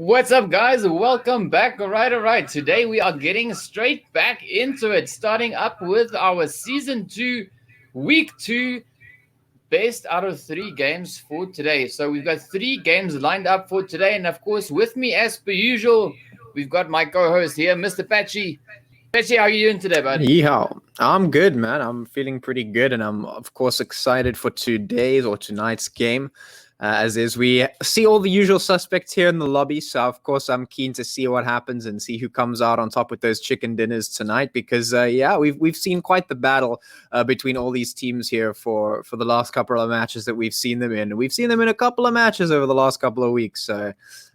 What's up, guys? Welcome back. All right. Today we are getting straight back into it, starting up with our Season 2, Week 2, best out of 3 games for today. So we've got 3 games lined up for today. And of course, with me, as per usual, we've got my co-host here, Mr. Patchy. Patchy, how are you doing today, bud? Yeehaw. I'm good, man. I'm feeling pretty good. And I'm, of course, excited for today's or tonight's game. As is, we see all the usual suspects here in the lobby. So, of course, I'm keen to see what happens and see who comes out on top with those chicken dinners tonight. Because, we've seen quite the battle between all these teams here for the last couple of matches that we've seen them in. We've seen them in a couple of matches over the last couple of weeks. So,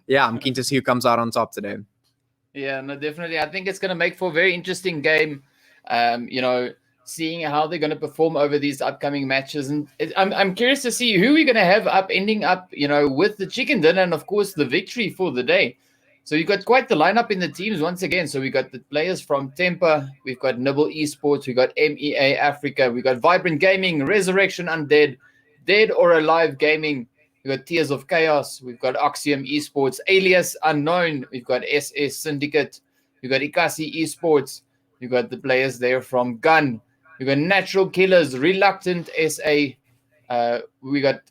yeah, I'm keen to see who comes out on top today. Yeah, no, definitely. I think it's going to make for a very interesting game. Seeing how they're going to perform over these upcoming matches. And I'm curious to see who we're going to have ending up, with the chicken dinner and, of course, the victory for the day. So you've got quite the lineup in the teams once again. So we've got the players from Temper. We've got Nibble Esports. We've got MEA Africa. We've got Vibrant Gaming, Resurrection Undead, Dead or Alive Gaming. We've got Tears of Chaos. We've got Oxium Esports, Alias Unknown. We've got SS Syndicate. We've got Inkosi Esports. We've got the players there from Gun. We've got Natural Killers, Reluctant SA. We got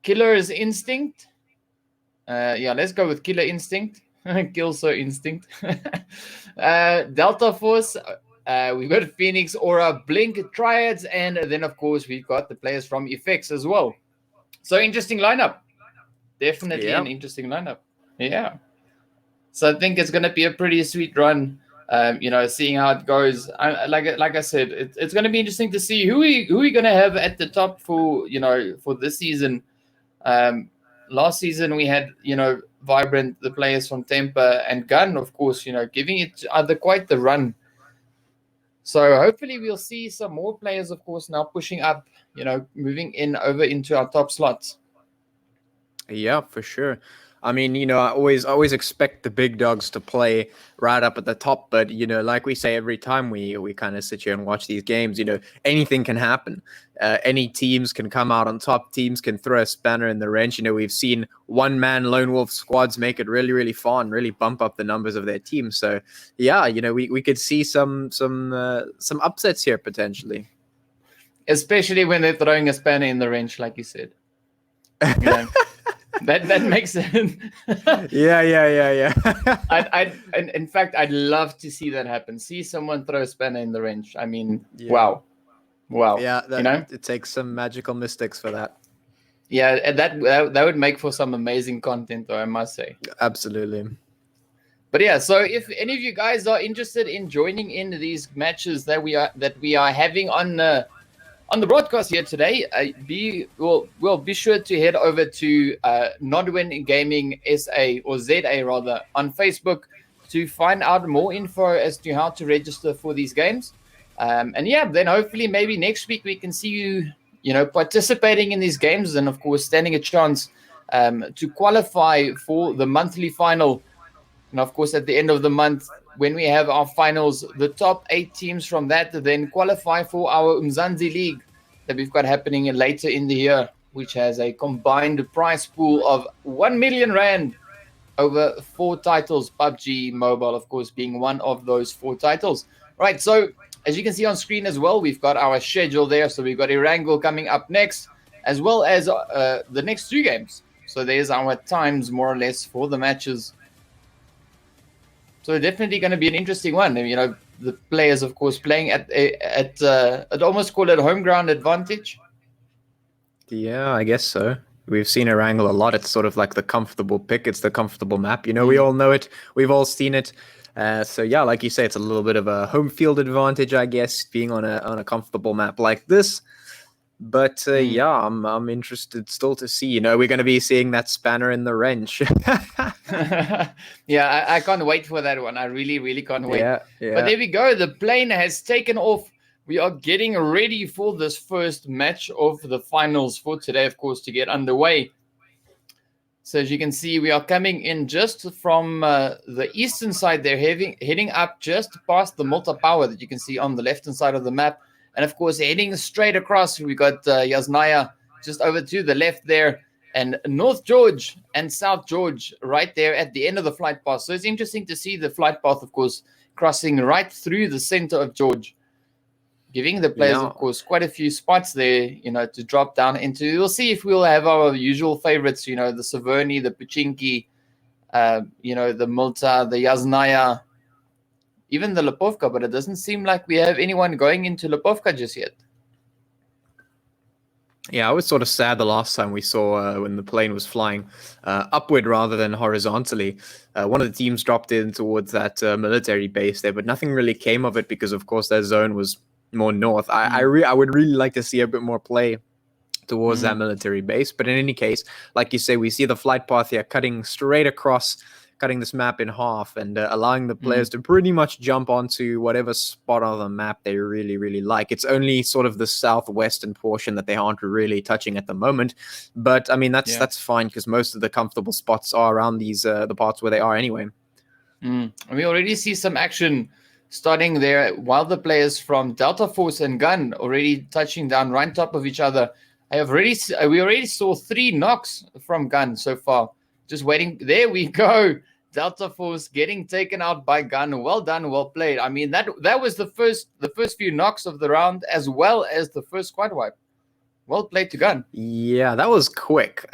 Killer's Instinct. Let's go with Killer Instinct. Killso Instinct. Delta Force. We've got Phoenix, Aura, Blink, Triads. And then, of course, we've got the players from Effects as well. So, interesting lineup. Definitely an interesting lineup. Yeah. So, I think it's going to be a pretty sweet run. Seeing how it goes. Like I said, it's going to be interesting to see who we going to have at the top for this season. Last season we had Vibrant, the players from Temper, and Gun, of course, giving each other quite the run. So hopefully we'll see some more players, of course, now pushing up, moving over into our top slots. Yeah, for sure. I mean, I always expect the big dogs to play right up at the top, but like we say every time we kind of sit here and watch these games, anything can happen. Any teams can come out on top. Teams can throw a spanner in the wrench. We've seen one-man lone wolf squads make it really, really fun, really bump up the numbers of their team. So yeah, we could see some upsets here potentially, especially when they're throwing a spanner in the wrench, like you said. That makes sense. Yeah. In fact, I'd love to see that happen. See someone throw a spanner in the wrench. I mean, yeah. Wow. Yeah, it takes some magical mystics for that. Yeah, that would make for some amazing content, though, I must say. Absolutely. But yeah, so if any of you guys are interested in joining in these matches that we are having on the broadcast here today, be sure to head over to Nodwin Gaming SA or ZA rather on Facebook to find out more info as to how to register for these games. Then hopefully maybe next week we can see you participating in these games and of course standing a chance to qualify for the monthly final. And of course at the end of the month, when we have our finals, the top 8 teams from that then qualify for our Mzansi League that we've got happening later in the year, which has a combined prize pool of 1 million rand over 4 titles, PUBG Mobile, of course, being one of those 4 titles. Right, so as you can see on screen as well, we've got our schedule there. So we've got Erangel coming up next, as well as the next 2 games. So there's our times, more or less, for the matches. So definitely going to be an interesting one. The players, of course, playing at I'd almost call it home ground advantage. Yeah, I guess so. We've seen Erangel a lot. It's sort of like the comfortable pick. It's the comfortable map. We all know it. We've all seen it. So yeah, like you say, it's a little bit of a home field advantage, I guess, being on a comfortable map like this. But I'm interested still to see. We're going to be seeing that spanner in the wrench. Yeah, I can't wait for that one. I really, really can't wait. Yeah. But there we go. The plane has taken off. We are getting ready for this first match of the finals for today, of course, to get underway. So as you can see, we are coming in just from the eastern side. They're heading up just past the Malta Power that you can see on the left-hand side of the map. And, of course, heading straight across, we got Yasnaya just over to the left there. and North George and South George right there at the end of the flight path. So it's interesting to see the flight path, of course, crossing right through the center of George, giving the players, of course, quite a few spots there, to drop down into. We'll see if we'll have our usual favorites, the Saverni, the Pachinki, the Multa, the Yasnaya, even the Lipovka, but it doesn't seem like we have anyone going into Lipovka just yet. Yeah, I was sort of sad the last time we saw when the plane was flying upward rather than horizontally. One of the teams dropped in towards that military base there, but nothing really came of it because, of course, their zone was more north. I would really like to see a bit more play towards that military base. But in any case, like you say, we see the flight path here cutting straight across, cutting this map in half and allowing the players to pretty much jump onto whatever spot on the map they really, really like. It's only sort of the southwestern portion that they aren't really touching at the moment. But I mean, that's fine because most of the comfortable spots are around these the parts where they are anyway. And we already see some action starting there while the players from Delta Force and Gun already touching down right on top of each other. We already saw 3 knocks from Gun so far. Just waiting. There we go. Delta Force getting taken out by Gun. Well done, well played. I mean, that was the first few knocks of the round as well as the first squad wipe. Well played to Gun. Yeah, that was quick.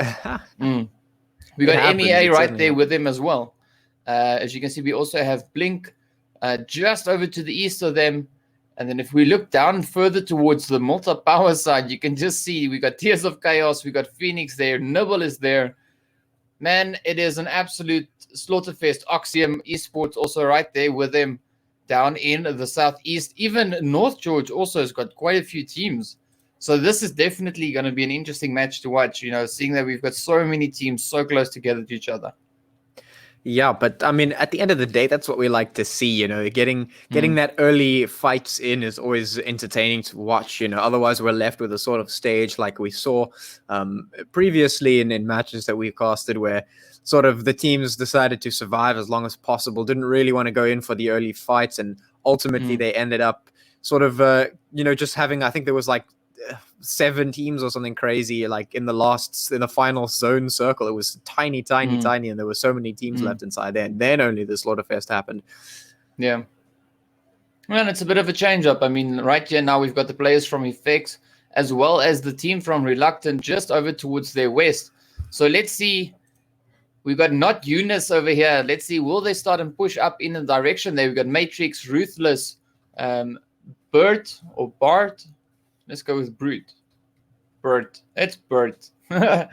We got MEA right there with him as well. As you can see, we also have Blink just over to the east of them. And then if we look down further towards the Malta power side, you can just see we got Tears of Chaos, we got Phoenix there, Nibble is there. Man, it is an absolute slaughterfest. Oxium Esports also right there with them down in the southeast. Even North George also has got quite a few teams. So this is definitely going to be an interesting match to watch, seeing that we've got so many teams so close together to each other. Yeah, but I mean, at the end of the day, that's what we like to see. Getting that early fights in is always entertaining to watch. Otherwise we're left with a sort of stage like we saw previously in matches that we casted, where sort of the teams decided to survive as long as possible, didn't really want to go in for the early fights, and ultimately they ended up sort of just having. I think there was like 7 teams or something crazy, like in the final zone circle. It was tiny, and there were so many teams left inside there, and then only the Slaughterfest happened. Yeah. Well, it's a bit of a change up. I mean, right here now we've got the players from Effects as well as the team from Reluctant just over towards their west. So let's see. We've got Not Eunice over here. Let's see, will they start and push up in the direction there? We've got Matrix, Ruthless, Bert or Bart. Let's go with Brute. Bert. It's Bert. The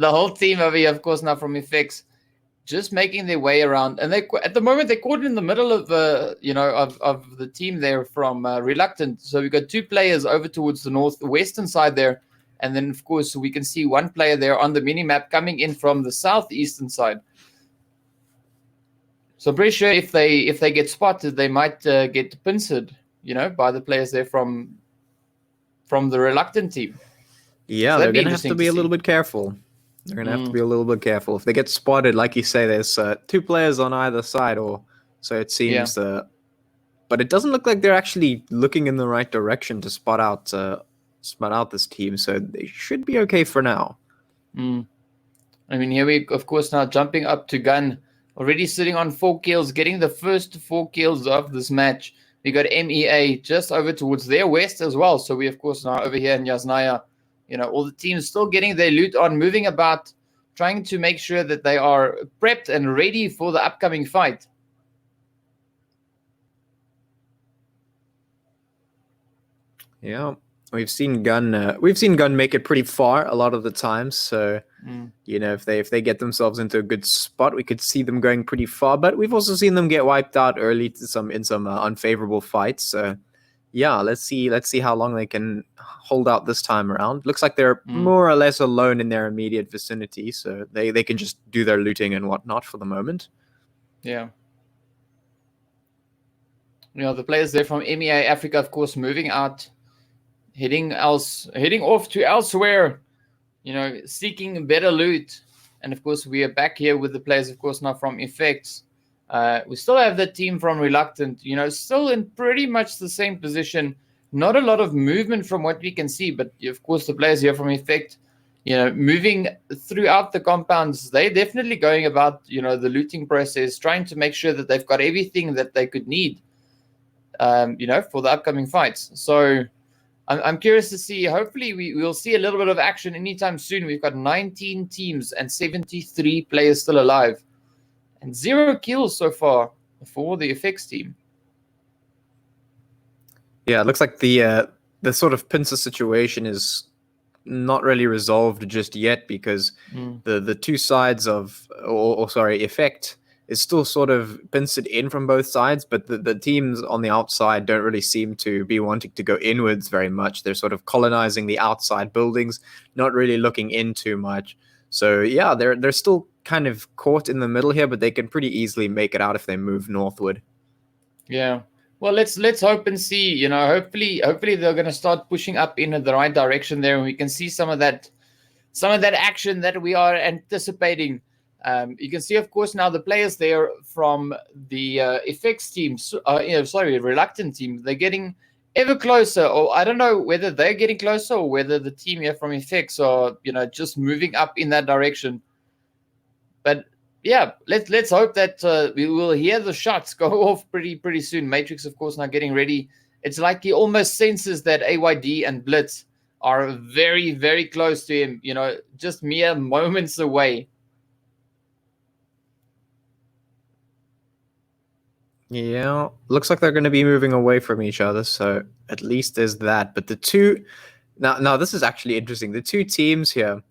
whole team over here, of course, now from Effects, just making their way around. And at the moment, they're caught in the middle of of the team there from Reluctant. So we've got 2 players over towards the northwestern side there. And then, of course, we can see 1 player there on the mini-map coming in from the southeastern side. So I'm pretty sure if they get spotted, they might get pincered, by the players there from the Reluctant team. Yeah, so they're going to have to be a little bit careful. They're going to have to be a little bit careful. If they get spotted, like you say, there's 2 players on either side, or so it seems. Yeah. But it doesn't look like they're actually looking in the right direction to spot out this team, so they should be okay for now. I mean, here we, of course, now jumping up to Gun, already sitting on 4 kills, getting the first 4 kills of this match. We got MEA just over towards their west as well. So we, of course, now over here in Yasnaya, all the teams still getting their loot on, moving about, trying to make sure that they are prepped and ready for the upcoming fight. Yeah, we've seen Gun make it pretty far a lot of the times. So if they get themselves into a good spot, we could see them going pretty far. But we've also seen them get wiped out early in some unfavorable fights. So yeah, let's see how long they can hold out this time around. Looks like they're more or less alone in their immediate vicinity, so they can just do their looting and whatnot for the moment. Yeah. The players there from MEA Africa, of course, moving out, heading off to elsewhere, seeking better loot. And of course, we are back here with the players, of course, now from Effects. We still have the team from Reluctant, still in pretty much the same position. Not a lot of movement from what we can see, but of course, the players here from Effect moving throughout the compounds. They're definitely going about, the looting process, trying to make sure that they've got everything that they could need, for the upcoming fights. So I'm curious to see. Hopefully, we'll see a little bit of action anytime soon. We've got 19 teams and 73 players still alive, and 0 kills so far for the FX team. Yeah, it looks like the sort of pincer situation is not really resolved just yet, because the two sides of, or sorry, effect is still sort of pincered in from both sides, but the teams on the outside don't really seem to be wanting to go inwards very much. They're sort of colonizing the outside buildings, not really looking in too much. So yeah, they're still kind of caught in the middle here, but they can pretty easily make it out if they move northward. Yeah. Well, let's hope and see. Hopefully they're going to start pushing up in the right direction there, and we can see some of that action that we are anticipating. You can see, of course, now the players there from the FX team, Reluctant team, they're getting ever closer. Or I don't know whether they're getting closer or whether the team here from FX are, just moving up in that direction. But yeah, let's hope that we will hear the shots go off pretty soon. Matrix, of course, now getting ready. It's like he almost senses that AYD and Blitz are very, very close to him, just mere moments away. Yeah, looks like they're going to be moving away from each other, so at least there's that. But the two... Now this is actually interesting. The two teams here,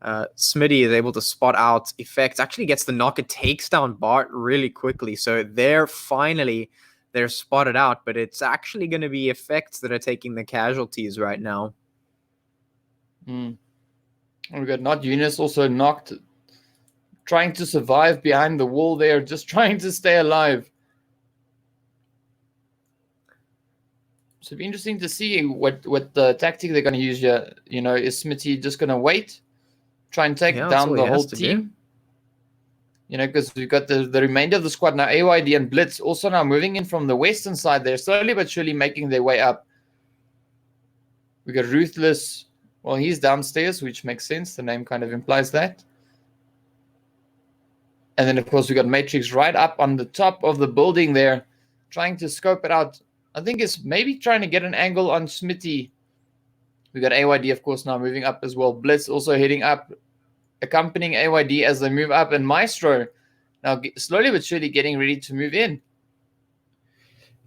Smitty is able to spot out effects, actually gets the knocker, takes down Bart really quickly. So they're spotted out, but it's actually going to be effects that are taking the casualties right now. We got Not Eunice also knocked, trying to survive behind the wall there, just trying to stay alive. So it'll be interesting to see what the tactic they're going to use here. Is Smitty just going to wait? Try and take down the whole team, because we've got the remainder of the squad now. AYD and Blitz also now moving in from the western side. They're slowly but surely making their way up. We got Ruthless. Well, he's downstairs, which makes sense. The name kind of implies that. And then, of course, we got Matrix right up on the top of the building there, trying to scope it out. I think it's maybe trying to get an angle on Smitty. We got AYD, of course, now moving up as well. Blitz also heading up, accompanying AYD as they move up, and Maestro now slowly but surely getting ready to move in.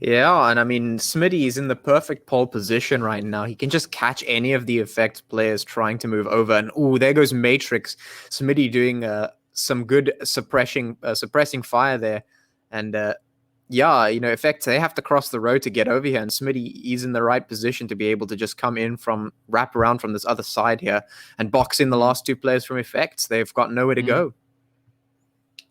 Yeah, and I mean, Smitty is in the perfect pole position right now. He can just catch any of the effect players trying to move over, and there goes Matrix. Smitty doing some good suppressing fire there, and effects, they have to cross the road to get over here, and Smitty is in the right position to be able to just come in wrap around from this other side here and box in the last two players from effects. They've got nowhere to go.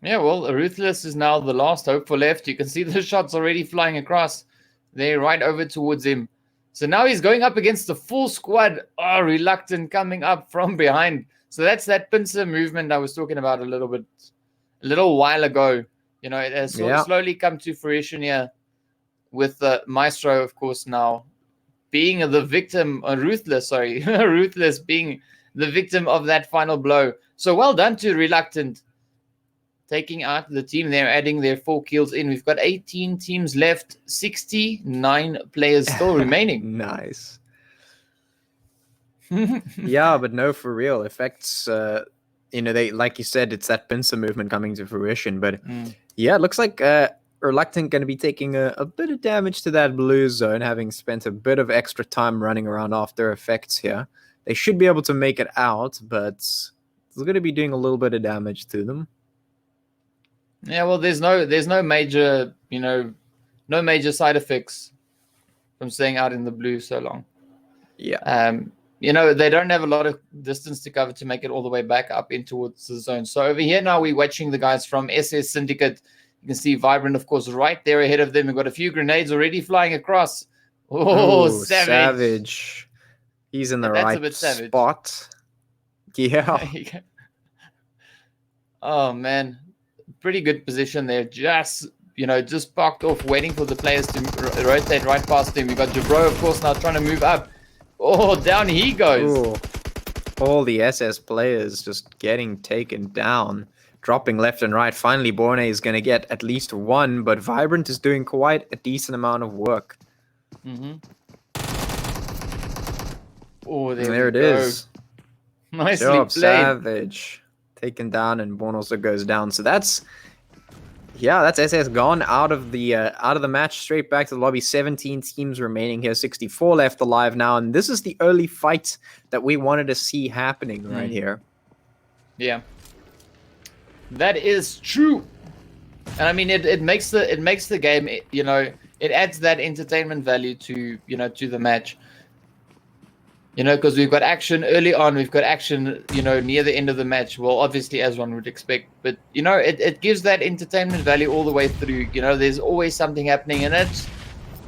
Yeah, well, Ruthless is now the last hope for left. You can see the shots already flying across. They're right over towards him. So now he's going up against the full squad. Reluctant coming up from behind. So that's that pincer movement I was talking about a little while ago. It has slowly come to fruition here with Maestro, of course, now being the victim, Ruthless being the victim of that final blow. So well done to Reluctant, taking out the team there, adding their 4 kills in. We've got 18 teams left, 69 players still remaining. Nice. Yeah, but no, for real, effects... they, like you said, it's that pincer movement coming to fruition. But yeah, it looks like Reluctant going to be taking a bit of damage to that blue zone, having spent a bit of extra time running around after effects here. They should be able to make it out, but it's going to be doing a little bit of damage to them. Yeah, well, there's no major, no major side effects from staying out in the blue so long. Yeah. They don't have a lot of distance to cover to make it all the way back up in towards the zone. So over here now, we're watching the guys from SS Syndicate. You can see Vibrant, of course, right there ahead of them. We've got a few grenades already flying across. Oh, Savage. He's in the right spot. Yeah. Oh, man. Pretty good position there. Just parked off, waiting for the players to rotate right past him. We've got Jabro, of course, now trying to move up. Oh, down he goes. Ooh. All the SS players just getting taken down, dropping left and right. Finally, Borne is going to get at least one, but Vibrant is doing quite a decent amount of work. Oh, And there there we it go. is. Nicely Job, played. Savage taken down, and Born also goes down. So that's SS gone out of the match, straight back to the lobby. 17 teams remaining here, 64 left alive now, and this is the early fight that we wanted to see happening right here. Yeah, that is true. And I mean, it makes the game, you know, it adds that entertainment value to, you know, to the match. You know, because we've got action early on, we've got action, you know, near the end of the match. Well, obviously, as one would expect. But, you know, it gives that entertainment value all the way through. You know, there's always something happening. And it's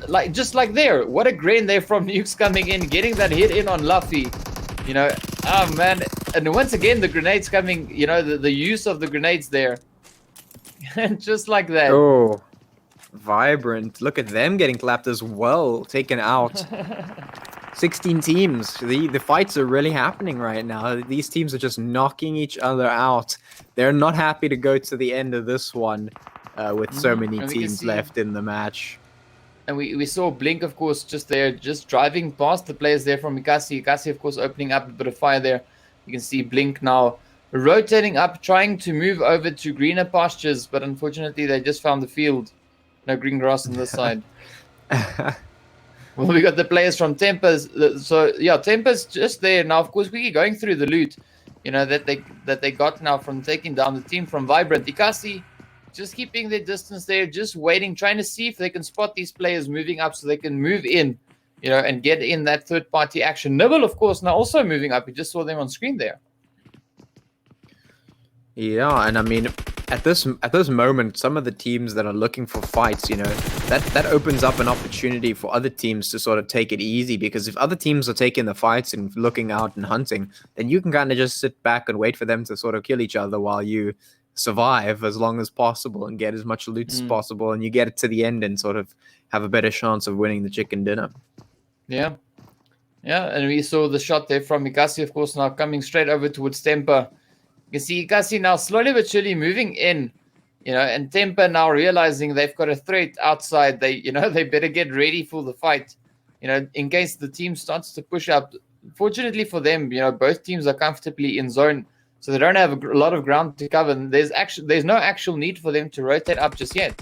like, just like there. What a grain there from Nukes coming in, getting that hit in on Luffy. You know, oh, man. And once again, the grenades coming, you know, the use of the grenades there. And just like that. Oh, Vibrant. Look at them getting clapped as well, taken out. 16 teams. The fights are really happening right now. These teams are just knocking each other out. They're not happy to go to the end of this one with so many teams left in the match. And we saw Blink, of course, just there, just driving past the players there from Inkosi. Inkosi, of course, opening up a bit of fire there. You can see Blink now rotating up, trying to move over to greener pastures, but unfortunately they just found the field. No green grass on this side. Well, we got the players from Tempers. So yeah, Tempers just there now. Of course, we're going through the loot, you know, that they got now from taking down the team from Vibrant. Inkosi just keeping their distance there, just waiting, trying to see if they can spot these players moving up so they can move in, you know, and get in that third party action. Nibble, of course, now also moving up. You just saw them on screen there. Yeah, and I mean, at this moment, some of the teams that are looking for fights, you know, that opens up an opportunity for other teams to sort of take it easy, because if other teams are taking the fights and looking out and hunting, then you can kind of just sit back and wait for them to sort of kill each other while you survive as long as possible and get as much loot as possible, and you get it to the end and sort of have a better chance of winning the chicken dinner. Yeah. Yeah, and we saw the shot there from Inkosi, of course, now coming straight over towards Temper. You can see Inkosi now slowly but surely moving in, you know, and Temper now realizing they've got a threat outside. They, you know, they better get ready for the fight, you know, in case the team starts to push up. Fortunately for them, you know, both teams are comfortably in zone, so they don't have a lot of ground to cover. And there's no actual need for them to rotate up just yet.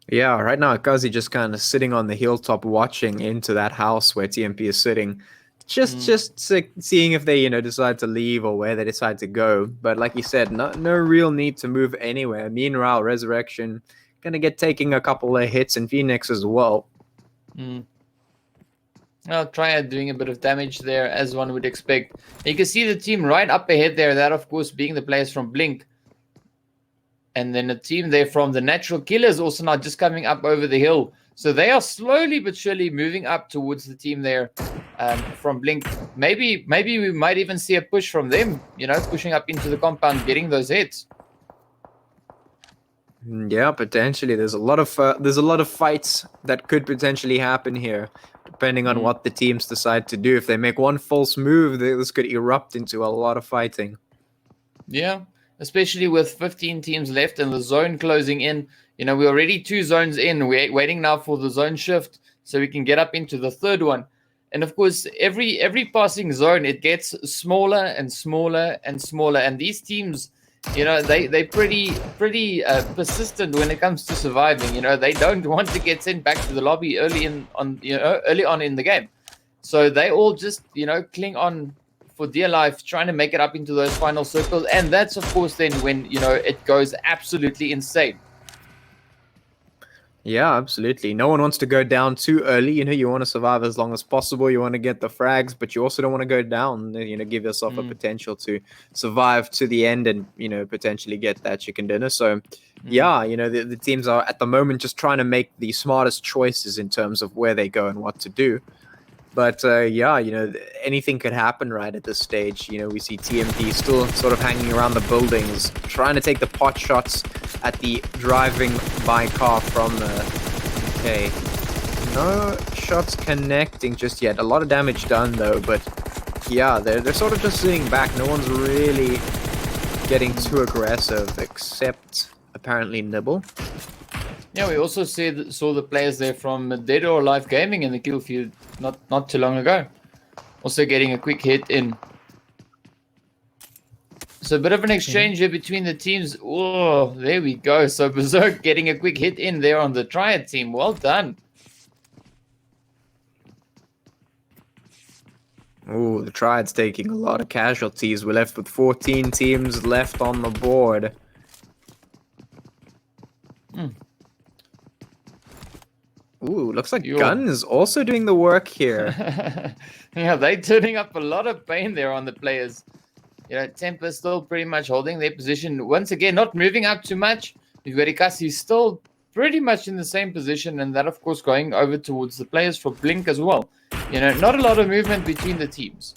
Yeah, right now Inkosi just kind of sitting on the hilltop watching into that house where TMP is sitting. Just seeing if they, you know, decide to leave or where they decide to go. But like you said, no real need to move anywhere. Meanwhile, Resurrection gonna get taking a couple of hits, and Phoenix as well. Well, Triad doing a bit of damage there, as one would expect. You can see the team right up ahead there, that of course being the players from Blink. And then a team there from the Natural Killers also now just coming up over the hill. So they are slowly but surely moving up towards the team there from Blink. Maybe we might even see a push from them, you know, pushing up into the compound, getting those hits. Yeah, potentially. There's a lot of fights that could potentially happen here, depending on what the teams decide to do. If they make one false move, this could erupt into a lot of fighting. Yeah, especially with 15 teams left and the zone closing in. You know, we're already 2 zones in. We're waiting now for the zone shift so we can get up into the third one. And of course, every passing zone, it gets smaller and smaller and smaller. And these teams, you know, they're pretty persistent when it comes to surviving. You know, they don't want to get sent back to the lobby early on in the game. So they all just, you know, cling on for dear life, trying to make it up into those final circles. And that's, of course, then when, you know, it goes absolutely insane. Yeah, absolutely. No one wants to go down too early. You know, you want to survive as long as possible. You want to get the frags, but you also don't want to go down. You know, give yourself a potential to survive to the end and, you know, potentially get that chicken dinner. So, yeah, you know, the teams are at the moment just trying to make the smartest choices in terms of where they go and what to do. But, yeah, you know, anything could happen right at this stage. You know, we see TMP still sort of hanging around the buildings, trying to take the pot shots at the driving by car from okay. No shots connecting just yet. A lot of damage done, though, but Yeah, they're sort of just sitting back. No one's really getting too aggressive, except apparently Nibble. Yeah, we also saw the players there from Dead or Alive Gaming in the kill field not too long ago. Also getting a quick hit in. So a bit of an exchange here between the teams. Oh, there we go. So Berserk getting a quick hit in there on the Triad team. Well done. Ooh, the Triad's taking a lot of casualties. We're left with 14 teams left on the board. Ooh, looks like Gun is also doing the work here. Yeah, they're turning up a lot of pain there on the players. You know, Temper still pretty much holding their position. Once again, not moving up too much. You've got Inkosi still pretty much in the same position, and that, of course, going over towards the players for Blink as well. You know, not a lot of movement between the teams.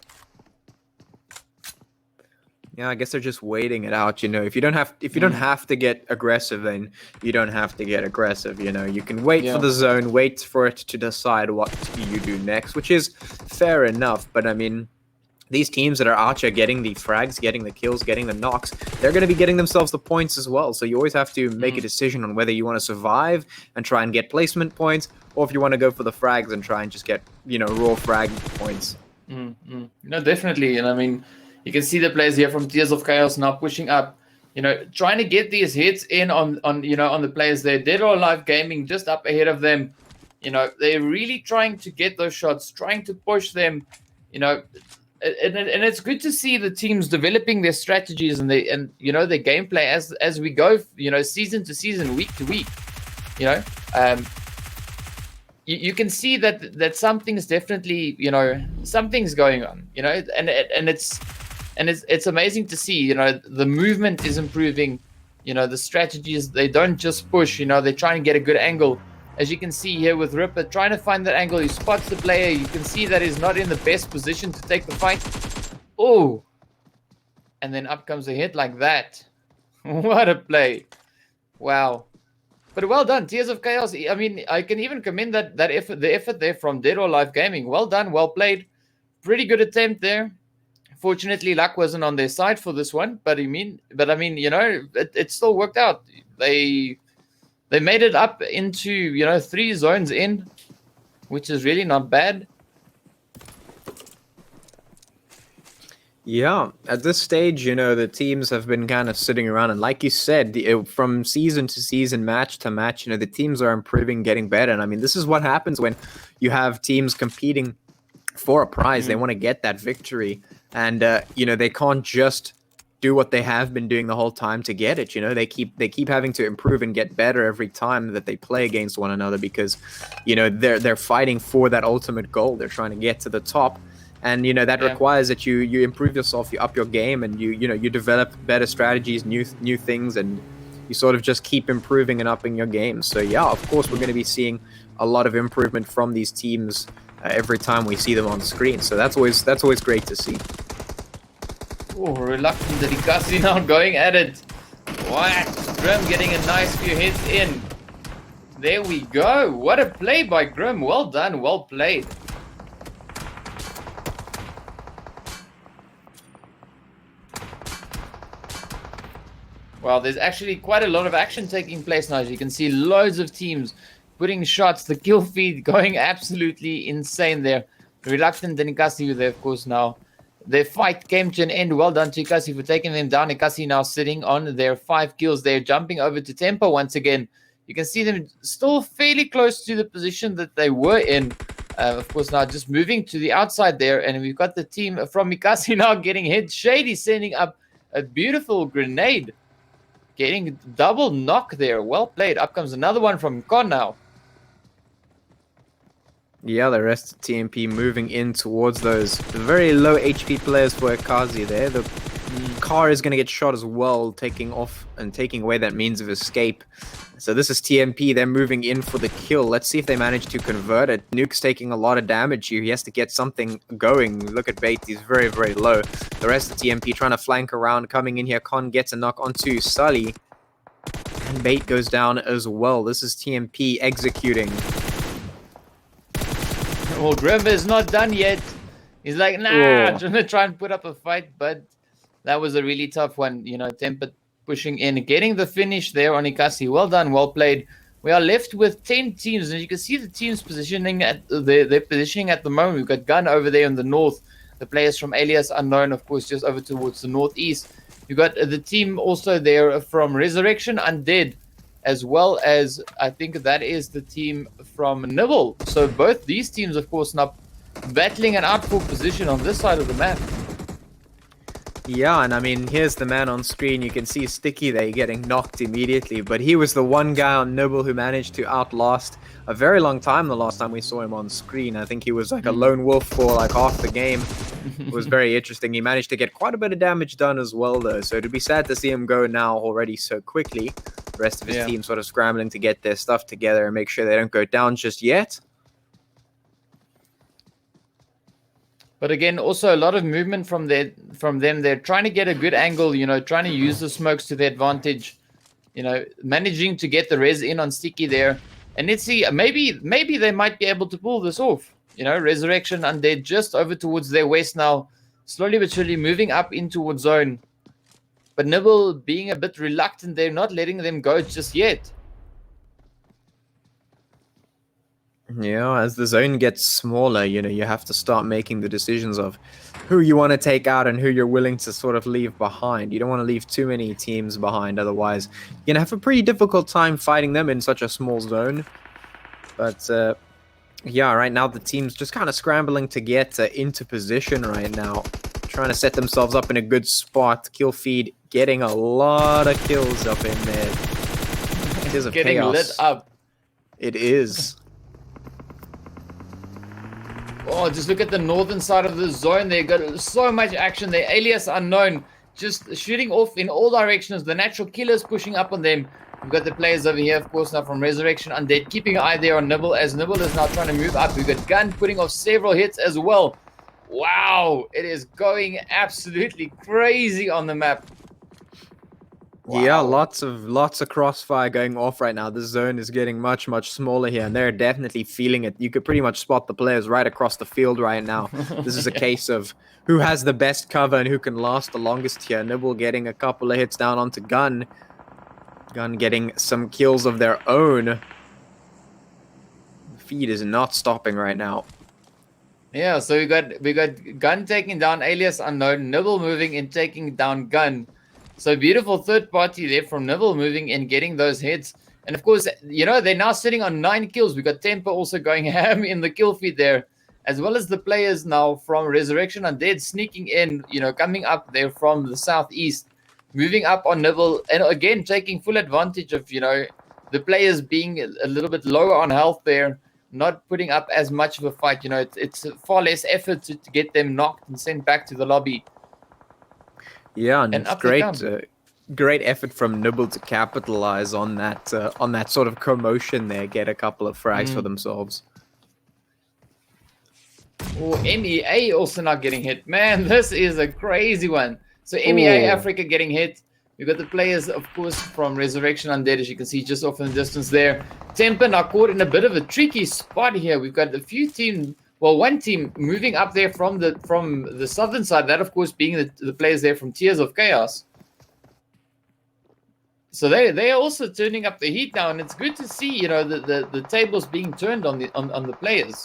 Yeah, I guess they're just waiting it out. You know, if you don't have to get aggressive, then you don't have to get aggressive. You know, you can wait for the zone, wait for it to decide what you do next, which is fair enough. But I mean, these teams that are out here getting the frags, getting the kills, getting the knocks, they're going to be getting themselves the points as well. So you always have to make a decision on whether you want to survive and try and get placement points, or if you want to go for the frags and try and just get, you know, raw frag points. No, definitely. And I mean, you can see the players here from Tears of Chaos now pushing up, you know, trying to get these hits in on the players there. Dead or Alive Gaming just up ahead of them. You know, they're really trying to get those shots, trying to push them, you know, and it's good to see the teams developing their strategies and you know, their gameplay as we go, you know, season to season, week to week. You know, you can see that something's definitely, you know, something's going on, you know, and it's amazing to see, you know, the movement is improving, you know, the strategies, they don't just push, you know, they're trying to get a good angle. As you can see here with Ripper trying to find that angle, he spots the player. You can see that he's not in the best position to take the fight. Oh, and then up comes a hit like that. What a play. Wow. But well done, Tears of Chaos. I mean, I can even commend that effort, the effort there from Dead or Alive Gaming. Well done, well played. Pretty good attempt there. Fortunately, luck wasn't on their side for this one, but I mean, you know, it still worked out. They made it up into, you know, 3 zones in, which is really not bad. Yeah, at this stage, you know, the teams have been kind of sitting around, and like you said, from season to season, match to match, you know, the teams are improving, getting better. And I mean, this is what happens when you have teams competing for a prize. They want to get that victory, and you know, they can't just do what they have been doing the whole time to get it. You know, they keep having to improve and get better every time that they play against one another, because, you know, they're fighting for that ultimate goal. They're trying to get to the top, and you know, that requires that you improve yourself, you up your game, and you know, you develop better strategies, new things, and you sort of just keep improving and upping your game. So yeah, of course, we're going to be seeing a lot of improvement from these teams every time we see them on screen. So that's always great to see. Oh, reluctant that Inkosi now going at it. What? Grim getting a nice few hits in. There we go. What a play by Grim. Well done, well played. Well, there's actually quite a lot of action taking place now. As you can see, loads of teams putting shots. The kill feed going absolutely insane there. Reluctant and Inkosi there, of course, now. Their fight came to an end. Well done to Inkosi for taking them down. Inkosi now sitting on their 5 kills. They're jumping over to Tempo once again. You can see them still fairly close to the position that they were in. Of course, now just moving to the outside there. And we've got the team from Inkosi now getting hit. Shady sending up a beautiful grenade. Getting double knock there. Well played. Up comes another one from Con now. Yeah, the rest of TMP moving in towards those very low HP players for Inkosi there. The car is going to get shot as well, taking off and taking away that means of escape. So this is TMP. They're moving in for the kill. Let's see if they manage to convert it. Nuke's taking a lot of damage here. He has to get something going. Look at Bait. He's very, very low. The rest of TMP trying to flank around, coming in here. Con gets a knock onto Sully. And Bait goes down as well. This is TMP executing. Well, Grim is not done yet. He's like, nah, Oh. trying to try and put up a fight, but that was a really tough one. You know, Temper pushing in, getting the finish there on Inkosi. Well done, well played. We are left with 10 teams, and you can see the teams positioning at their positioning at the moment. We've got Gun over there in the north, the players from Alias Unknown, of course, just over towards the northeast. You've got the team also there from Resurrection Undead, as well as I think that is the team from Nibble. So both these teams, of course, now battling an out for position on this side of the map. Yeah, and I mean, here's the man on screen. You can see Sticky there getting knocked immediately, but he was the one guy on Nibble who managed to outlast a very long time the last time we saw him on screen. I think he was like a lone wolf for like half the game. It was very interesting. He managed to get quite a bit of damage done as well, though, so it'd be sad to see him go now already so quickly. The rest of his team sort of scrambling to get their stuff together and make sure they don't go down just yet. But again, also a lot of movement from them. They're trying to get a good angle, you know, trying to use the smokes to their advantage, you know, managing to get the res in on Sticky there. And let's see, maybe they might be able to pull this off. You know, Resurrection Undead just over towards their west now, slowly but surely moving up in towards zone. But Nibble being a bit reluctant, they're not letting them go just yet. Yeah, as the zone gets smaller, you know, you have to start making the decisions of who you want to take out and who you're willing to sort of leave behind. You don't want to leave too many teams behind, otherwise you're going to have a pretty difficult time fighting them in such a small zone. But yeah, right now the team's just kind of scrambling to get into position right now, trying to set themselves up in a good spot. Kill feed getting a lot of kills up in there. It is a getting chaos. lit up. It is. Oh, just look at the northern side of the zone. They got so much action there. Alias Unknown just shooting off in all directions. The natural killers pushing up on them. We've got the players over here, of course, now from Resurrection Undead, keeping an eye there on Nibble, as Nibble is now trying to move up. We've got Gun putting off several hits as well. Wow, it is going absolutely crazy on the map. Wow. Yeah, lots of crossfire going off right now. This zone is getting much smaller here, and they're definitely feeling it. You could pretty much spot the players right across the field right now. This is a case of who has the best cover and who can last the longest here. Nibble getting a couple of hits down onto Gun. Gun getting some kills of their own. The feed is not stopping right now. Yeah, so we got Gun taking down Alias Unknown, Nibble moving in, taking down Gun. So beautiful third party there from Nibble moving in, getting those hits. And of course, you know, they're now sitting on 9 kills. We got Temper also going ham in the kill feed there, as well as the players now from Resurrection Undead sneaking in, you know, coming up there from the southeast, moving up on Nibble, and again taking full advantage of, you know, the players being a little bit lower on health there, not putting up as much of a fight. You know, it's far less effort to get them knocked and sent back to the lobby. Yeah, and it's great effort from Nibble to capitalize on that sort of commotion there, get a couple of frags for themselves. Oh, MEA also not getting hit. Man, this is a crazy one. So MEA Africa getting hit. We've got the players, of course, from Resurrection Undead, as you can see, just off in the distance there. Temper now caught in a bit of a tricky spot here. We've got a few teams. Well, one team moving up there from the southern side, that of course being the players there from Tears of Chaos. So they are also turning up the heat now, and it's good to see, you know, the tables being turned on the players.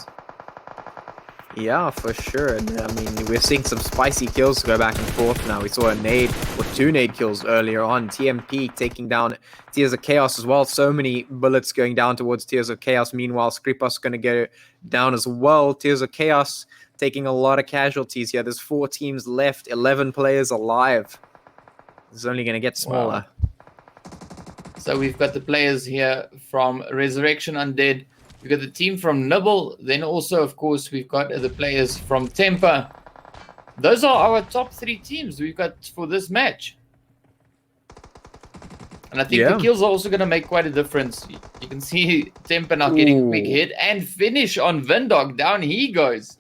Yeah, for sure. And, I mean, we're seeing some spicy kills go back and forth now. We saw a nade or 2 nade kills earlier on. TMP taking down Tears of Chaos as well. So many bullets going down towards Tears of Chaos. Meanwhile, Skripos going to get it down as well. Tears of Chaos taking a lot of casualties here. There's 4 teams left, 11 players alive. It's only going to get smaller. Wow. So we've got the players here from Resurrection Undead. We've got the team from Nibble. Then also, of course, we've got the players from Temper. Those are our top 3 teams we've got for this match. And I think the kills are also going to make quite a difference. You can see Temper now getting a quick hit and finish on Vindog. Down he goes.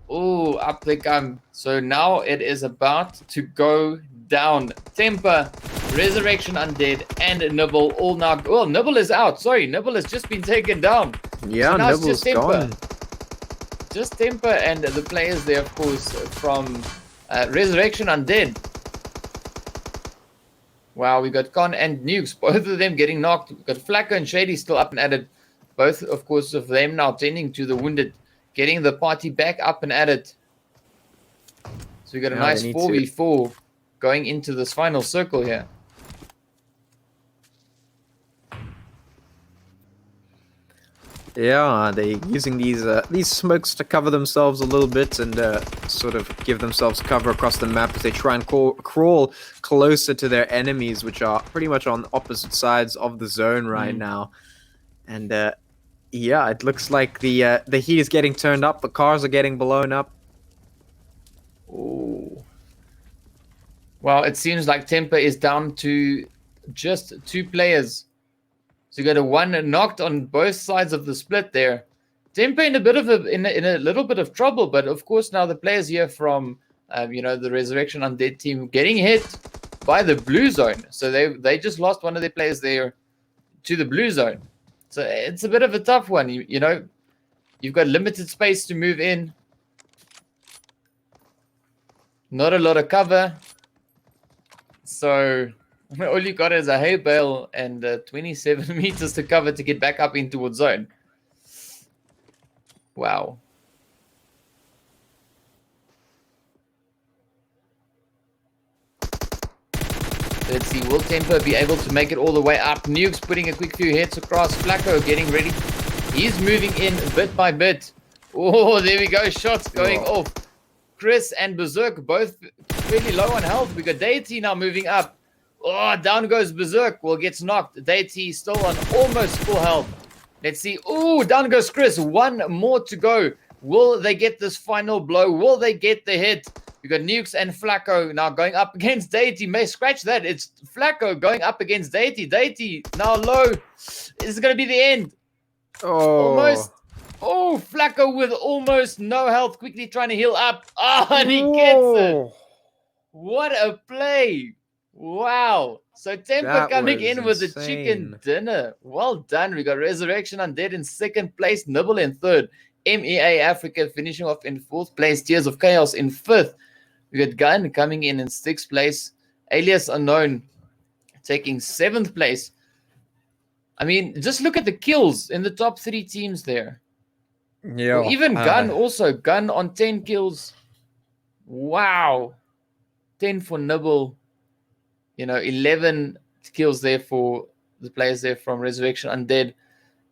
Oh, up they come. So now it is about to go down. Temper, Resurrection Undead, and Nibble all now. Well, Nibble is out. Sorry, Nibble has just been taken down. Yeah, so now Nibble's gone. just Temper and the players there, of course, from Resurrection Undead. Wow, we got Con and Nukes, both of them getting knocked. We've got Flacco and Shady still up and at it. Both, of course, of them now tending to the wounded, getting the party back up and at it. So we got a nice 4v4 going into this final circle here. Yeah, they're using these smokes to cover themselves a little bit and sort of give themselves cover across the map as they try and crawl closer to their enemies, which are pretty much on opposite sides of the zone right now. And yeah, it looks like the heat is getting turned up. The cars are getting blown up. Oh. Well, it seems like Temper is down to just 2 players. So you got a 1 knocked on both sides of the split there. Temper in a bit of in a little bit of trouble, but of course now the players here from the Resurrection Undead team getting hit by the blue zone. So they just lost one of their players there to the blue zone. So it's a bit of a tough one. You know, you've got limited space to move in. Not a lot of cover. So all you got is a hay bale and 27 meters to cover to get back up in towards zone. Wow. Let's see, will Temper be able to make it all the way up? Nukes putting a quick few hits across. Flacco getting ready. He's moving in bit by bit. Oh, there we go. Shots going off. Chris and Berserk both fairly low on health. We got Deity now moving up. Oh, down goes Berserk. Well, gets knocked. Deity still on almost full health. Let's see. Oh, down goes Chris. 1 more to go. Will they get this final blow? Will they get the hit? We got Nukes and Flacco now going up against Deity. May scratch that. It's Flacco going up against Deity. Deity now low. This is going to be the end. Almost. Oh, Flacco with almost no health. Quickly trying to heal up. Oh, and he gets it. What a play. Wow. So Temper coming in with the chicken dinner. Well done. We got Resurrection Undead in 2nd place. Nibble in 3rd. MEA Africa finishing off in 4th place. Tears of Chaos in 5th. We got Gun coming in 6th place. Alias Unknown taking 7th place. I mean, just look at the kills in the top 3 teams there. Yeah. Well, even Gun also. Gun on 10 kills. Wow. 10 for Nibble. 11 kills there for the players there from Resurrection Undead.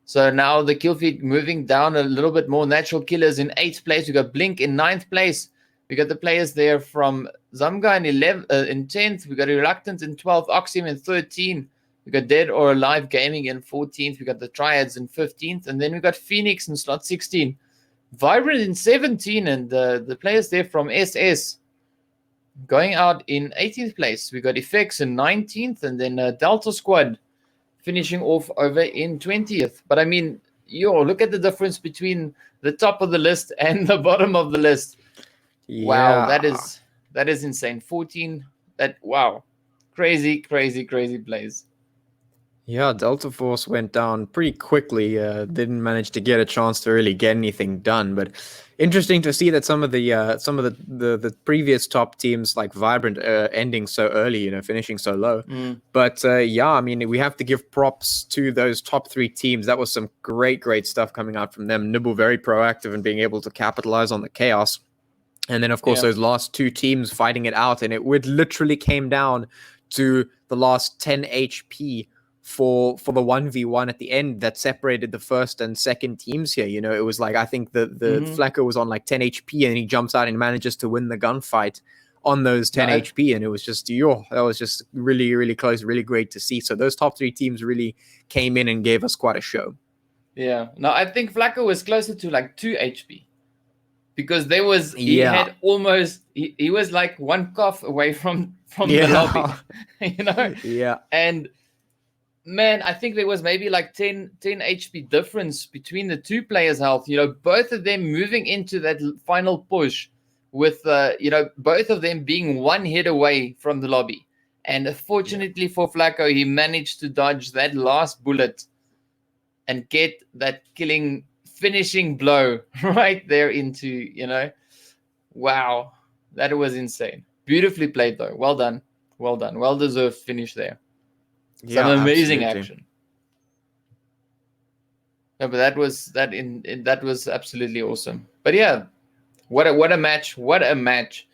So now the kill feed moving down a little bit more. Natural Killers in 8th place. We got Blink in 9th place. We got the players there from Zamga in 10th. We got Reluctant in 12th. Oxim in 13th. We got Dead or Alive Gaming in 14th. We got the Triads in 15th. And then we got Phoenix in slot 16. Vibrant in 17. And the players there from SS going out in 18th place. We got Effects in 19th. And then Delta Squad finishing off over in 20th. But I mean, look at the difference between the top of the list and the bottom of the list. Yeah. Wow, that is insane. 14. Wow. Crazy plays. Yeah, Delta Force went down pretty quickly. Didn't manage to get a chance to really get anything done. But interesting to see that some of the previous top teams like Vibrant ending so early, finishing so low. But yeah, I mean, we have to give props to those top 3 teams. That was some great stuff coming out from them. Nibble very proactive in being able to capitalize on the chaos. And then, of course, those last 2 teams fighting it out. And it literally came down to the last 10 HP for the 1v1 at the end that separated the 1st and 2nd teams here. It was like, I think the Flacco was on like 10 HP and he jumps out and manages to win the gunfight on those 10 HP. And it was just, that was just really close, really great to see. So those top 3 teams really came in and gave us quite a show. Yeah. No, I think Flacco was closer to like 2 HP. Because he had almost, he was like 1 cough away from the lobby, Yeah. And man, I think there was maybe like 10 HP difference between the 2 players' health. Both of them moving into that final push with, both of them being 1 hit away from the lobby. And fortunately for Flacco, he managed to dodge that last bullet and get that killing finishing blow right there into, you know, wow, that was insane. Beautifully played though. Well done. Well done. Well deserved finish there. Yeah, Some amazing absolutely. action. No, but that was that was absolutely awesome. But yeah, what a match! What a match!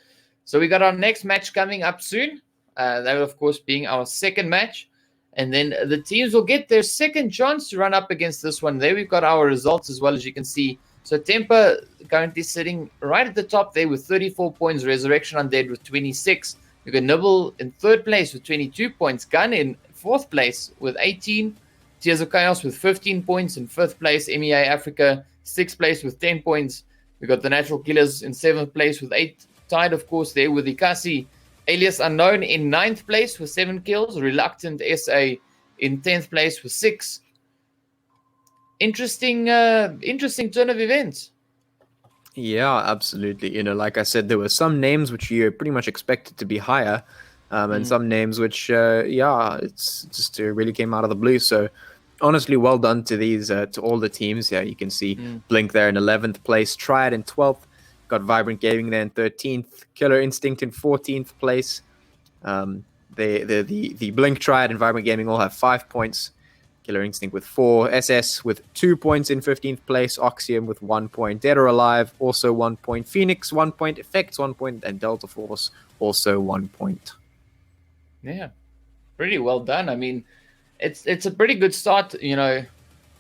So we got our next match coming up soon. That will of course being our second match, and then the teams will get their second chance to run up against this one. There we've got our results as well, as you can see. So Temper currently sitting right at the top there with 34 points. Resurrection Undead with 26. We've got Nibble in third place with 22 points. Gun in fourth place with 18. Tears of Chaos with 15 points in fifth place. MEA Africa, sixth place with 10 points. We got the Natural Killers in seventh place with 8. Tied, of course, there with Inkosi. Alias Unknown in ninth place with 7 kills. Reluctant SA in 10th place with 6. Interesting turn of events. Yeah, absolutely. You know, like I said, there were some names which you pretty much expected to be higher, and some names which, it's just really came out of the blue. So, honestly, well done to these, to all the teams. Yeah, you can see Blink there in 11th place, Triad in 12th, got Vibrant Gaming there in 13th, Killer Instinct in 14th place. The Blink, Triad, and Vibrant Gaming all have 5 points. Killer Instinct with 4, SS with 2 points in 15th place, Oxium with 1 point, Dead or Alive also 1 point, Phoenix 1 point, Effects 1 point, and Delta Force also 1 point. Yeah, pretty well done. I mean, it's a pretty good start, you know,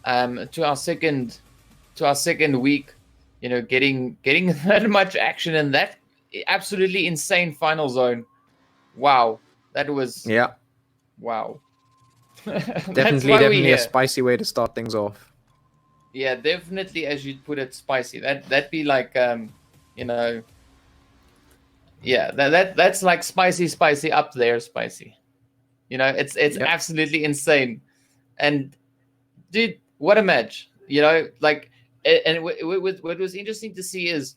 to our second week. You know, getting that much action in that absolutely insane final zone. Wow, that was wow. Definitely a spicy way to start things off. Yeah, definitely, as you put it, spicy. That'd be like you know, yeah, that's like spicy up there, spicy. You know, it's absolutely insane. And dude, what a match! You know, like, and what was interesting to see is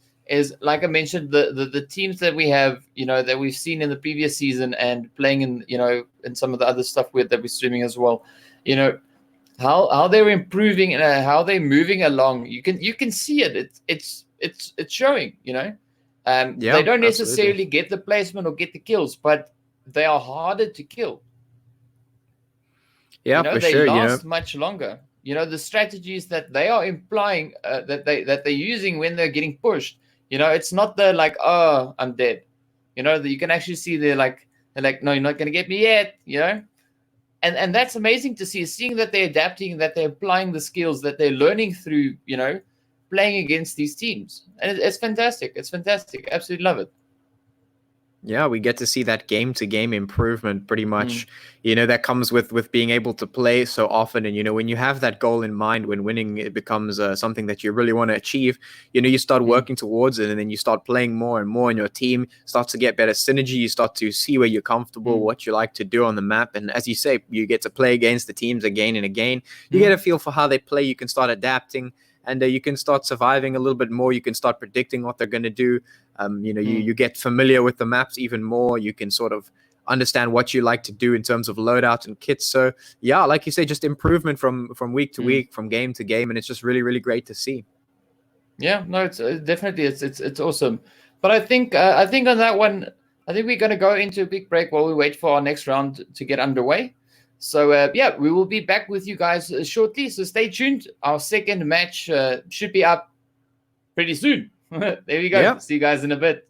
like I mentioned, the teams that we have, you know, that we've seen in the previous season and playing in, you know, in some of the other stuff that we're streaming as well. You know, how they're improving and how they're moving along. You can see it. It's showing. You know, they don't necessarily get the placement or get the kills, but they are harder to kill. Yeah, you know, for they sure. last much longer. You know, the strategies that they are implying that they're using when they're getting pushed. You know, it's not the like, oh, I'm dead. You know, you can actually see they're like, no, you're not gonna get me yet. You know, and that's amazing to see, seeing that they're adapting, that they're applying the skills that they're learning through, you know, playing against these teams. And it's fantastic. It's fantastic. Absolutely love it. Yeah, we get to see that game-to-game improvement pretty much. You know, that comes with being able to play so often. And, you know, when you have that goal in mind, when winning, it becomes something that you really want to achieve, you know, you start working towards it, and then you start playing more and more, and your team starts to get better synergy. You start to see where you're comfortable, what you like to do on the map. And as you say, you get to play against the teams again and again. You get a feel for how they play. You can start adapting. And you can start surviving a little bit more. You can start predicting what they're going to do. You know, you get familiar with the maps even more. You can sort of understand what you like to do in terms of loadout and kits. So, yeah, like you say, just improvement from week to week, from game to game. And it's just really, really great to see. Yeah, no, it's definitely, it's awesome. But I think on that one, I think we're going to go into a big break while we wait for our next round to get underway. So, yeah, we will be back with you guys shortly. So stay tuned. Our second match should be up pretty soon. There we go. See you guys in a bit.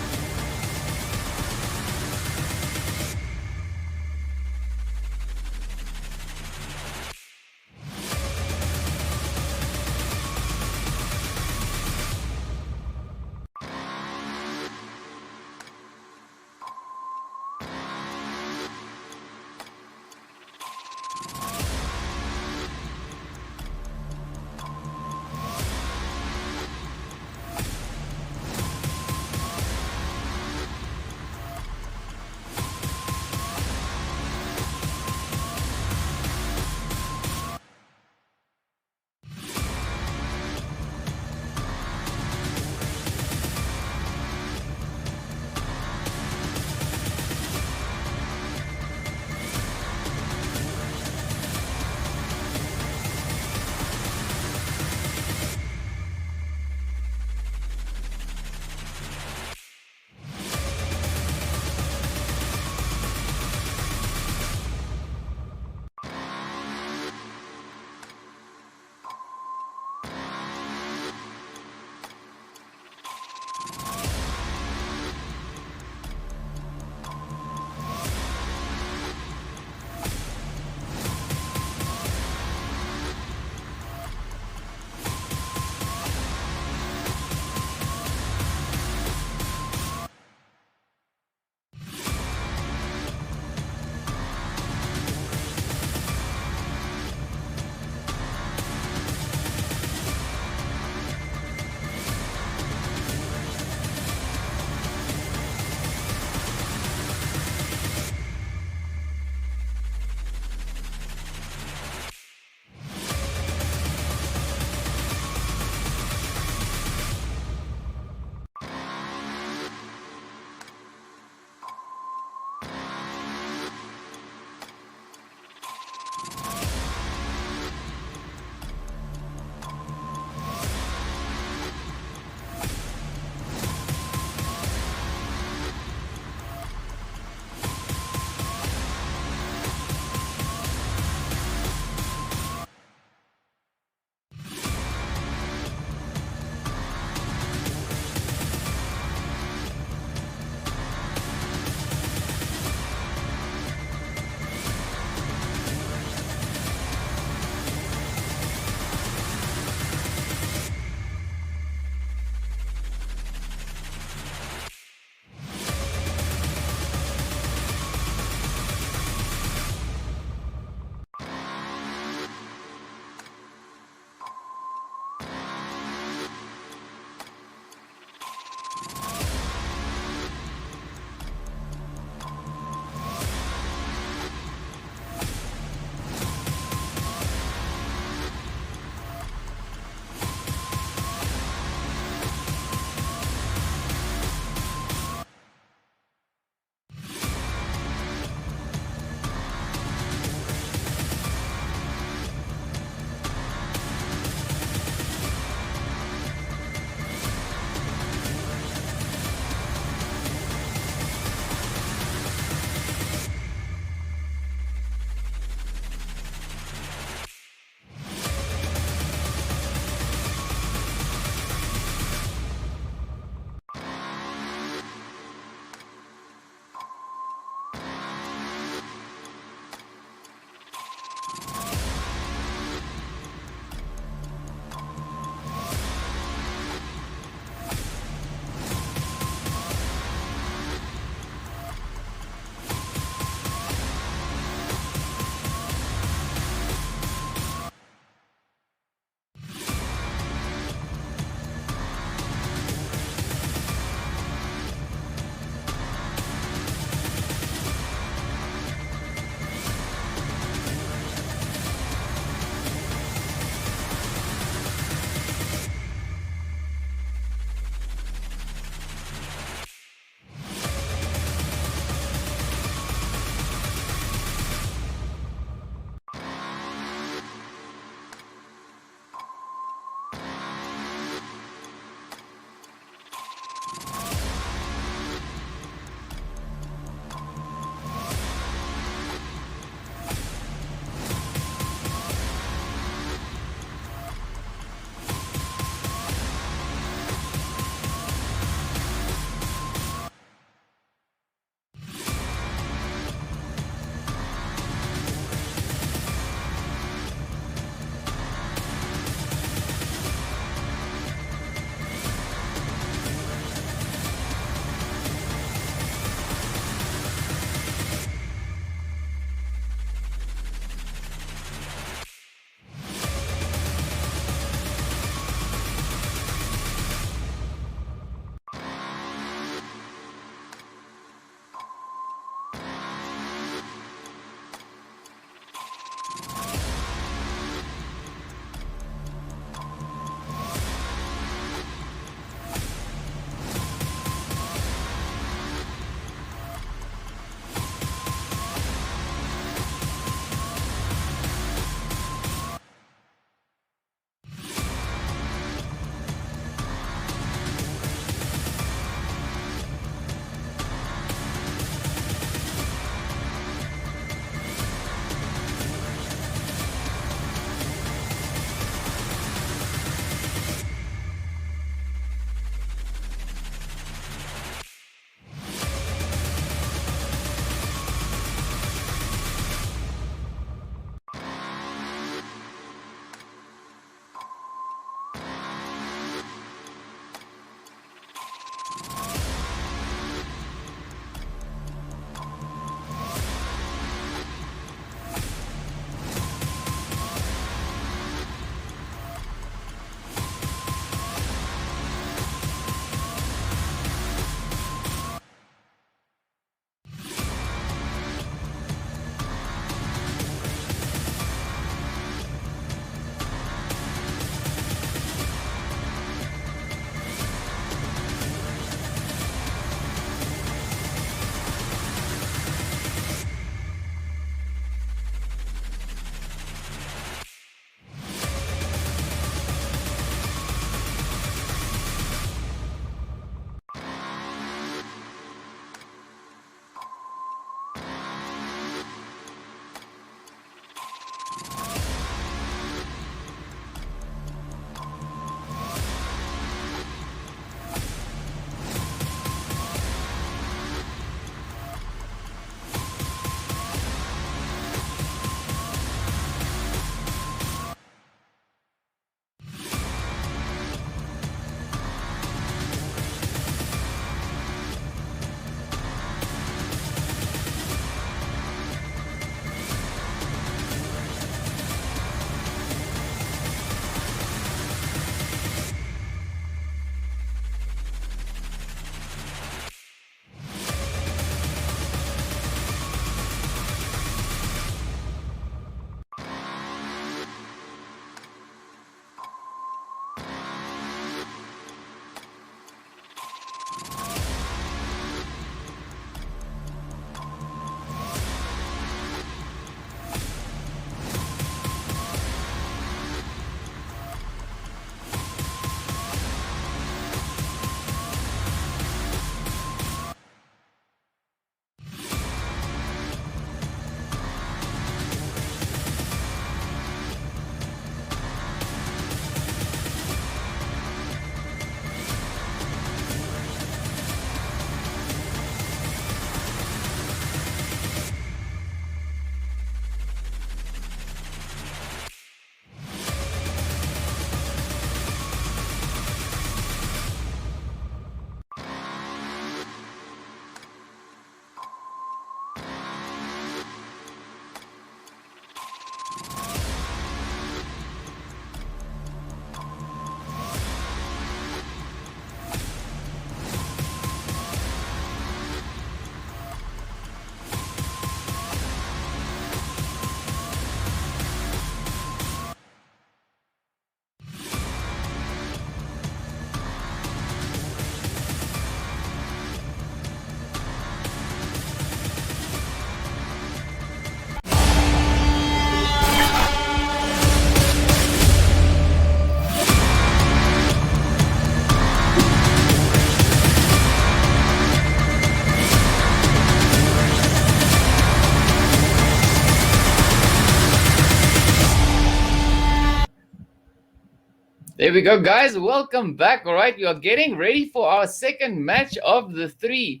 There we go, guys. Welcome back. All right, we are getting ready for our second match of the 3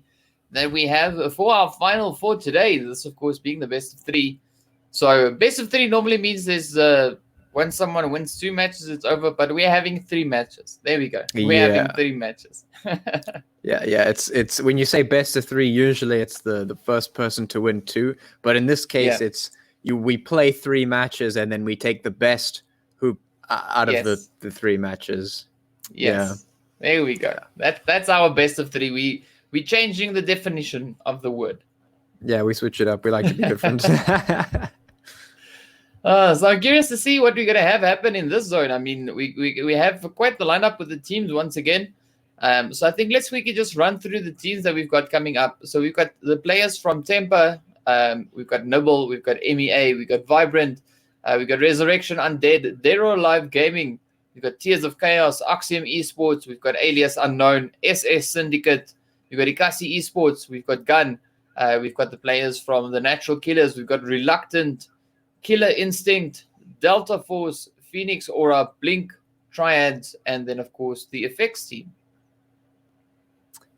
that we have for our final 4 today. This, of course, being the best of 3. So, best of 3 normally means there's when someone wins 2 matches, it's over. But we're having 3 matches. There we go. We're having 3 matches. Yeah. It's when you say best of 3, usually it's the first person to win 2. But in this case, it's we play 3 matches and then we take the best who out of the 3 matches. Yes. Yeah. There we go. That's our best of 3. We changing the definition of the word. Yeah, we switch it up. We like to be different. So I'm curious to see what we're going to have happen in this zone. I mean, we have quite the lineup with the teams once again. So I think we can just run through the teams that we've got coming up. So we've got the players from Temper. We've got Nibble. We've got MEA. We've got Vibrant. We've got Resurrection Undead. Dead or Alive Gaming. We've got Tears of Chaos. Axiom Esports. We've got Alias Unknown. SS Syndicate. We've got Inkosi Esports. We've got Gun. We've got the players from the Natural Killers. We've got Reluctant, Killer Instinct, Delta Force, Phoenix Aura, Blink, Triads, and then, of course, the Effects team.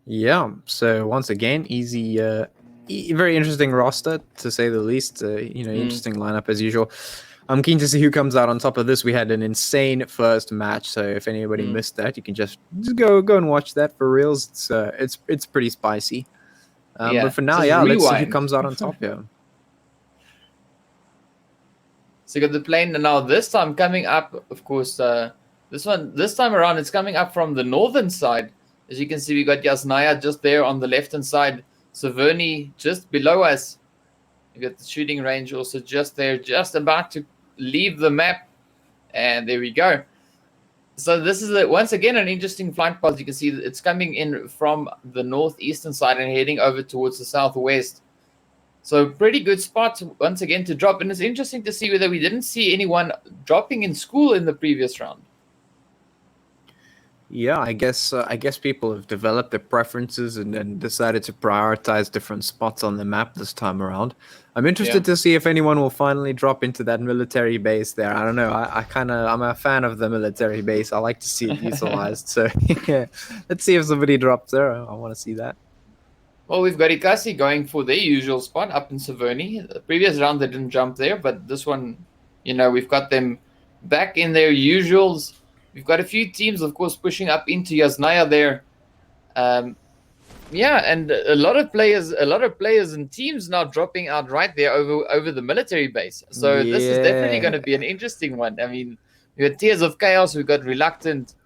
Yeah, so once again, easy, very interesting roster, to say the least. Interesting lineup as usual. I'm keen to see who comes out on top of this. We had an insane first match, so if anybody missed that, you can just go and watch that for reals. It's pretty spicy. But for now, let's see who comes out on top here. So you got the plane now. This time coming up, of course, this time around, it's coming up from the northern side. As you can see, we got Yasnaya just there on the left-hand side. Saverni just below us. You got the shooting range also just there, just about to leave the map. And there we go. So this is, once again, an interesting flight path. You can see it's coming in from the northeastern side and heading over towards the southwest. So pretty good spot, once again, to drop. And it's interesting to see whether we didn't see anyone dropping in school in the previous round. Yeah, I guess people have developed their preferences and decided to prioritize different spots on the map this time around. I'm interested to see if anyone will finally drop into that military base there. I don't know. I'm a fan of the military base. I like to see it utilized. So let's see if somebody drops there. I want to see that. Well, we've got Inkosi going for their usual spot up in Saverni. The previous round, they didn't jump there, but this one, we've got them back in their usuals. We've got a few teams, of course, pushing up into Yasnaya there. And a lot of players and teams now dropping out right there over the military base. So this is definitely going to be an interesting one. I mean, we got Tears of Chaos, we've got Reluctant,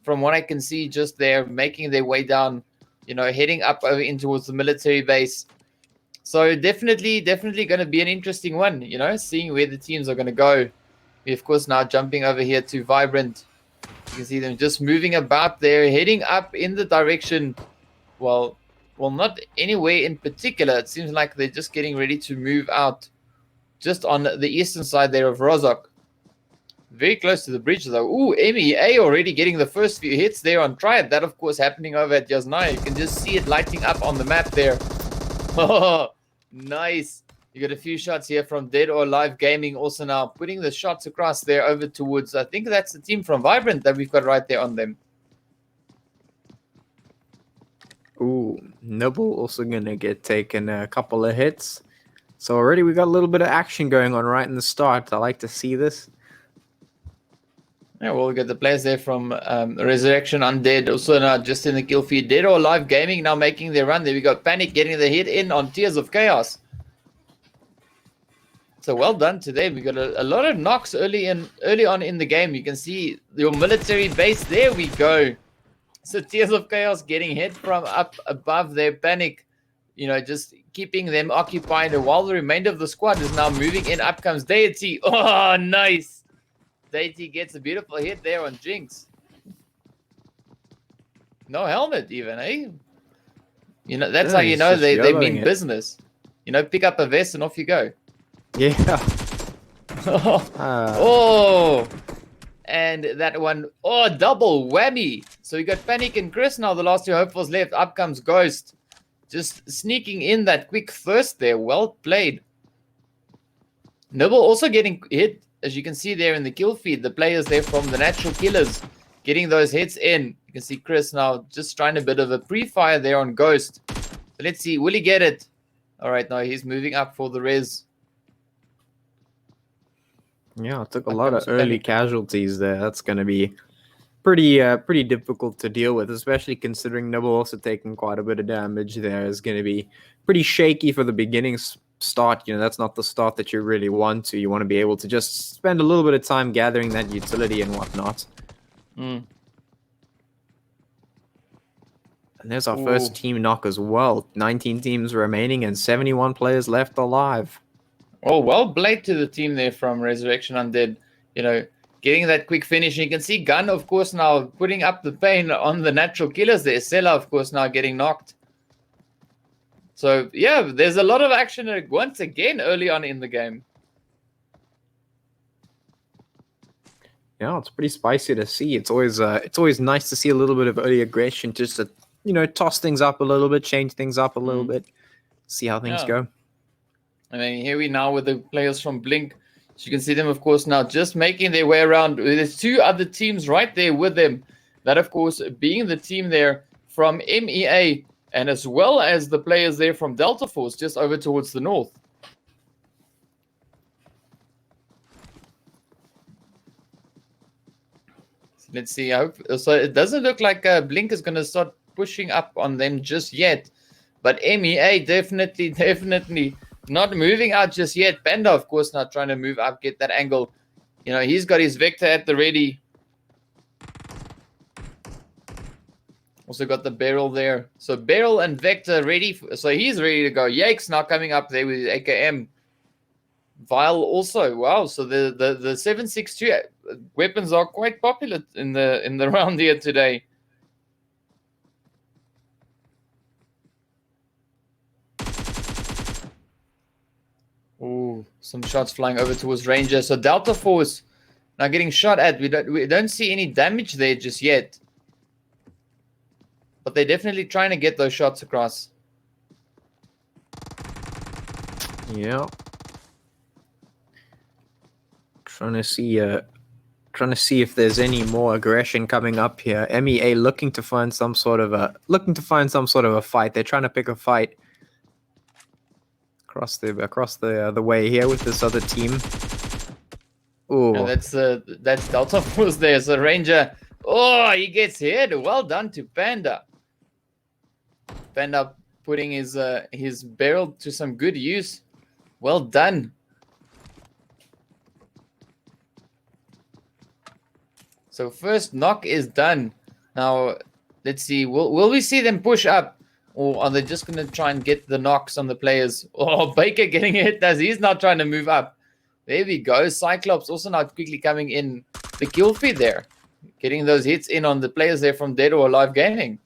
from what I can see, just there making their way down, heading up over in towards the military base. So definitely going to be an interesting one, seeing where the teams are going to go. We, of course, now jumping over here to Vibrant. You can see them just moving about there, heading up in the direction, well, not anywhere in particular. It seems like they're just getting ready to move out just on the eastern side there of Rozok. Very close to the bridge, though. Ooh, MEA already getting the first few hits there on Triad. That, of course, happening over at Yasnaya. You can just see it lighting up on the map there. Oh, nice. You got a few shots here from Dead or Alive Gaming also now putting the shots across there over towards, I think that's the team from Vibrant that we've got right there on them. Ooh, Nibble also going to get taken a couple of hits. So already we got a little bit of action going on right in the start. I like to see this. Yeah, well, we got the players there from Resurrection Undead also now just in the kill feed. Dead or Alive Gaming now making their run. There we got Panic getting the hit in on Tears of Chaos. So well done today. We got a lot of knocks early on in the game. You can see your military base. There we go. So Tears of Chaos getting hit from up above their Panic, just keeping them occupied. And while the remainder of the squad is now moving in, up comes Deity. Oh, nice. Deity gets a beautiful hit there on Jinx. No helmet even, eh? That's how you know they mean business. Pick up a vest and off you go. Yeah. Oh, and that one, double whammy. So you got Panic and Chris now, the last 2 hopefuls left. Up comes Ghost, just sneaking in that quick first there. Well played. Nibble also getting hit, as you can see there in the kill feed. The players there from the Natural Killers getting those hits in. You can see Chris now just trying a bit of a pre-fire there on Ghost. So let's see, will he get it? All right, now he's moving up for the res. Yeah, it took a lot of early casualties there. That's going to be pretty difficult to deal with, especially considering Noble also taking quite a bit of damage there. Is going to be pretty shaky for the beginning start. You know, that's not the start that you really want to. You want to be able to just spend a little bit of time gathering that utility and whatnot. Mm. And there's our first team knock as well. 19 teams remaining and 71 players left alive. Oh, well played to the team there from Resurrection Undead. You know, getting that quick finish. And you can see Gun, of course, now putting up the pain on the natural killers there. Sela, of course, now getting knocked. So, yeah, there's a lot of action once again early on in the game. Yeah, it's pretty spicy to see. It's always nice to see a little bit of early aggression, just to, you know, toss things up a little bit, change things up a little bit, see how things go. I mean, here we now with the players from Blink. So you can see them, of course, now just making their way around. There's two other teams right there with them. That, of course, being the team there from MEA, and as well as the players there from Delta Force, just over towards the north. So let's see. So it doesn't look like Blink is going to start pushing up on them just yet. But MEA definitely not moving out just yet. Panda, of course, not trying to move up, get that angle. You know, he's got his Vector at the ready. Also got the Barrel there. So Barrel and Vector ready. So he's ready to go. Yakes now coming up there with his AKM. Vile also. Wow. So the 7.62 weapons are quite popular in the round here today. Oh, some shots flying over towards Ranger. So Delta Force now getting shot at. We don't see any damage there just yet. But they're definitely trying to get those shots across. Yeah. Trying to see if there's any more aggression coming up here. MEA looking to find some sort of a fight. They're trying to pick a fight across the way here with this other team. Oh, yeah, that's Delta Force there. So Ranger, oh, he gets hit. Well done to Panda. Panda putting his barrel to some good use. Well done. So first knock is done. Now let's see. Will we see them push up, or are they just going to try and get the knocks on the players? Oh, Baker getting hit as he's not trying to move up. There we go. Cyclops also now quickly coming in the kill feed there, getting those hits in on the players there from Dead or Alive Gaming.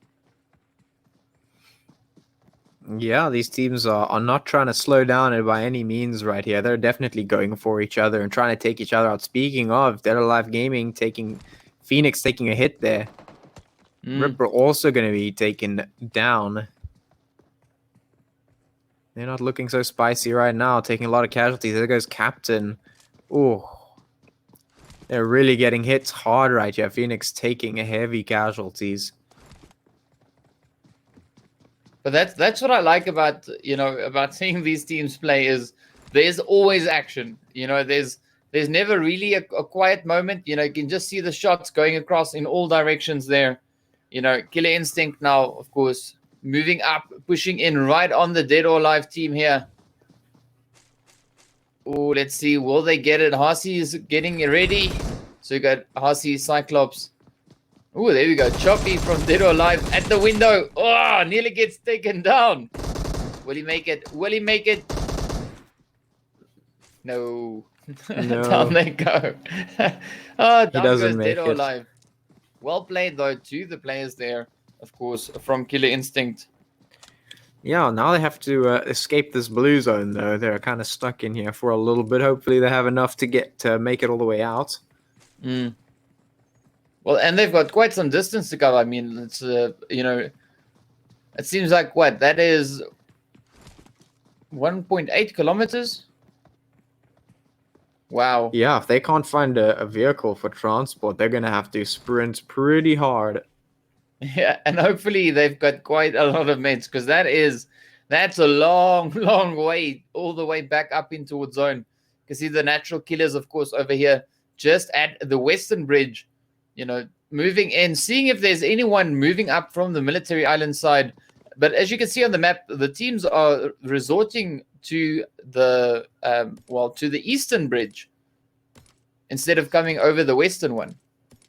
Yeah, these teams are not trying to slow down it by any means right here. They're definitely going for each other and trying to take each other out. Speaking of, Dead or Alive Gaming Phoenix taking a hit there. Ripper also going to be taken down. They're not looking so spicy right now, taking a lot of casualties. There goes Captain. Oh, they're really getting hits hard right here. Phoenix taking heavy casualties. But that's what I like about seeing these teams play is there's always action. You know, there's never really a quiet moment. You know, you can just see the shots going across in all directions there. You know, Killer Instinct now, of course, moving up, pushing in right on the Dead or Alive team here. Oh, let's see. Will they get it? Hasi is getting ready. So you got Hasi, Cyclops. Oh, there we go. Choppy from Dead or Alive at the window. Oh, nearly gets taken down. Will he make it? Will he make it? No. No. Down they go. Oh, down goes Dead or it. Alive. Well played, though, to the players there, of course, from Killer Instinct. Yeah, now they have to escape this blue zone, though. They're kind of stuck in here for a little bit. Hopefully they have enough to make it all the way out. Well, and they've got quite some distance to cover. I mean, it's, you know, it seems like what? That is 1.8 kilometers? Wow. Yeah, if they can't find a vehicle for transport, they're going to have to sprint pretty hard. Yeah, and hopefully they've got quite a lot of meds, because that's a long, long way all the way back up in towards zone. You can see the natural killers, of course, over here, just at the western bridge, moving in, seeing if there's anyone moving up from the military island side. But as you can see on the map, the teams are resorting to the to the eastern bridge instead of coming over the western one.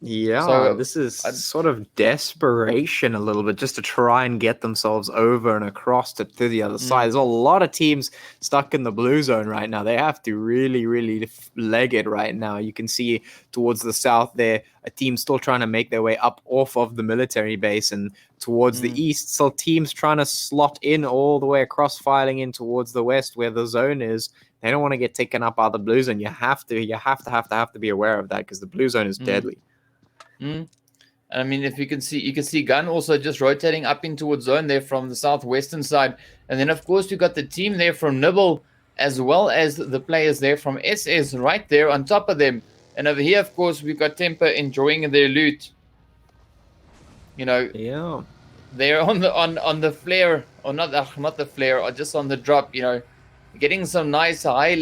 Yeah, So this is sort of desperation a little bit, just to try and get themselves over and across to the other side. There's a lot of teams stuck in the blue zone right now. They have to really, really leg it right now. You can see towards the south there, a team still trying to make their way up off of the military base, and towards the east, still teams trying to slot in all the way across, filing in towards the west where the zone is. They don't want to get taken up by the blue zone. You have to be aware of that, because the blue zone is deadly. I mean, if you can see Gun also just rotating up in towards zone there from the southwestern side. And then, of course, you got the team there from Nibble, as well as the players there from SS right there on top of them. And over here, of course, we've got Temper enjoying their loot. Yeah. They're on the flare, or not the flare, or just on the drop, getting some nice high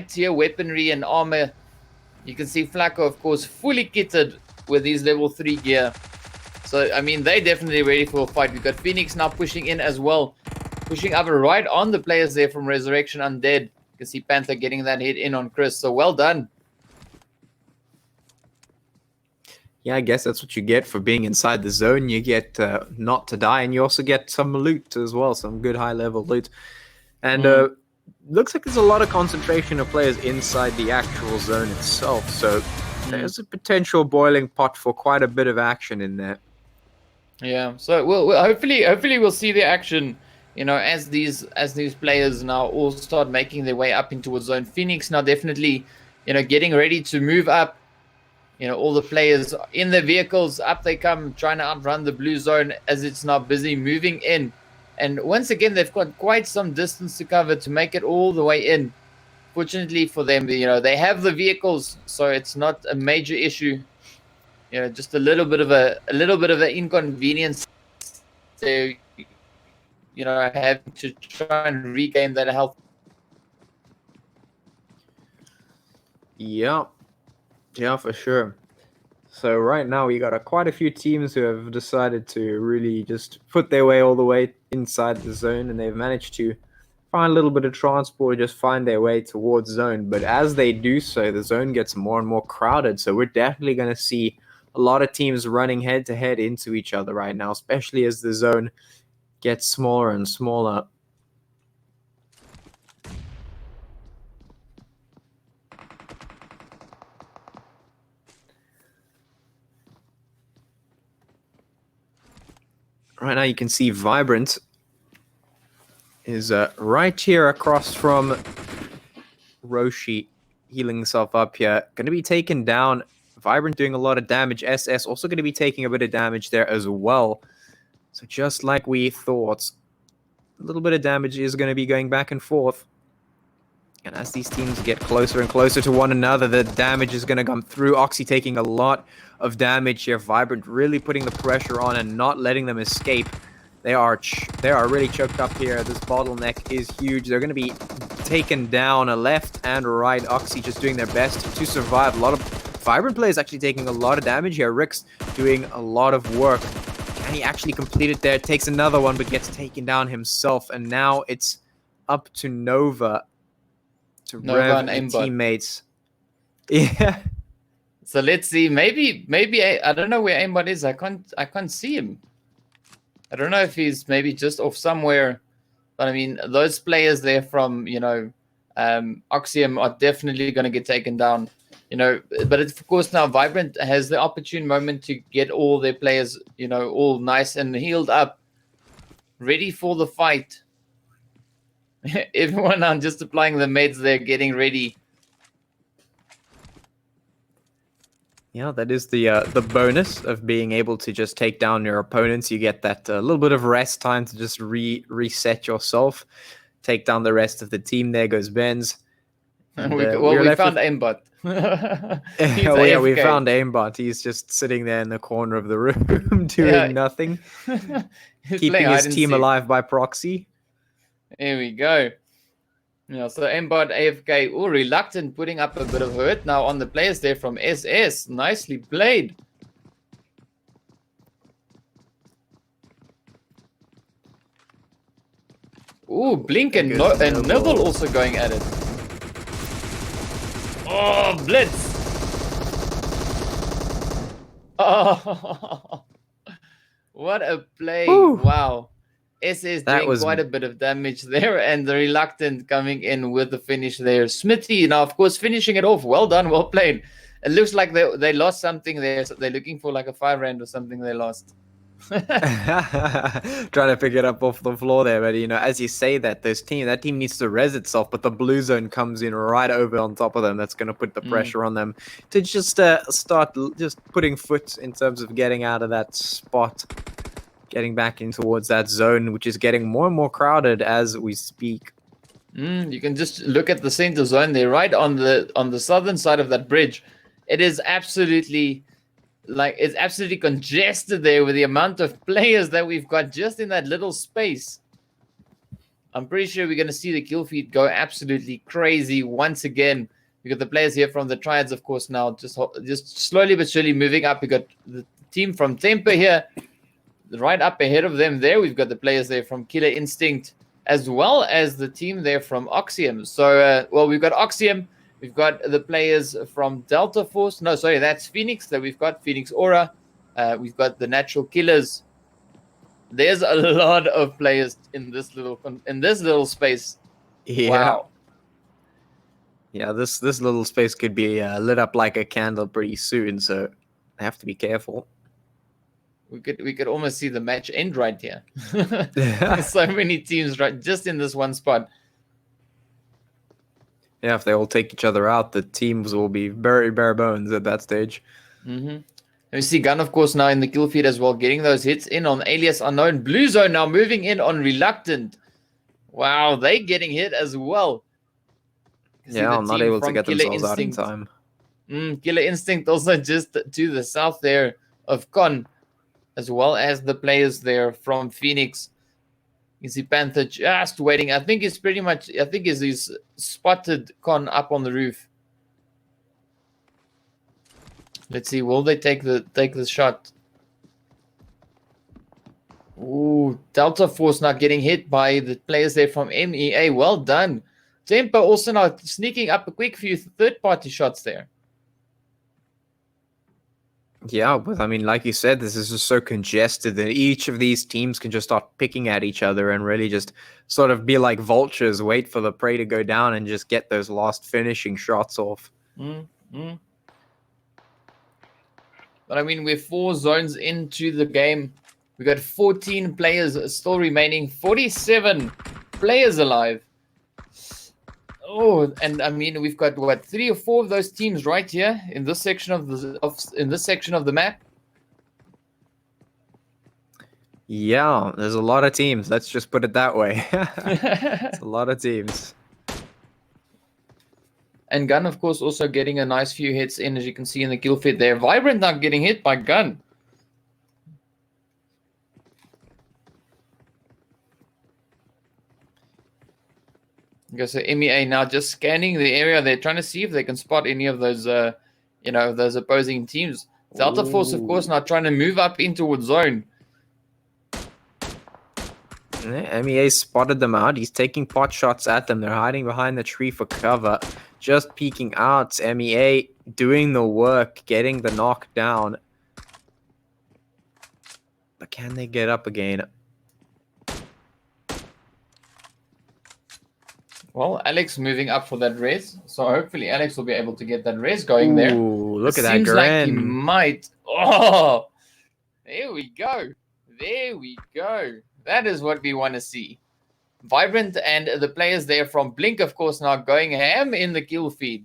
tier weaponry and armor. You can see Flacco, of course, fully kitted with his level 3 gear. So, I mean, they're definitely ready for a fight. We've got Phoenix now pushing in as well. Pushing up right on the players there from Resurrection Undead. You can see Panther getting that hit in on Chris. So, well done. Yeah, I guess that's what you get for being inside the zone. You get not to die, and you also get some loot as well, some good high-level loot. And looks like there's a lot of concentration of players inside the actual zone itself. So there's a potential boiling pot for quite a bit of action in there. Yeah, so we'll hopefully we'll see the action, as these players now all start making their way up into towards zone. Phoenix now definitely, getting ready to move up. All the players in their vehicles, up they come, trying to outrun the blue zone as it's now busy moving in. And once again, they've got quite some distance to cover to make it all the way in. Fortunately for them, they have the vehicles, so it's not a major issue. Just a little bit of an inconvenience. They, having to try and regain that health. Yeah, for sure. So right now we got quite a few teams who have decided to really just put their way all the way inside the zone, and they've managed to find a little bit of transport, just find their way towards zone. But as they do so, the zone gets more and more crowded. So we're definitely going to see a lot of teams running head to head into each other right now, especially as the zone gets smaller and smaller. Right now you can see Vibrant is right here across from Roshi, healing himself up here. Going to be taken down. Vibrant doing a lot of damage. SS also going to be taking a bit of damage there as well. So just like we thought, a little bit of damage is going to be going back and forth. And as these teams get closer and closer to one another, the damage is going to come through. Oxy taking a lot of damage here. Vibrant really putting the pressure on and not letting them escape. They are really choked up here. This bottleneck is huge. They're going to be taken down left and right. Oxy just doing their best to survive. A lot of Vibrant players actually taking a lot of damage here. Rick's doing a lot of work. And he actually completed there. Takes another one, but gets taken down himself. And now it's up to Nova to rev and teammates. Yeah. So let's see. Maybe I don't know where Aimbot is. I can't see him. I don't know if he's maybe just off somewhere. But I mean, those players there from Oxium are definitely going to get taken down. But it's, of course, now Vibrant has the opportune moment to get all their players, all nice and healed up, ready for the fight. Everyone now just applying the meds there, getting ready. Yeah, that is the bonus of being able to just take down your opponents. You get that little bit of rest time to just reset yourself, take down the rest of the team. There goes Benz. And we found aimbot. He's oh yeah, we AFK. found aimbot. He's just sitting there in the corner of the room doing Yeah. nothing, He's keeping playing his hide and team seek. alive by proxy. Here we go. Yeah, so aimbot AFK. Oh, reluctant, putting up a bit of hurt now on the players there from SS. Nicely played. Ooh, Blink and Nibble also going at it. Oh, Blitz. Oh, what a play. Whew. Wow. SS That doing was quite a bit of damage there, and the reluctant coming in with the finish there. Smithy now, of course, finishing it off. Well done, well played. It looks like they lost something there. So they're looking for like a 5 rand or something they lost. trying to pick it up off the floor there, but as you say that, that team needs to res itself, but the blue zone comes in right over on top of them. That's going to put the pressure on them to just start just putting foot in terms of getting out of that spot, getting back in towards that zone, which is getting more and more crowded as we speak. You can just look at the center zone there, right on the southern side of that bridge. It is absolutely it's absolutely congested there with the amount of players that we've got just in that little space. I'm pretty sure we're going to see the kill feed go absolutely crazy once again. We got the players here from the Triads, of course, now just slowly but surely moving up. We got the team from Temper here, right up ahead of them there. We've got the players there from Killer Instinct, as well as the team there from Oxium. So, we've got Oxium. We've got the players from Delta Force. No, sorry, that's Phoenix. So we've got Phoenix Aura. We've got the Natural Killers. There's a lot of players in this little space. Yeah. Wow. Yeah, this little space could be lit up like a candle pretty soon, so I have to be careful. We could almost see the match end right here. There's so many teams right just in this one spot. Yeah, if they all take each other out, the teams will be very bare bones at that stage. And we see Gun, of course, now in the kill feed as well, getting those hits in on Alias Unknown. Blue Zone now moving in on Reluctant. Wow, they getting hit as well. Yeah, I'm not able to get themselves out in time. Killer Instinct also just to the south there of Con, as well as the players there from Phoenix. You see Panther just waiting. I think he's spotted Con up on the roof. Let's see, will they take the shot? Ooh, Delta Force not getting hit by the players there from MEA. Well done. Tempo also now sneaking up a quick few third-party shots there. Yeah, but I mean, like you said, this is just so congested that each of these teams can just start picking at each other and really just sort of be like vultures, wait for the prey to go down and just get those last finishing shots off. But I mean, we're 4 zones into the game. We got 14 players still remaining, 47 players alive. Oh, and I mean, we've got what, 3 or 4 of those teams right here in this section of the map. Yeah, there's a lot of teams. Let's just put it that way. It's a lot of teams. And Gun, of course, also getting a nice few hits in, as you can see in the kill feed there. Vibrant not getting hit by Gun. Okay, so MEA now just scanning the area. They're trying to see if they can spot any of those, those opposing teams. Delta Force, of course, now trying to move up in towards zone. MEA spotted them out. He's taking pot shots at them. They're hiding behind the tree for cover. Just peeking out. MEA doing the work, getting the knock down. But can they get up again? Well, Alex moving up for that res. So hopefully Alex will be able to get that res going there. Ooh, look at that seems like he grin. might. Oh, there we go. There we go. That is what we want to see. Vibrant and the players there from Blink, of course, now going ham in the kill feed.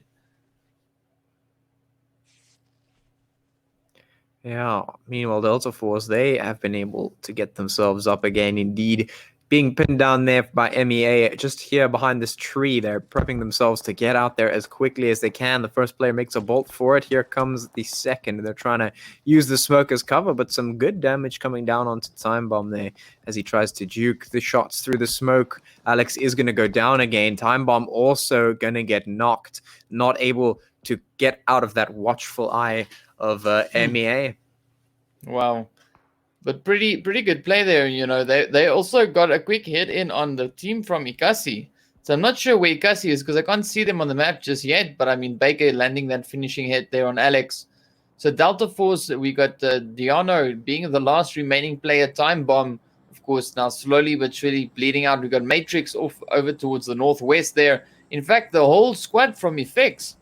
Yeah, meanwhile, Delta Force, they have been able to get themselves up again. Indeed, being pinned down there by MEA. Just here behind this tree, they're prepping themselves to get out there as quickly as they can. The first player makes a bolt for it. Here comes the second. They're trying to use the smoke as cover, but some good damage coming down onto Time Bomb there as he tries to juke the shots through the smoke. Alex is going to go down again. Time Bomb also going to get knocked, not able to get out of that watchful eye of MEA. Wow. But pretty good play there. You know, they also got a quick hit in on the team from Inkosi. So I'm not sure where Inkosi is because I can't see them on the map just yet. But I mean, Baker landing that finishing hit there on Alex. So Delta Force, we got Diano being the last remaining player. Time Bomb, of course, now slowly but surely bleeding out. We got Matrix off over towards the northwest there. In fact, the whole squad from Effects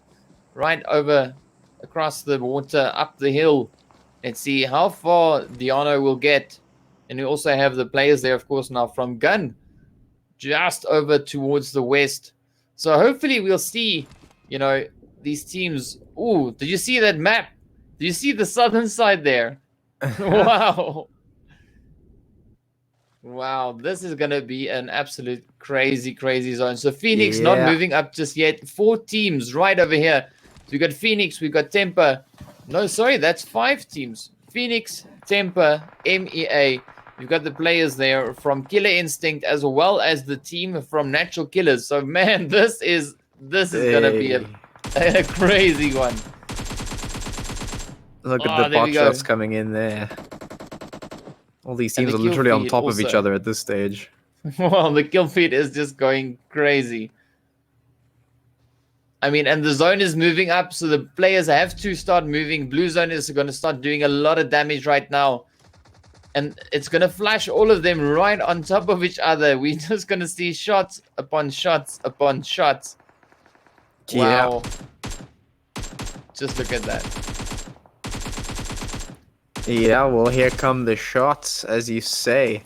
right over across the water, up the hill. Let's see how far Diano will get. And we also have the players there, of course, now from Gun, just over towards the west. So hopefully we'll see, you know, these teams. Ooh, did you see that map? Did you see the southern side there? Wow. Wow, this is going to be an absolute crazy zone. So Phoenix not moving up just yet. 4 teams right over here. So we got Phoenix, we got Temper. No, sorry, that's 5 teams. Phoenix, Temper, MEA. You've got the players there from Killer Instinct as well as the team from Natural Killers. So man, this is gonna be a crazy one. Look at the pot shots coming in there. All these teams are literally on top of each other at this stage. Well, the kill feed is just going crazy. I mean, and the zone is moving up, so the players have to start moving. Blue zone is going to start doing a lot of damage right now. And it's going to flash all of them right on top of each other. We're just going to see shots upon shots upon shots. Yeah. Wow. Just look at that. Yeah, well, here come the shots, as you say.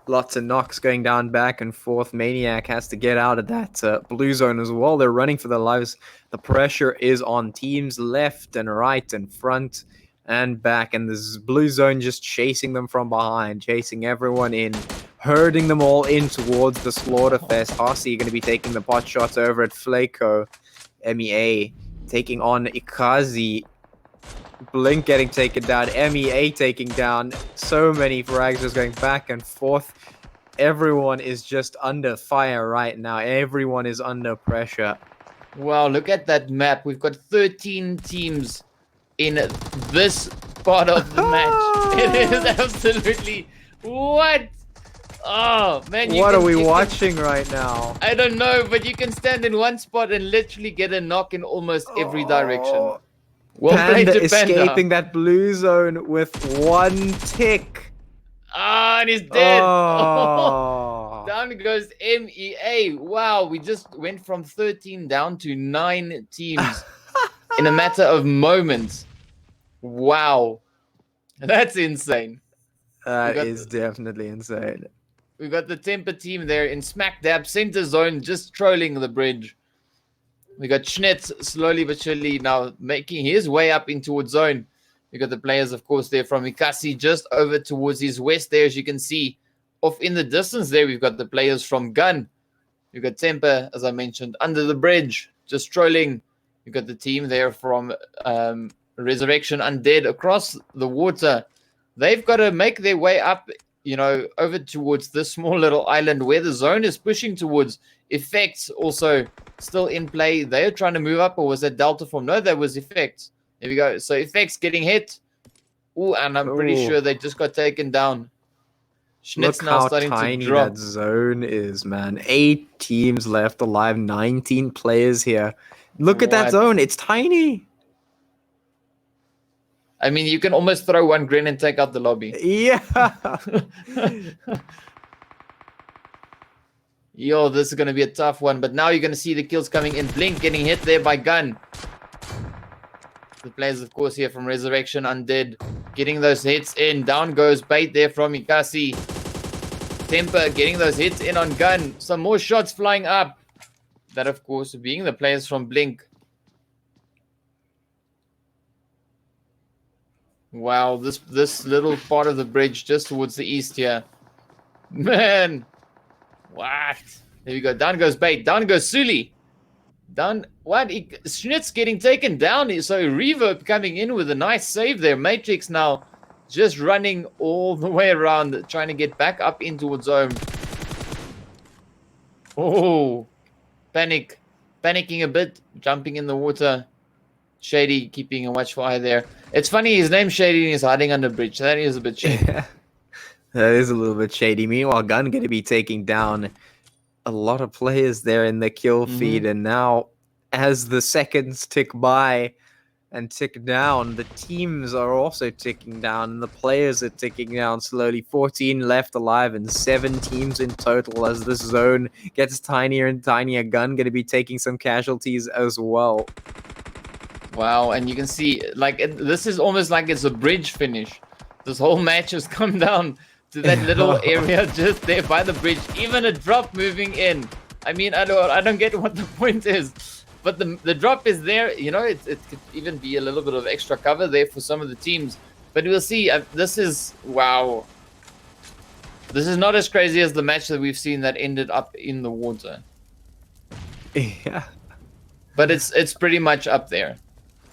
Lots of knocks going down back and forth. Maniac has to get out of that blue zone as well. They're running for their lives. The pressure is on teams left and right and front and back. And this blue zone just chasing them from behind, chasing everyone in, herding them all in towards the Slaughterfest. Hossy going to be taking the pot shots over at Flaco. MEA taking on Ikazi. Blink getting taken down, MEA taking down, so many frags just going back and forth. Everyone is just under fire right now. Everyone is under pressure. Wow, look at that map. We've got 13 teams in this part of the match. It is absolutely... What? Oh, man. What are we watching right now? I don't know, but you can stand in one spot and literally get a knock in almost every direction. Well Panda escaping that blue zone with 1 tick. Ah, and he's dead. Oh. Down goes MEA. Wow, we just went from 13 down to 9 teams in a matter of moments. Wow. That's insane. That is definitely insane. We got the Temper team there in smack dab center zone, just trolling the bridge. We got Schnitz slowly but surely now making his way up in towards zone. We got the players, of course, there from Inkosi just over towards his west there, as you can see. Off in the distance there, we've got the players from Gun. We've got Temper, as I mentioned, under the bridge, just trolling. We've got the team there from Resurrection Undead across the water. They've got to make their way up, you know, over towards this small little island where the zone is pushing towards. Effects also still in play. They're trying to move up, or was that Delta Form? No, that was Effects. There we go. So Effects getting hit. Ooh, and I'm pretty sure they just got taken down. Schnitz now starting to drop. That zone is, man. 8 teams left alive, 19 players here. Look at that zone. It's tiny. I mean, you can almost throw 1 grenade and take out the lobby. Yeah. Yo, this is going to be a tough one. But now you're going to see the kills coming in. Blink getting hit there by Gun. The players, of course, here from Resurrection Undead getting those hits in. Down goes Bait there from Inkosi. Temper getting those hits in on Gun. Some more shots flying up. That, of course, being the players from Blink. Wow, this little part of the bridge just towards the east here. Man, What? There we go. Down goes Bait. Down goes Sully. Down. What? Schnitz getting taken down. So Reverb coming in with a nice save there. Matrix now just running all the way around, trying to get back up in towards home. Oh, Panic. Panicking a bit. Jumping in the water. Shady keeping a watchful eye there. It's funny, his name's Shady and he's hiding under bridge. That is a bit shady. Yeah, that is a little bit shady. Meanwhile, Gun going to be taking down a lot of players there in the kill feed. And now, as the seconds tick by and tick down, the teams are also ticking down. And the players are ticking down slowly. 14 left alive and 7 teams in total as this zone gets tinier and tinier. Gun going to be taking some casualties as well. Wow, and you can see, like, this is almost like it's a bridge finish. This whole match has come down to that little area just there by the bridge. Even a drop moving in. I mean, I don't get what the point is. But the drop is there. You know, it could even be a little bit of extra cover there for some of the teams. But we'll see. This is, wow. This is not as crazy as the match that we've seen that ended up in the water. Yeah. But it's pretty much up there.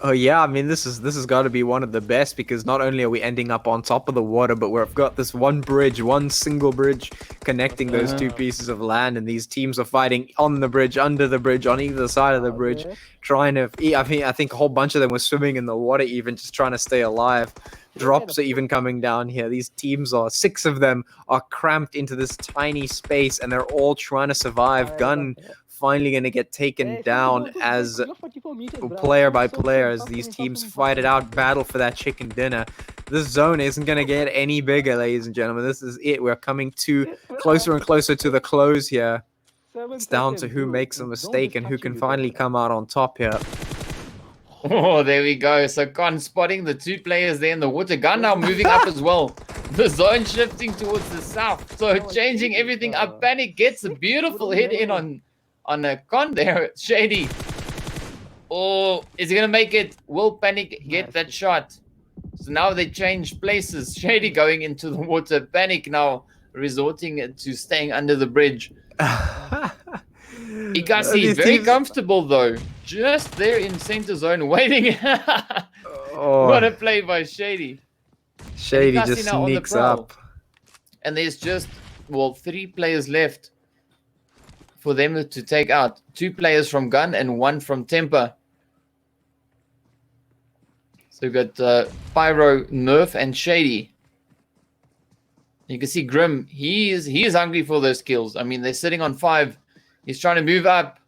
Oh yeah, I mean this has got to be one of the best, because not only are we ending up on top of the water, but we've got this one single bridge connecting those 2 pieces of land, and these teams are fighting on the bridge, under the bridge, on either side of the bridge, trying to. I think a whole bunch of them were swimming in the water, even just trying to stay alive. Drops are even coming down here. These teams 6 of them are cramped into this tiny space, and they're all trying to survive. Gun finally going to get taken down as player by player as these teams fight it out, battle for that chicken dinner. This zone isn't going to get any bigger, ladies and gentlemen. This is it. We're coming closer and closer to the close here. It's down to who makes a mistake and who can finally come out on top here. Oh, there we go. So Con spotting the 2 players there in the water. Gun now moving up as well. The zone shifting towards the south. So changing everything up. Panic gets a beautiful hit in on a Con there. Shady. Oh, is he going to make it? Will Panic get that shot? So now they change places. Shady going into the water. Panic now resorting to staying under the bridge. Inkosi very comfortable though. Just there in center zone waiting. What a play by Shady. Shady just sneaks up. And there's just, 3 players left for them to take out. 2 players from Gun and 1 from Temper. So we've got Pyro, Nerf, and Shady. You can see Grim. He is hungry for those kills. I mean, they're sitting on 5. He's trying to move up.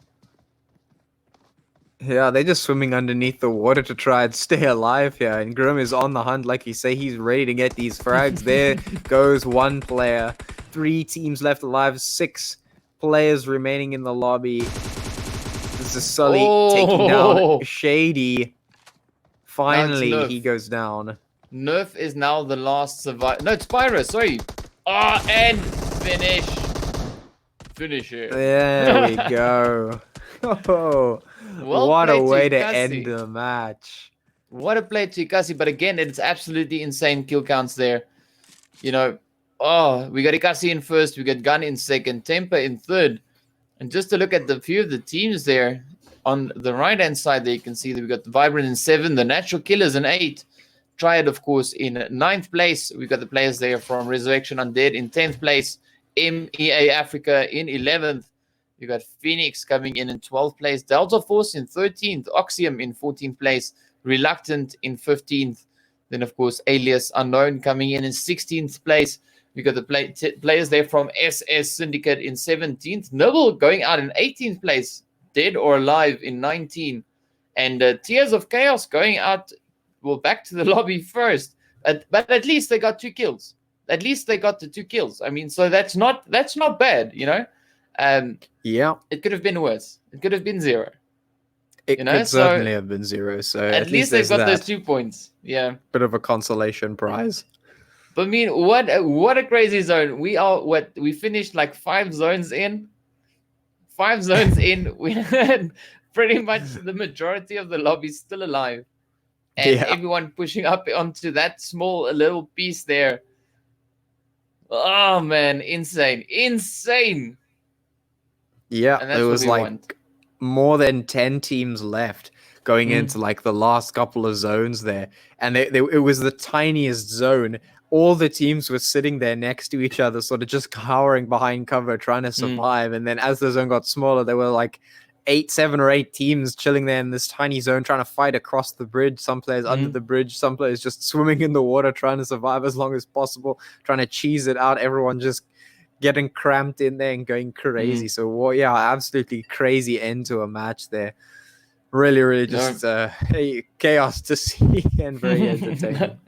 Yeah, they're just swimming underneath the water to try and stay alive here. And Grim is on the hunt, like you say. He's ready to get these frags. There goes 1 player. 3 teams left alive. 6 players remaining in the lobby. This is Sully taking down Shady. Finally, he goes down. Nerf is now the last survivor. No, it's Pyro, sorry. And finish. Finish it. There we go. Oh, what a way to end the match. What a play to Inkosi. But again, it's absolutely insane kill counts there. You know, we got Inkosi in first. We got Gun in second. Temper in third. And just to look at the few of the teams there, on the right-hand side there, you can see that we got the Vibrant in 7, the Natural Killers in 8, Triad, of course, in 9th place. We've got the players there from Resurrection Undead in 10th place, MEA Africa in 11th. You got Phoenix coming in 12th place, Delta Force in 13th, Oxium in 14th place, Reluctant in 15th. Then, of course, Alias Unknown coming in 16th place. We got the players there from SS Syndicate in 17th. Noble going out in 18th place, Dead or Alive in 19th. And Tears of Chaos going out, back to the lobby first. But at least they got 2 kills. At least they got the 2 kills. I mean, so that's not bad, you know? Yeah. It could have been worse. It could have been 0. It could certainly have been 0. So at least they've got those 2 points. Yeah. Bit of a consolation prize. But I mean, what a crazy zone. We finished like 5 zones in. 5 zones in. We had pretty much the majority of the lobby still alive. And everyone pushing up onto that small little piece there. Oh man, insane. Insane. Yeah, and there that's what was we want. like more than 10 teams left going Mm, into like the last couple of zones there. And it was the tiniest zone. All the teams were sitting there next to each other, sort of just cowering behind cover, trying to mm, survive. And then as the zone got smaller, there were like 7 or 8 teams chilling there in this tiny zone, trying to fight across the bridge. Some players under mm, the bridge, some players just swimming in the water, trying to survive as long as possible, trying to cheese it out. Everyone just getting cramped in there and going crazy. mm. So, well, yeah, absolutely crazy end to a match there. Really, really No. just chaos to see and very entertaining.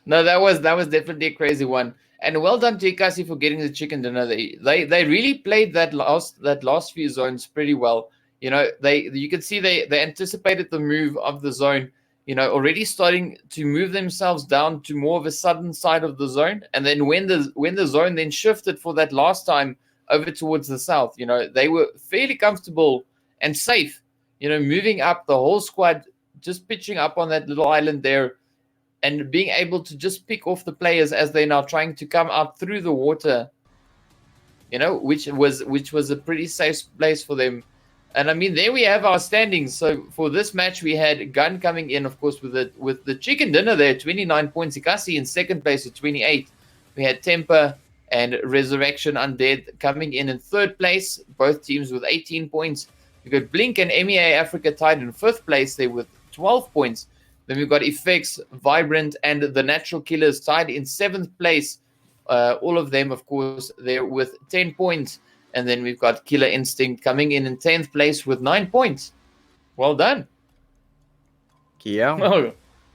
No, that was definitely a crazy one. And well done to Ikasi for getting the chicken dinner. They really played that last few zones pretty well. You could see they anticipated the move of the zone. Already starting to move themselves down to more of a southern side of the zone. And then when the zone then shifted for that last time over towards the south, they were fairly comfortable and safe. Moving up the whole squad, just pitching up on that little island there and being able to just pick off the players as they're now trying to come out through the water, which was a pretty safe place for them. And I mean, there we have our standings. So for this match, we had Gun coming in, of course, with the chicken dinner there, 29 points. Ikasi in second place with 28. We had Temper and Resurrection Undead coming in third place, both teams with 18 points. We've got Blink and MEA Africa tied in fifth place there with 12 points. Then we've got Effects, Vibrant, and the Natural Killers tied in seventh place. All of them, of course, there with 10 points. And then we've got Killer Instinct coming in 10th place with 9 points. Well done. Yeah, Oh,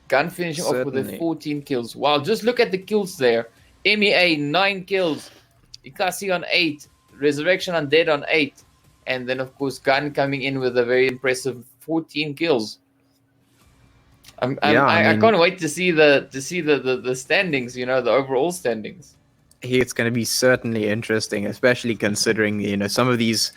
Gun finishing off with certainly. 14 kills. Wow, just look at the kills there. MEA, 9 kills. Ikasi on 8. Resurrection Undead on 8. And then, of course, Gun coming in with a very impressive 14 kills. Yeah, I I mean, can't wait to see the standings, the overall standings. it's going to be certainly interesting, especially considering some of these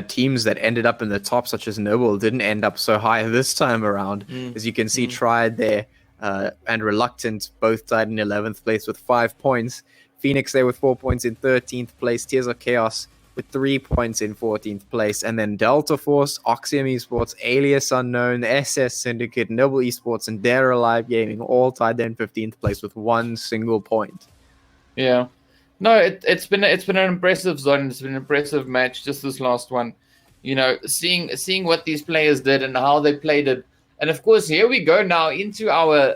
teams that ended up in the top, such as Noble, didn't end up so high this time around. Mm, As you can see, mm, Triad there and Reluctant both tied in 11th place with 5 points. Phoenix there with 4 points in 13th place. Tears of Chaos with 3 points in 14th place. And then Delta Force, Oxium Esports, Alias Unknown, SS Syndicate, Noble Esports, and Dare Alive Gaming all tied there in 15th place with 1 single point. yeah. No, it's been an impressive zone. It's been an impressive match. Just this last one, seeing what these players did and how they played it, and of course here we go now into our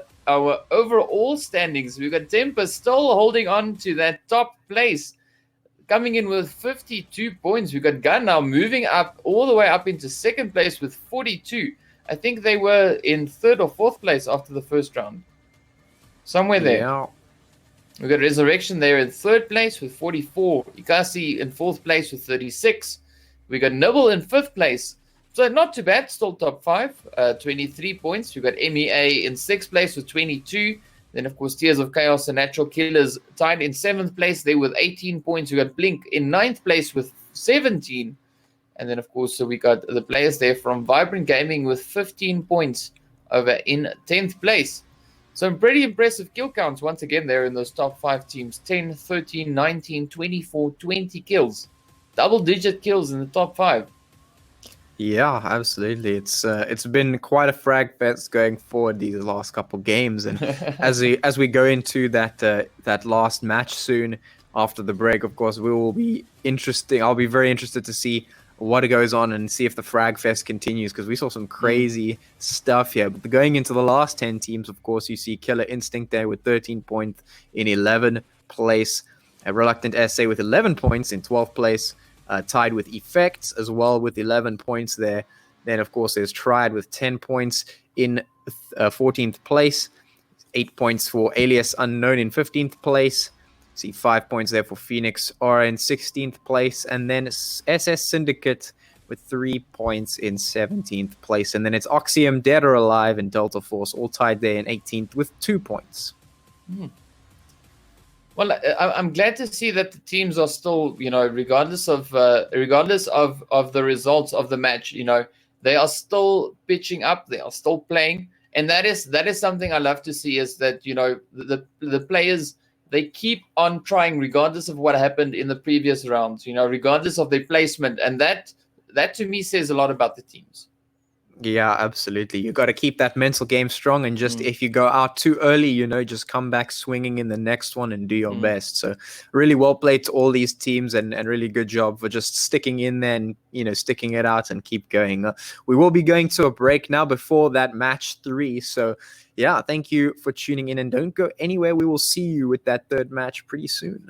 overall standings. We've got Temper still holding on to that top place, coming in with 52 points. We've got Gun now moving up all the way up into second place with 42. I think they were in third or fourth place after the first round, somewhere there. Yeah. We've got Resurrection there in third place with 44. Ikasi in fourth place with 36. We got Noble in fifth place. So not too bad, still top 5, 23 points. We've got MEA in sixth place with 22. Then, of course, Tears of Chaos and Natural Killers tied in seventh place there with 18 points. We got Blink in ninth place with 17. And then, of course, so we got the players there from Vibrant Gaming with 15 points over in 10th place. Some pretty impressive kill counts once again there in those top 5 teams. 10, 13, 19, 24, 20 kills. Double-digit kills in the top 5. Yeah, absolutely. It's been quite a frag fest going forward these last couple games, and as we go into that last match soon after the break, of course, we will be interesting. I'll be very interested to see what goes on and see if the frag fest continues, because we saw some crazy stuff here. But going into the last 10 teams, of course, you see Killer Instinct there with 13 points in 11th place, Reluctant SA with 11 points in 12th place. Tied with Effects as well with 11 points there. Then, of course, there's Triad with 10 points in 14th place. 8 points for Alias Unknown in 15th place. See 5 points there for Phoenix are in 16th place. And then SS Syndicate with 3 points in 17th place. And then it's Oxium, Dead or Alive, and Delta Force all tied there in 18th with 2 points. Well, I'm glad to see that the teams are still, regardless of the results of the match, they are still pitching up, they are still playing, and that is something I love to see, is that the players, they keep on trying regardless of what happened in the previous rounds, regardless of their placement, and that that to me says a lot about the teams. Yeah, absolutely. You got to keep that mental game strong, and just if you go out too early, just come back swinging in the next one and do your best. So, really well played to all these teams, and really good job for just sticking in there and sticking it out and keep going. We will be going to a break now before that match 3. So, yeah, thank you for tuning in, and don't go anywhere. We will see you with that third match pretty soon.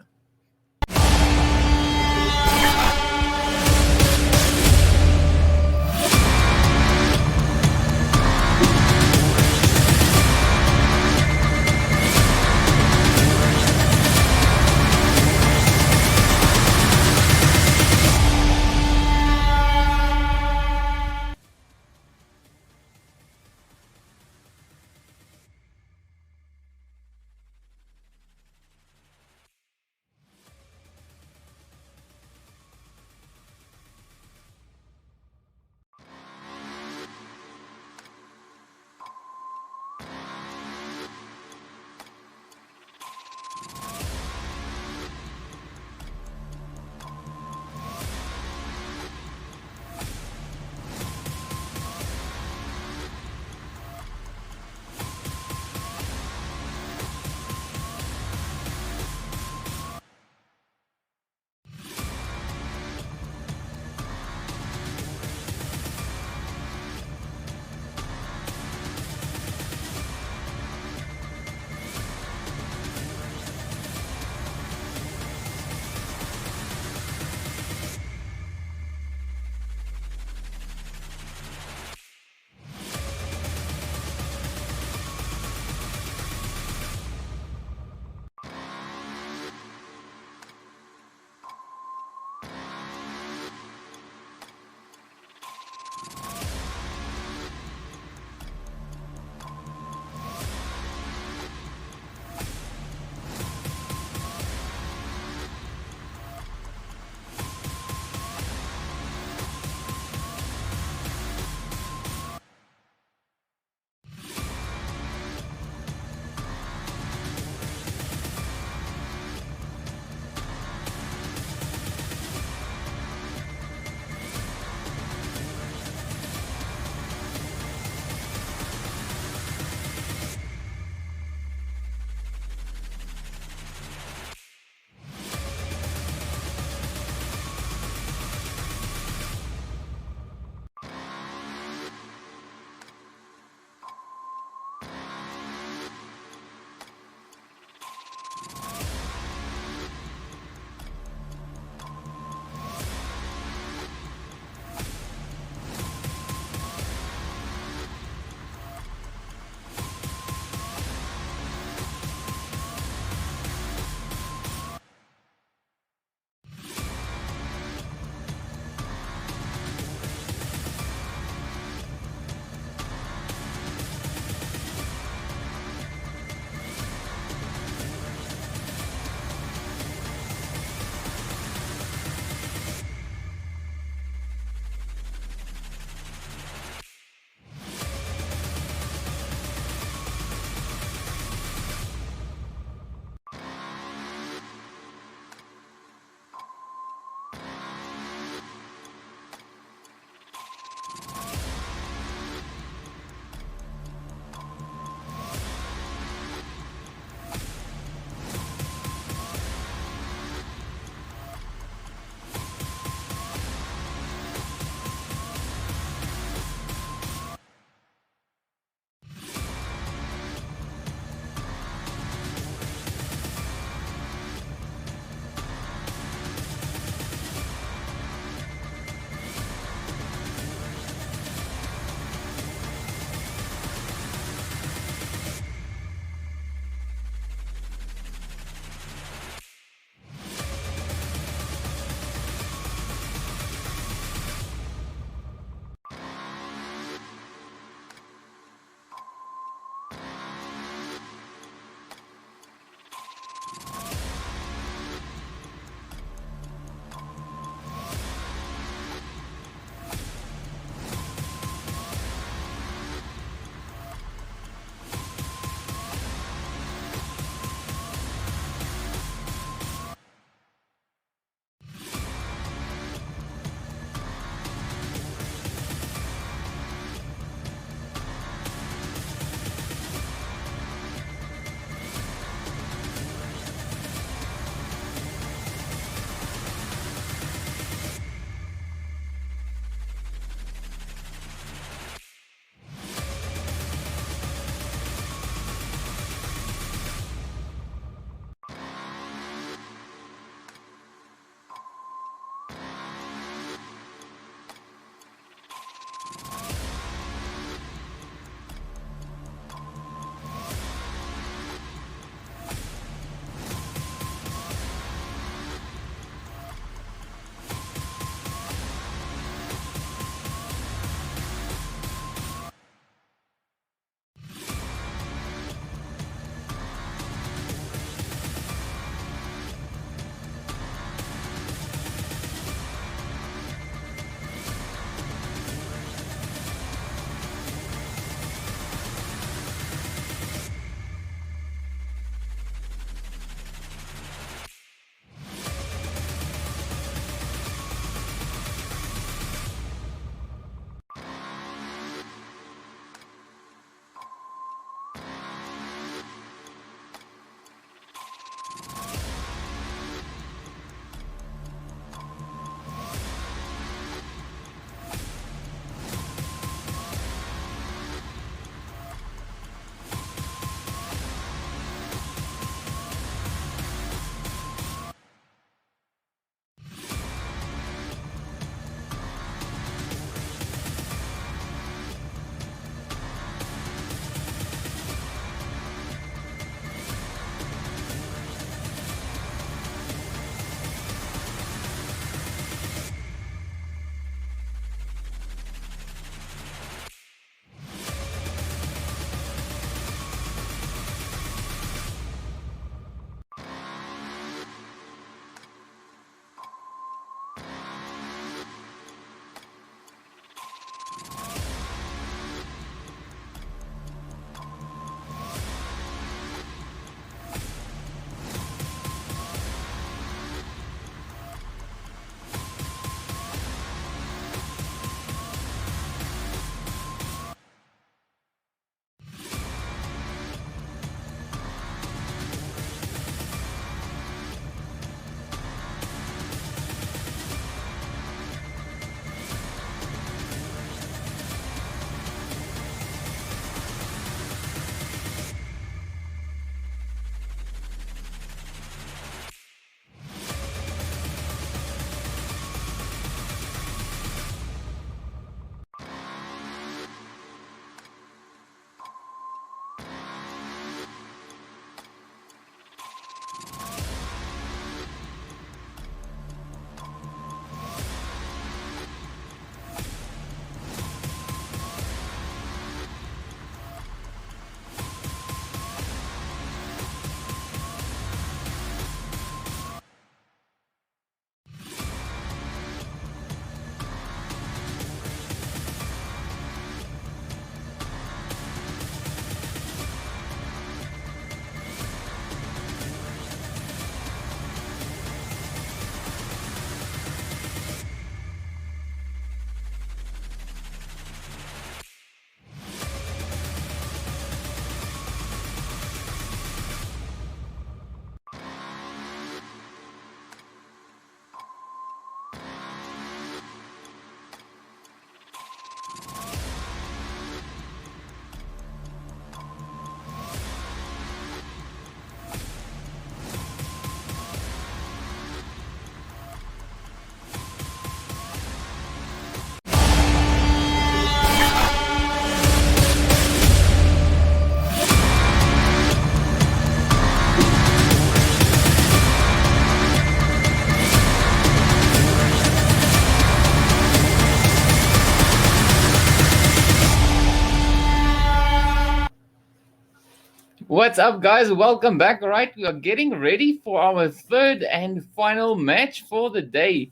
What's up, guys? Welcome back. All right, we are getting ready for our third and final match for the day.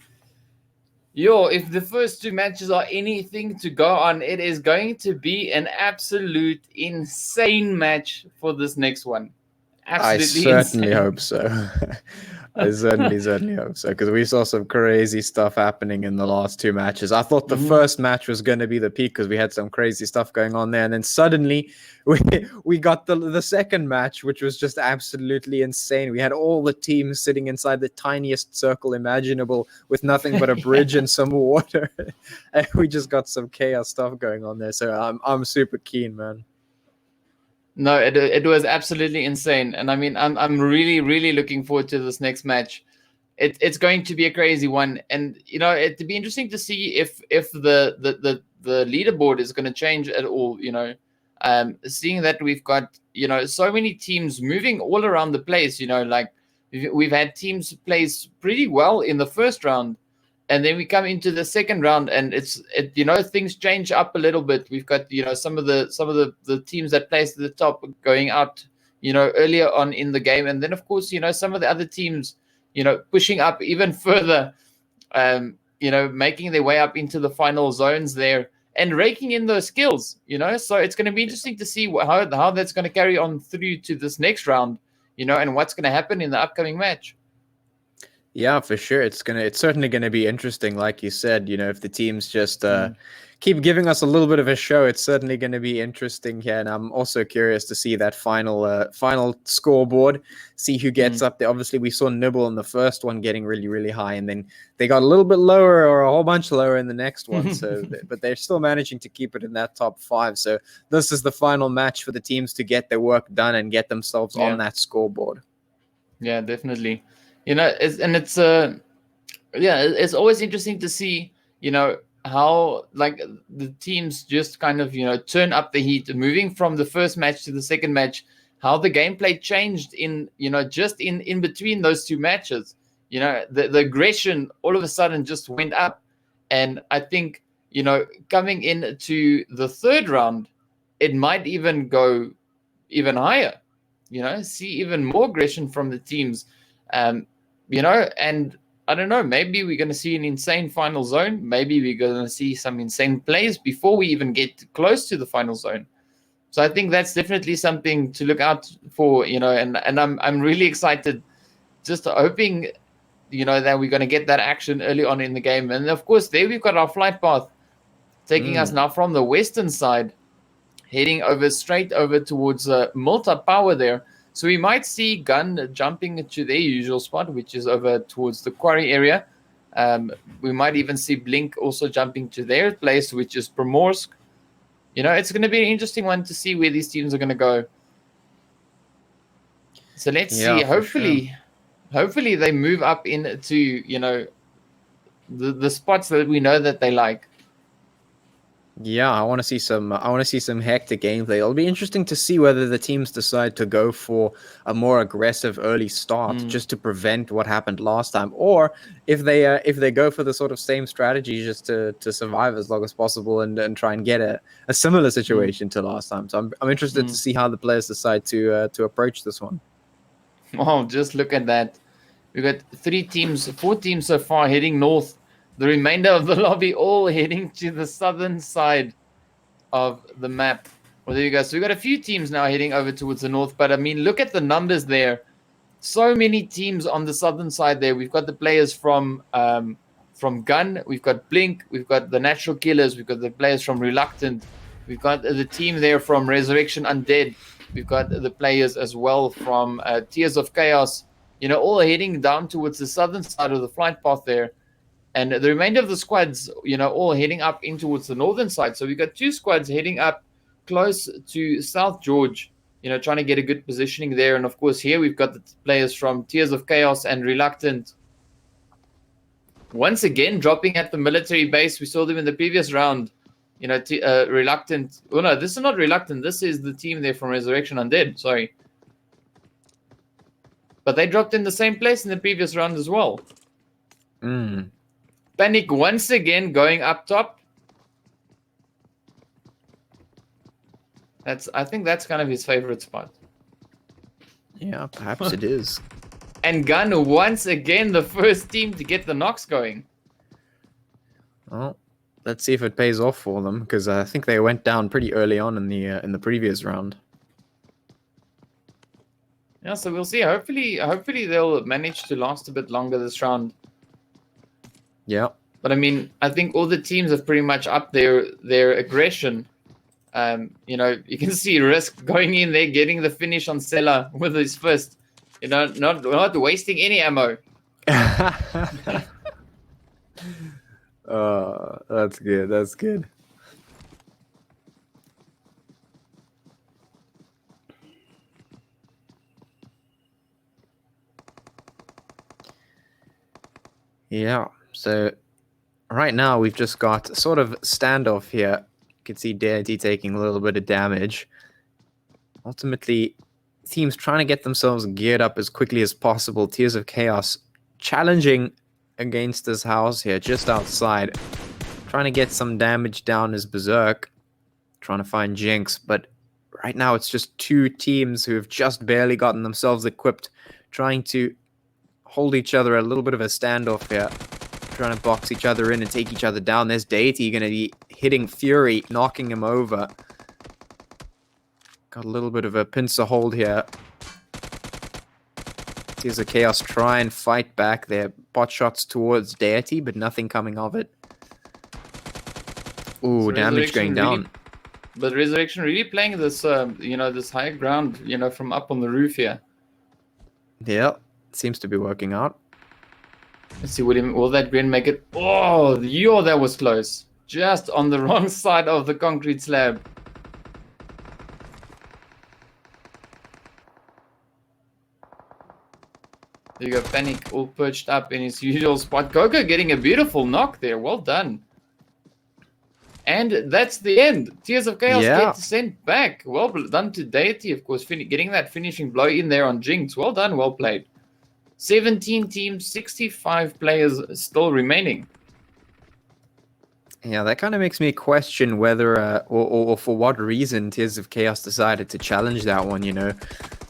Yo, if the first two matches are anything to go on, it is going to be an absolute insane match for this next one. I Absolutely certainly insane. hope so. I certainly hope so because we saw some crazy stuff happening in the last two matches. I thought the first match was going to be the peak because we had some crazy stuff going on there, and then suddenly we we got the second match, which was just absolutely insane. We had all the teams sitting inside the tiniest circle imaginable with nothing but a bridge and some water, and we just got some chaos stuff going on there. So I'm super keen, man. No, it was absolutely insane, and I mean, I'm really looking forward to this next match. It's going to be a crazy one, and it'd be interesting to see if the leaderboard is going to change at all. Seeing that we've got so many teams moving all around the place. Like we've had teams place pretty well in the first round, and then we come into the second round, and things change up a little bit. We've got some of the teams that placed at the top going out earlier on in the game, and then of course some of the other teams pushing up even further, making their way up into the final zones there and raking in those skills, So it's going to be interesting to see how that's going to carry on through to this next round, and what's going to happen in the upcoming match. Yeah, for sure. It's certainly gonna be interesting, like you said. If the teams just keep giving us a little bit of a show, it's certainly gonna be interesting here. And I'm also curious to see that final scoreboard, see who gets up there. Obviously, we saw Nibble in the first one getting really high, and then they got a little bit lower or a whole bunch lower in the next one. So, but they're still managing to keep it in that top 5. So this is the final match for the teams to get their work done and get themselves on that scoreboard. Yeah, definitely. It's always interesting to see how like the teams just kind of turn up the heat, moving from the first match to the second match, how the gameplay changed in just in between those two matches. The aggression all of a sudden just went up, and I think coming into the third round, it might even go even higher. See even more aggression from the teams. And I don't know, maybe we're going to see an insane final zone. Maybe we're going to see some insane plays before we even get close to the final zone. So I think that's definitely something to look out for, and I'm really excited, just hoping, that we're going to get that action early on in the game. And of course, there we've got our flight path taking us now from the western side, heading straight over towards Malta Power there. So we might see Gun jumping to their usual spot, which is over towards the quarry area. We might even see Blink also jumping to their place, which is Primorsk. It's going to be an interesting one to see where these teams are going to go. So let's see. Hopefully they move up into the spots that we know that they like. Yeah, I want to see some. I want to see some hectic gameplay. It'll be interesting to see whether the teams decide to go for a more aggressive early start, just to prevent what happened last time, or if they go for the sort of same strategy, just to survive as long as possible and try and get a similar situation to last time. So I'm interested to see how the players decide to approach this one. Oh, just look at that! We've got 4 teams so far heading north. The remainder of the lobby all heading to the southern side of the map. Well, there you go. So we've got a few teams now heading over towards the north. But, I mean, look at the numbers there. So many teams on the southern side there. We've got the players from Gun. We've got Blink. We've got the Natural Killers. We've got the players from Reluctant. We've got the team there from Resurrection Undead. We've got the players as well from Tears of Chaos. All heading down towards the southern side of the flight path there. And the remainder of the squads, all heading up in towards the northern side. So we've got 2 squads heading up close to South George, trying to get a good positioning there. And, of course, here we've got the players from Tears of Chaos and Reluctant. Once again, dropping at the military base. We saw them in the previous round. Reluctant. Oh, no, this is not Reluctant. This is the team there from Resurrection Undead. Sorry. But they dropped in the same place in the previous round as well. Panic once again going up top. I think that's kind of his favorite spot. Yeah, perhaps it is. And Gun once again the first team to get the knocks going. Well, let's see if it pays off for them, because I think they went down pretty early on in the previous round. Yeah, so we'll see. Hopefully they'll manage to last a bit longer this round. Yeah. But I mean, I think all the teams have pretty much upped their aggression. You know, you can see Risk going in there, getting the finish on Sela with his fist. You know, not wasting any ammo. Oh, that's good. That's good. Yeah, so right now we've just got a sort of standoff here. You can see Deity taking a little bit of damage. Ultimately, teams trying to get themselves geared up as quickly as possible. Tears of Chaos challenging against this house here, just outside. Trying to get some damage down as Berserk. Trying to find Jinx, but right now it's just two teams who have just barely gotten themselves equipped, trying to hold each other a little bit of a standoff here, trying to box each other in and take each other down. There's Deity going to be hitting Fury, knocking him over. Got a little bit of a pincer hold here. Tears of Chaos try and fight back their bot shots towards Deity, but nothing coming of it. Ooh, so damage going down. But Resurrection really playing this, you know, this high ground, you know, from up on the roof here. Yeah, seems to be working out. Let's see, will that Gren make it? Oh, that was close. Just on the wrong side of the concrete slab. There you go, Panic all perched up in his usual spot. Coco getting a beautiful knock there. Well done. And that's the end. Tears of Chaos get sent back. Well done to Deity, of course, getting that finishing blow in there on Jinx. Well done, well played. 17 teams, 65 players still remaining. Yeah, that kind of makes me question whether, or for what reason Tears of Chaos decided to challenge that one, you know.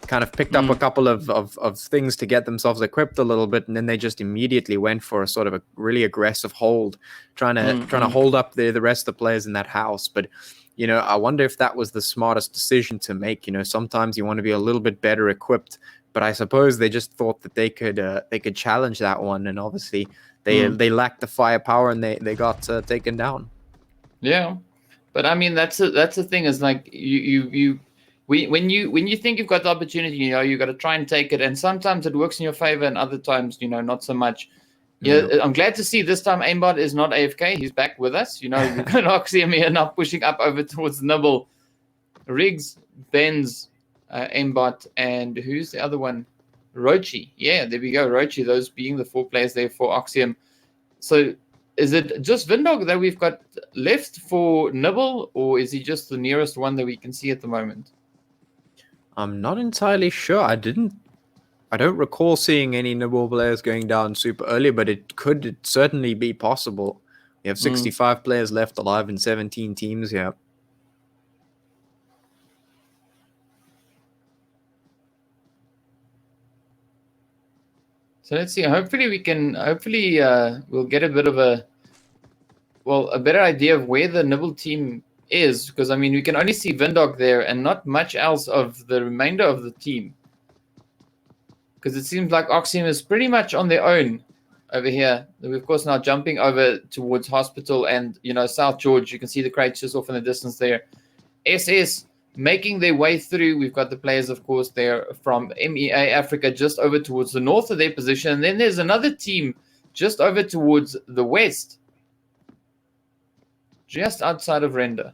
Kind of picked up a couple of things to get themselves equipped a little bit, and then they just immediately went for a sort of a really aggressive hold, trying to hold up the rest of the players in that house. But you know, I wonder if that was the smartest decision to make. You know, sometimes you want to be a little bit better equipped, but I suppose they just thought that they could challenge that one, and obviously they lacked the firepower and they got taken down. Yeah, but I mean that's the thing is like when you think you've got the opportunity, you know, you got to try and take it, and sometimes it works in your favor, and other times, you know, not so much. Yeah, I'm glad to see this time Aimbot is not AFK. He's back with us. You know, we've got Oxyam here now pushing up over towards Nibble, Riggs, Benz, Aimbot, and who's the other one? Rochi. Yeah, there we go, Rochi. Those being the 4 players there for Oxyam. So is it just Vindog that we've got left for Nibble, or is he just the nearest one that we can see at the moment? I'm not entirely sure. I don't recall seeing any Nibble players going down super early, but it could certainly be possible. We have 65 players left alive in 17 teams here. So let's see. Hopefully we'll get a bit of a better idea of where the Nibble team is, because I mean we can only see Vindog there and not much else of the remainder of the team. Because it seems like Oxyam is pretty much on their own over here. We're of course now jumping over towards Hospital and, you know, South George. You can see the crates just off in the distance there. SS making their way through. We've got the players, of course, there from MEA Africa just over towards the north of their position. And then there's another team just over towards the west, just outside of Render.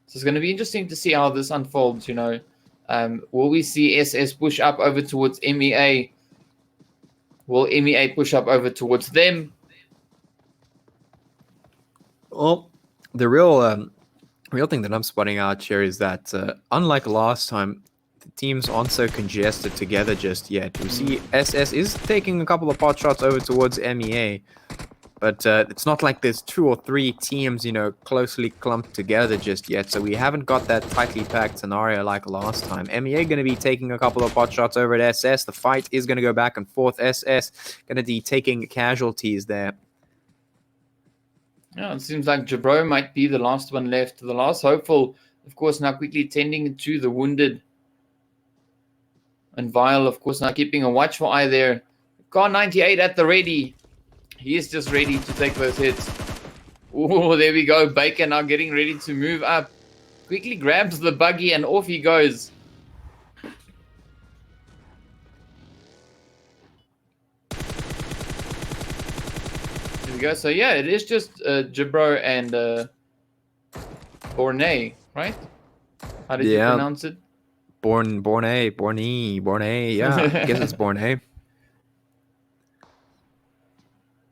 So it's going to be interesting to see how this unfolds, you know. Will we see SS push up over towards MEA? Will MEA push up over towards them? Well, the real thing that I'm spotting out here is that unlike last time, the teams aren't so congested together just yet. We see SS is taking a couple of pot shots over towards MEA, But it's not like there's 2 or 3 teams, closely clumped together just yet. So we haven't got that tightly packed scenario like last time. MEA going to be taking a couple of pot shots over at SS. The fight is going to go back and forth. SS going to be taking casualties there. Yeah, it seems like Jabro might be the last one left. The last hopeful, of course, now quickly tending to the wounded. And Vile, of course, now keeping a watchful eye there. Car 98 at the ready. He is just ready to take those hits. Oh, there we go. Baker now getting ready to move up. Quickly grabs the buggy and off he goes. There we go. So yeah, it is just Jabro and Bornay, right? How did you pronounce it? Bornay. Yeah, I guess it's Bornay.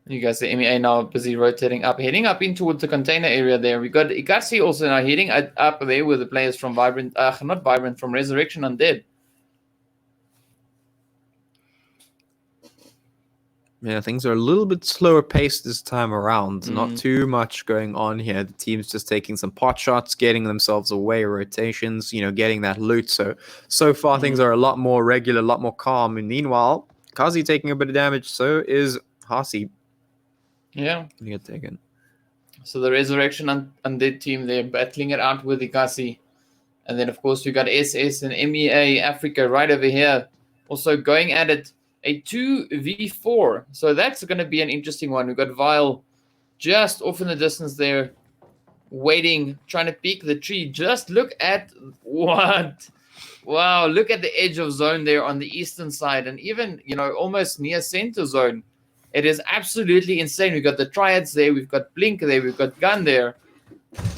You guys see MEA now busy rotating up, heading up in towards the container area there. We got Inkosi also now heading up there with the players from Vibrant, not Vibrant, from Resurrection Undead. Yeah, things are a little bit slower paced this time around. Not too much going on here. The team's just taking some pot shots, getting themselves away, rotations, getting that loot. So far things are a lot more regular, a lot more calm. And meanwhile, Kazi taking a bit of damage, so is Hasi. Yeah. Gonna get taken. So the Resurrection Undead team, they're battling it out with Inkosi. And then, of course, we got SS and MEA Africa right over here. Also going at it, a 2v4. So that's going to be an interesting one. We've got Vile just off in the distance there, waiting, trying to peek the tree. Just look at what? Wow, look at the edge of zone there on the eastern side. And even, almost near center zone. It is absolutely insane. We've got the Triads there. We've got Blink there. We've got Gun there.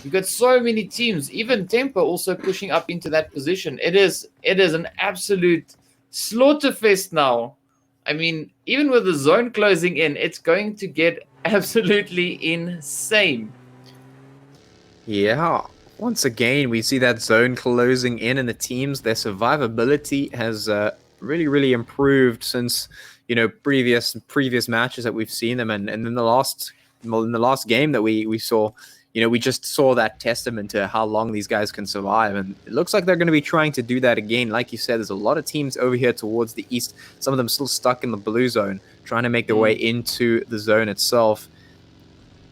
We've got so many teams. Even Temper also pushing up into that position. It is an absolute slaughterfest now. I mean, even with the zone closing in, it's going to get absolutely insane. Yeah. Once again, we see that zone closing in, and the teams, their survivability has really, really improved since previous matches that we've seen them, and in the last game that we saw, we just saw that testament to how long these guys can survive, and it looks like they're going to be trying to do that again. Like you said, there's a lot of teams over here towards the east, some of them still stuck in the blue zone, trying to make their way into the zone itself.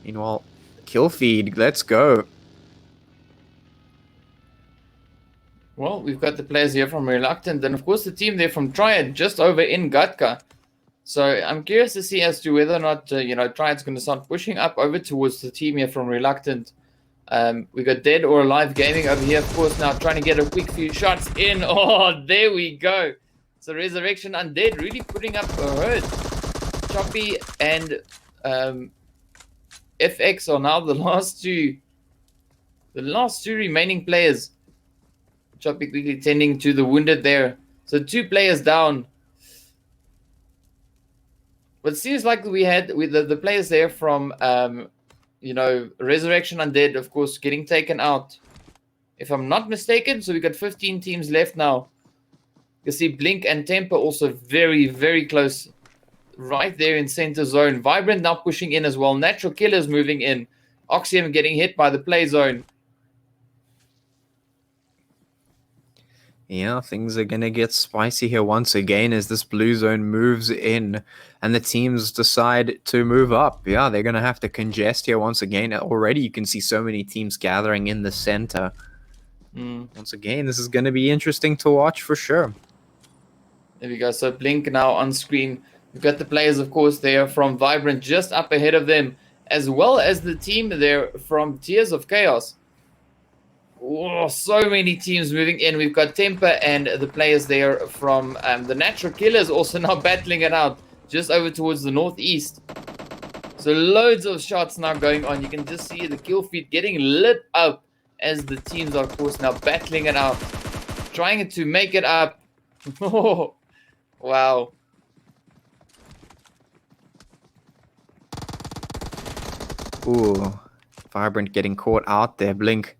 Meanwhile, kill feed, let's go. Well, we've got the players here from Reluctant, and of course the team there from Triad just over in Gatka. So I'm curious to see as to whether or not, Triad's going to start pushing up over towards the team here from Reluctant. We got Dead or Alive Gaming over here, of course, now trying to get a quick few shots in. Oh, there we go. So Resurrection Undead really putting up a hurt. Choppy and FX are now the last two remaining players. Choppy quickly tending to the wounded there. So 2 players down. But it seems like we had with the players there from, Resurrection Undead, of course, getting taken out. If I'm not mistaken, so we got 15 teams left now. You see Blink and Temper also very, very close. Right there in center zone. Vibrant now pushing in as well. Natural Killers moving in. Oxium getting hit by the play zone. Yeah, things are going to get spicy here once again as this blue zone moves in and the teams decide to move up. Yeah, they're going to have to congest here once again. Already you can see so many teams gathering in the center. Once again, this is going to be interesting to watch for sure. There we go. So Blink now on screen. We've got the players, of course, there from Vibrant just up ahead of them, as well as the team there from Tears of Chaos. Oh, so many teams moving in. We've got Temper and the players there from the Natural Killers also now battling it out just over towards the northeast. So loads of shots now going on. You can just see the kill feed getting lit up as the teams are, of course, now battling it out, trying to make it up. Oh, wow. Ooh, Vibrant getting caught out there. Blink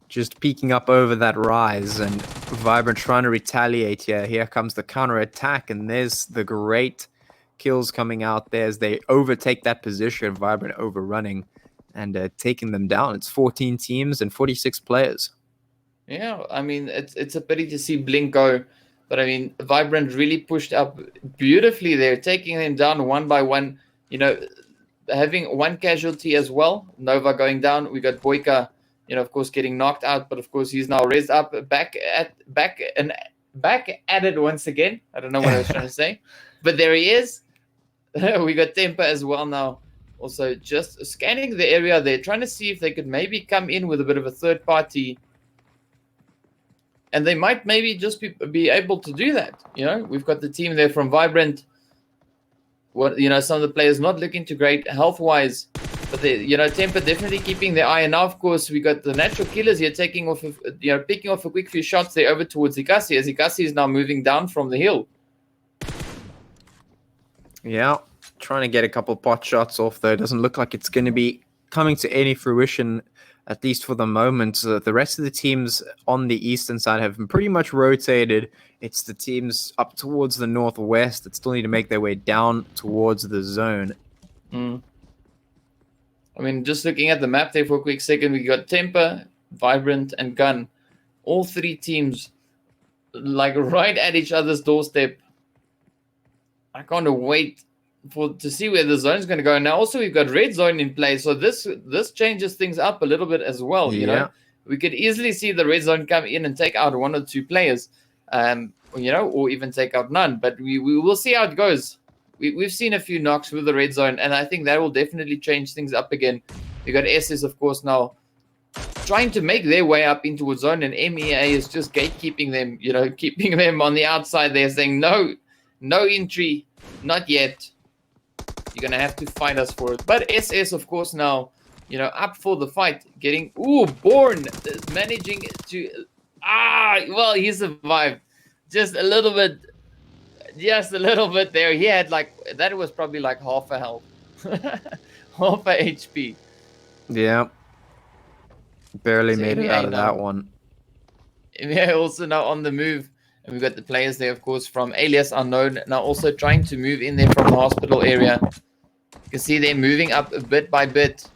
just peeking up over that rise, and Vibrant trying to retaliate here. Here comes the counter attack, and there's the great kills coming out there as they overtake that position. Vibrant overrunning and taking them down. It's 14 teams and 46 players. Yeah, I mean, it's a pity to see Blink go, but I mean, Vibrant really pushed up beautifully there, taking them down one by one. You know, having one casualty as well. Nova going down. We got Boyka, you know, of course, getting knocked out, but of course he's now raised up, back at it once again. I don't know what I was trying to say, but there he is. We got Temper as well now. Also, just scanning the area there, trying to see if they could maybe come in with a bit of a third party. And they might maybe just be able to do that. You know, we've got the team there from Vibrant. What, you know, some of the players not looking too great health-wise, but they, you know, Temper definitely keeping their eye. And now, of course, we got the natural killers here taking off, you know, picking off a quick few shots there over towards Inkosi, as Inkosi is now moving down from the hill. Yeah, trying to get a couple pot shots off though. Doesn't look like it's going to be coming to any fruition, at least for the moment. The rest of the teams on the eastern side have been pretty much rotated. It's the teams up towards the northwest that still need to make their way down towards the zone. I mean, just looking at the map there for a quick second, we got Temper, Vibrant, and Gun. All three teams, like, right at each other's doorstep. I can't wait to see where the zone is going to go. Now, also, we've got Red Zone in play, so this changes things up a little bit as well. You know, we could easily see the Red Zone come in and take out one or two players, you know, or even take out none. But we will see how it goes. We've seen a few knocks with the Red Zone, and I think that will definitely change things up again. We got SS, of course, now trying to make their way up into a zone, and MEA is just gatekeeping them, you know, keeping them on the outside there, saying no entry, not yet. You're going to have to fight us for it. But SS, of course, now, you know, up for the fight. Getting, Born is managing to, well, he survived. Just a little bit there. He had that was probably like half a health. Half a HP. Yeah. Barely made it out of that one. Yeah, also now on the move. And we've got the players there, of course, from Alias Unknown. Now also trying to move in there from the hospital area. You can see they're moving up bit by bit.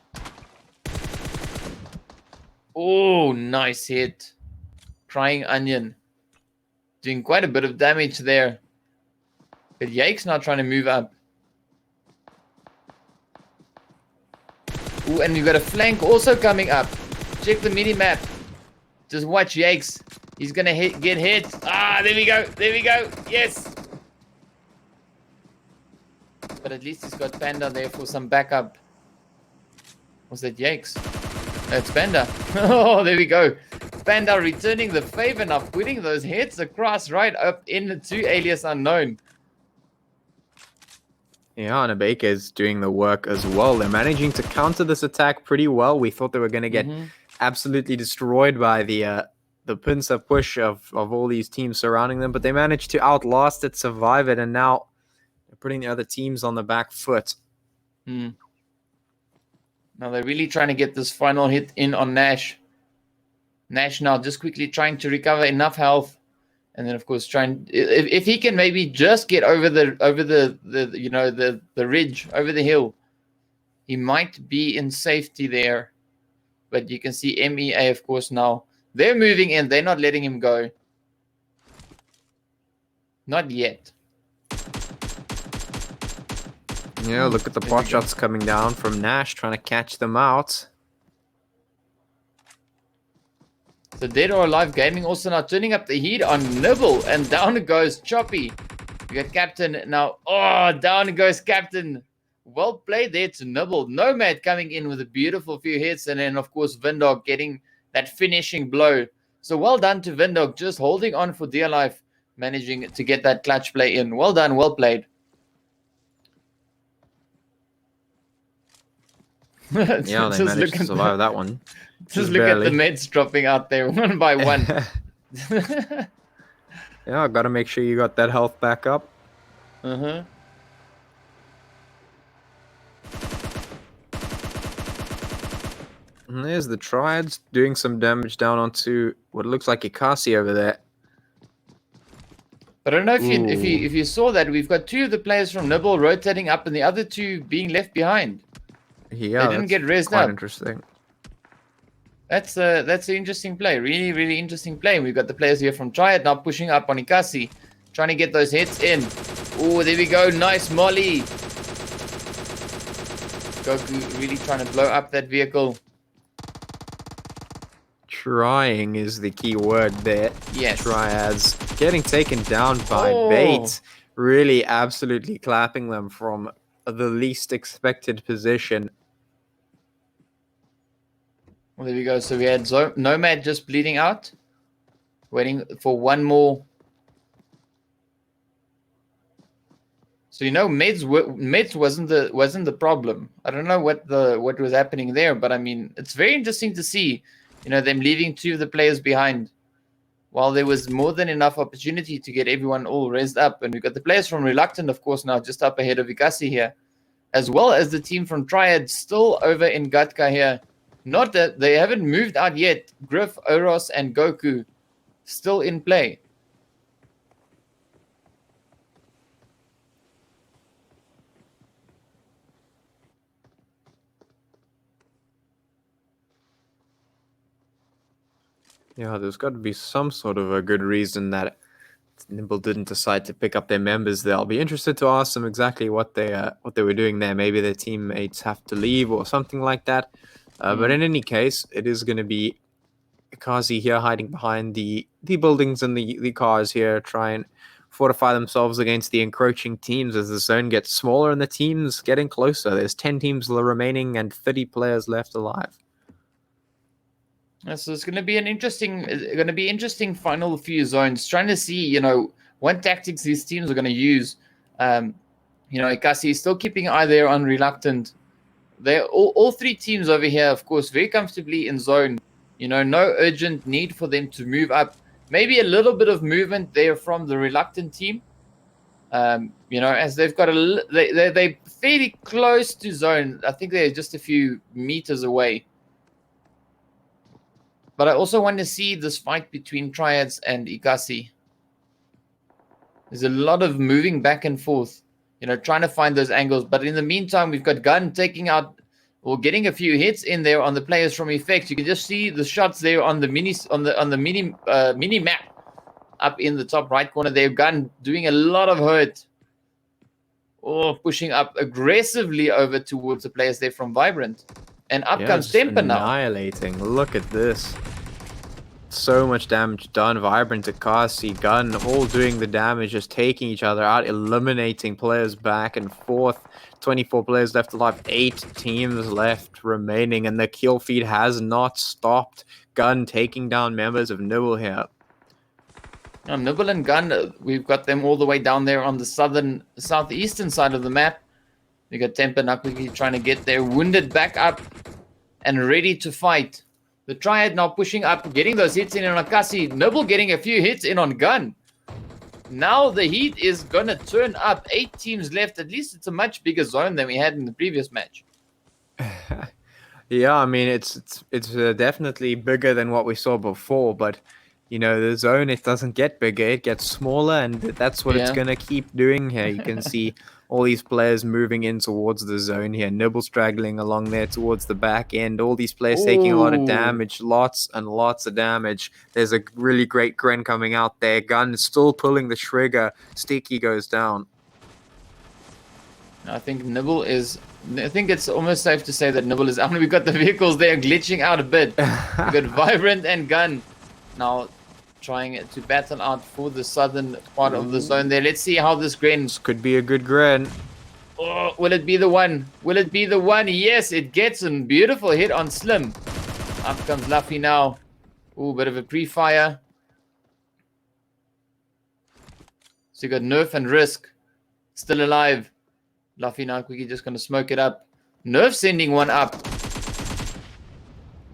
Oh, nice hit. Crying Onion. Doing quite a bit of damage there. But Yake's now trying to move up. Ooh, and we've got a flank also coming up. Check the mini-map. Just watch Yakes. He's going to get hit. There we go. There we go. Yes. But at least he's got Panda there for some backup. Was that Yakes? It's Panda. Oh, there we go. Panda returning the favor now, putting those hits across right up into Alias Unknown. Yeah, and Abeka is doing the work as well. They're managing to counter this attack pretty well. We thought they were going to get absolutely destroyed by the pincer push of all these teams surrounding them, but they managed to outlast it, survive it, and now they're putting the other teams on the back foot. Now they're really trying to get this final hit in on Nash. Nash now just quickly trying to recover enough health, and then of course trying if he can maybe just get over the you know the ridge, over the hill, he might be in safety there. But you can see MEA, of course, now. They're moving in. They're not letting him go. Not yet. Yeah, look at the pot shots coming down from Nash, trying to catch them out. So Dead or Alive Gaming also now turning up the heat on Nibble. And down goes Choppy. We got Captain now. Oh, down goes Captain. Well played there to Nibble. Nomad coming in with a beautiful few hits. And then, of course, Vindog getting that finishing blow. So well done to Vindog, just holding on for dear life, managing to get that clutch play in. Well done, well played. Yeah, they managed to survive that one. Just look at the meds dropping out there one by one. Yeah, I got to make sure you got that health back up. And there's the Triads doing some damage down onto what looks like Inkosi over there. But I don't know if Ooh. you saw that we've got 2 of the players from Nibble rotating up and the other 2 being left behind. Yeah, They didn't that's get rezzed quite up. interesting. That's an interesting play. Really, really interesting play. We've got the players here from Triad now pushing up on Inkosi, trying to get those hits in. Oh, there we go. Nice molly. Goku really trying to blow up that vehicle. Trying is the key word there. Yes. Triads getting taken down by Oh. Bait. Really absolutely clapping them from the least expected position. Well, there we go. So we had Nomad just bleeding out. Waiting for one more. So Meds wasn't the problem. I don't know what was happening there, but I mean it's very interesting to see, them leaving 2 of the players behind, while there was more than enough opportunity to get everyone all raised up. And we've got the players from Reluctant, of course, now just up ahead of Inkosi here, as well as the team from Triad still over in Gatka here. Not that they haven't moved out yet. Griff, Oros, and Goku still in play. Yeah, there's got to be some sort of a good reason that Nimble didn't decide to pick up their members there. I'll be interested to ask them exactly what they were doing there. Maybe their teammates have to leave or something like that. But in any case, it is going to be Kazi here hiding behind the buildings and the cars here, try and fortify themselves against the encroaching teams as the zone gets smaller and the teams getting closer. There's 10 teams remaining and 30 players left alive. So it's going to be interesting final few zones, trying to see, what tactics these teams are going to use. Inkosi is still keeping an eye there on Reluctant. They're all 3 teams over here, of course, very comfortably in zone. No urgent need for them to move up. Maybe a little bit of movement there from the Reluctant team. As they've got they're fairly close to zone. I think they're just a few meters away. But I also want to see this fight between Triads and Inkosi. There's a lot of moving back and forth, trying to find those angles. But in the meantime, we've got Gun taking out or getting a few hits in there on the players from Effects. You can just see the shots there on the mini map up in the top right corner there. Gun doing a lot of hurt. Pushing up aggressively over towards the players there from Vibrant. And up comes Temper now. Annihilating. Look at this. So much damage done. Vibrant, Inkosi, Gun, all doing the damage, just taking each other out, eliminating players back and forth. 24 players left alive, 8 teams left remaining, and the kill feed has not stopped. Gun taking down members of Nibble here. Nibble and Gun, we've got them all the way down there on the southeastern side of the map. We got Temper now quickly trying to get there, wounded back up and ready to fight. The Triad now pushing up, getting those hits in on Inkosi. Nibble getting a few hits in on Gun. Now the heat is going to turn up. 8 teams left. At least it's a much bigger zone than we had in the previous match. Yeah, I mean, it's definitely bigger than what we saw before, but the zone, it doesn't get bigger, it gets smaller, and that's what it's going to keep doing here. You can see all these players moving in towards the zone here. Nibble straggling along there towards the back end. All these players taking a lot of damage, lots and lots of damage. There's a really great Gren coming out there. Gun still pulling the trigger. Sticky goes down. I think it's almost safe to say that Nibble is out. We've got the vehicles there glitching out a bit. We've got Vibrant and Gun now trying to battle out for the southern part of the zone there. Let's see how this Gren... Could be a good Gren. Oh, will it be the one? Will it be the one? Yes, it gets a beautiful hit on Slim. Up comes Luffy now. Ooh, bit of a pre-fire. So you got Nerf and Risk still alive. Luffy now quickly just going to smoke it up. Nerf sending one up.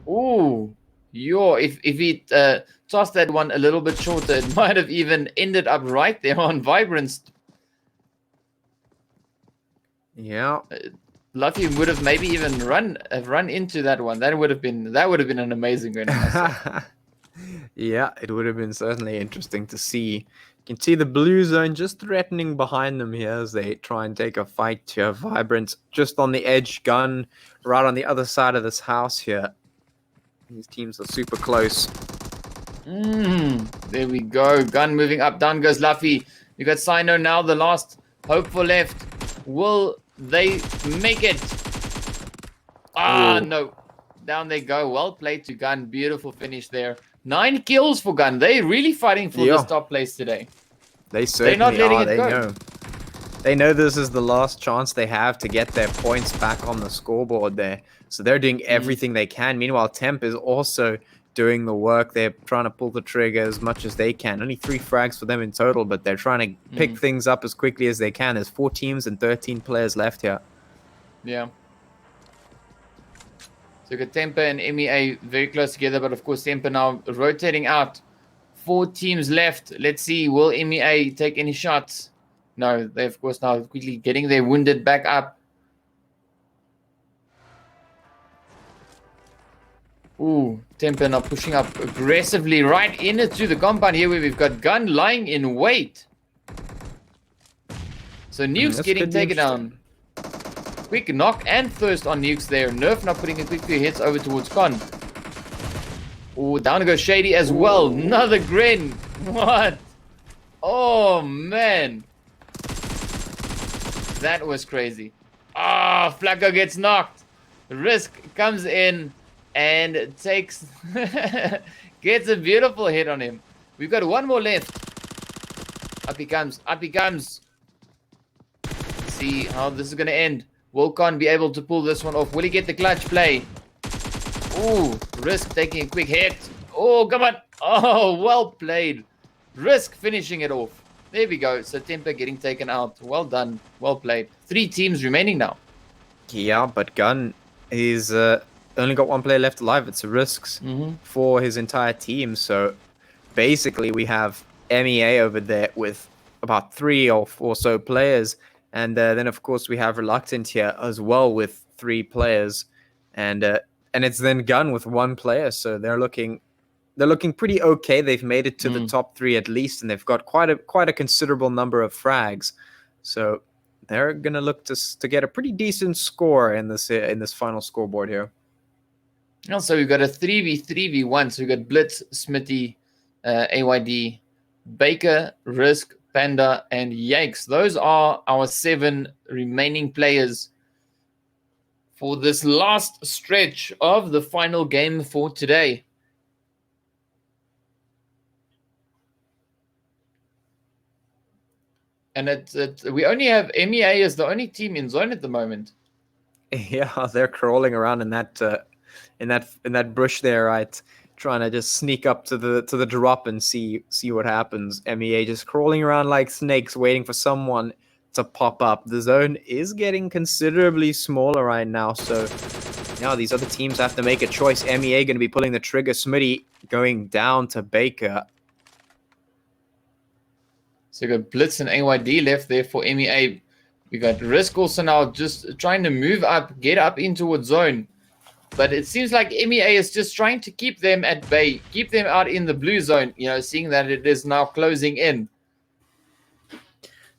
Ooh. If he tossed that one a little bit shorter, it might have even ended up right there on Vibrance. Yeah. Luffy would have maybe even run into that one. That would have been an amazing win. Yeah, it would have been certainly interesting to see. You can see the blue zone just threatening behind them here as they try and take a fight to Vibrant just on the edge. Gun right on the other side of this house here. These teams are super close. There we go. Gun moving up. Down goes Luffy. You got Sino now, the last hope for left. Will they make it? Ah, no. Down they go. Well played to Gun. Beautiful finish there. 9 kills for Gun. They're really fighting for this top place today. They certainly not letting are. it They go. know. They know this is the last chance they have to get their points back on the scoreboard there. So they're doing everything they can. Meanwhile, Temp is also doing the work. They're trying to pull the trigger as much as they can. Only 3 frags for them in total, but they're trying to pick things up as quickly as they can. There's 4 teams and 13 players left here. Yeah. So we got Temper and MEA very close together, but of course Temper now rotating out. 4 teams left. Let's see, will MEA take any shots? No, they of course now quickly getting their wounded back up. Ooh, Temper now pushing up aggressively right into the compound here where we've got Gun lying in wait. So Nuke's getting taken down. Quick knock and thirst on Nukes there. Nerf now putting a quick few hits over towards Con. Oh, down goes Shady as well. Another Gren. What? Oh, man. That was crazy. Ah, Flacco gets knocked. Risk comes in and takes... gets a beautiful hit on him. We've got 1 more left. Up he comes. Up he comes. Let's see how this is going to end. Will Con be able to pull this one off? Will he get the clutch play? Ooh, Risk taking a quick hit. Oh, come on. Oh, well played. Risk finishing it off. There we go. So Temper getting taken out. Well done. Well played. 3 teams remaining now. Yeah, but Gun is only got 1 player left alive. It's Risks for his entire team. So basically we have MEA over there with about 3 or 4 so players. And then, of course, we have Reluctant here as well with 3 players. And it's then Gun with 1 player. So they're looking pretty okay. They've made it to the top 3 at least, and they've got quite a considerable number of frags. So they're gonna look to get a pretty decent score in this final scoreboard here. Also, we've got a 3v3v1. So we've got Blitz, Smitty, AYD, Baker, Risk, Panda, and Yikes. Those are our 7 remaining players for this last stretch of the final game for today. And we only have MEA as the only team in zone at the moment. Yeah, they're crawling around in that bush there, right? Trying to just sneak up to the drop and see what happens. MEA just crawling around like snakes, waiting for someone to pop up. The zone is getting considerably smaller right now, so now these other teams have to make a choice. MEA going to be pulling the trigger. Smitty going down to Baker. So we got Blitz and AYD left there for MEA. We got Risk also now just trying to move up, get up in towards zone. But it seems like MEA is just trying to keep them at bay, keep them out in the blue zone, seeing that it is now closing in.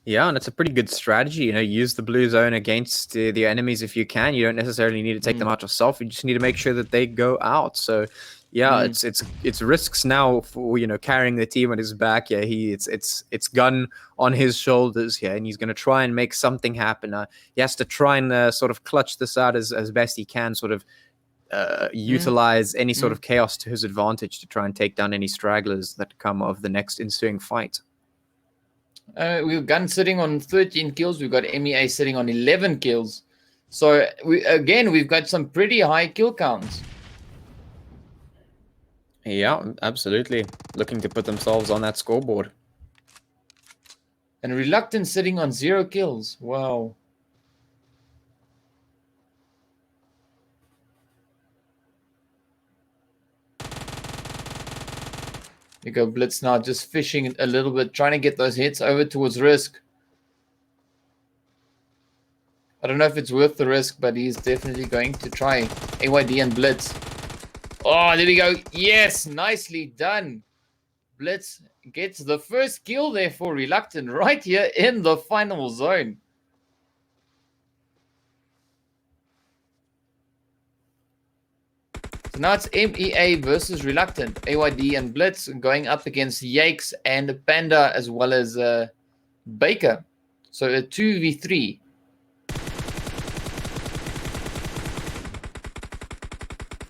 Yeah, and it's a pretty good strategy. Use the blue zone against the enemies if you can. You don't necessarily need to take them out yourself. You just need to make sure that they go out. So, yeah, it's Risks now for carrying the team on his back. Yeah, it's Gun on his shoulders here, and he's going to try and make something happen. He has to try and sort of clutch this out as best he can, sort of utilize any sort of chaos to his advantage to try and take down any stragglers that come of the next ensuing fight. We've Gun sitting on 13 kills. We've got MEA sitting on 11 kills. So, we've got some pretty high kill counts. Yeah, absolutely. Looking to put themselves on that scoreboard. And Reluctant sitting on 0 kills. Wow. You go Blitz now, just fishing a little bit, trying to get those hits over towards Risk. I don't know if it's worth the risk, but he's definitely going to try. AYD and Blitz. Oh, there we go. Yes, nicely done. Blitz gets the first kill there for Reluctant right here in the final zone. So now it's MEA versus Reluctant. AYD and Blitz going up against Yakes and Panda as well as Baker. So a 2v3.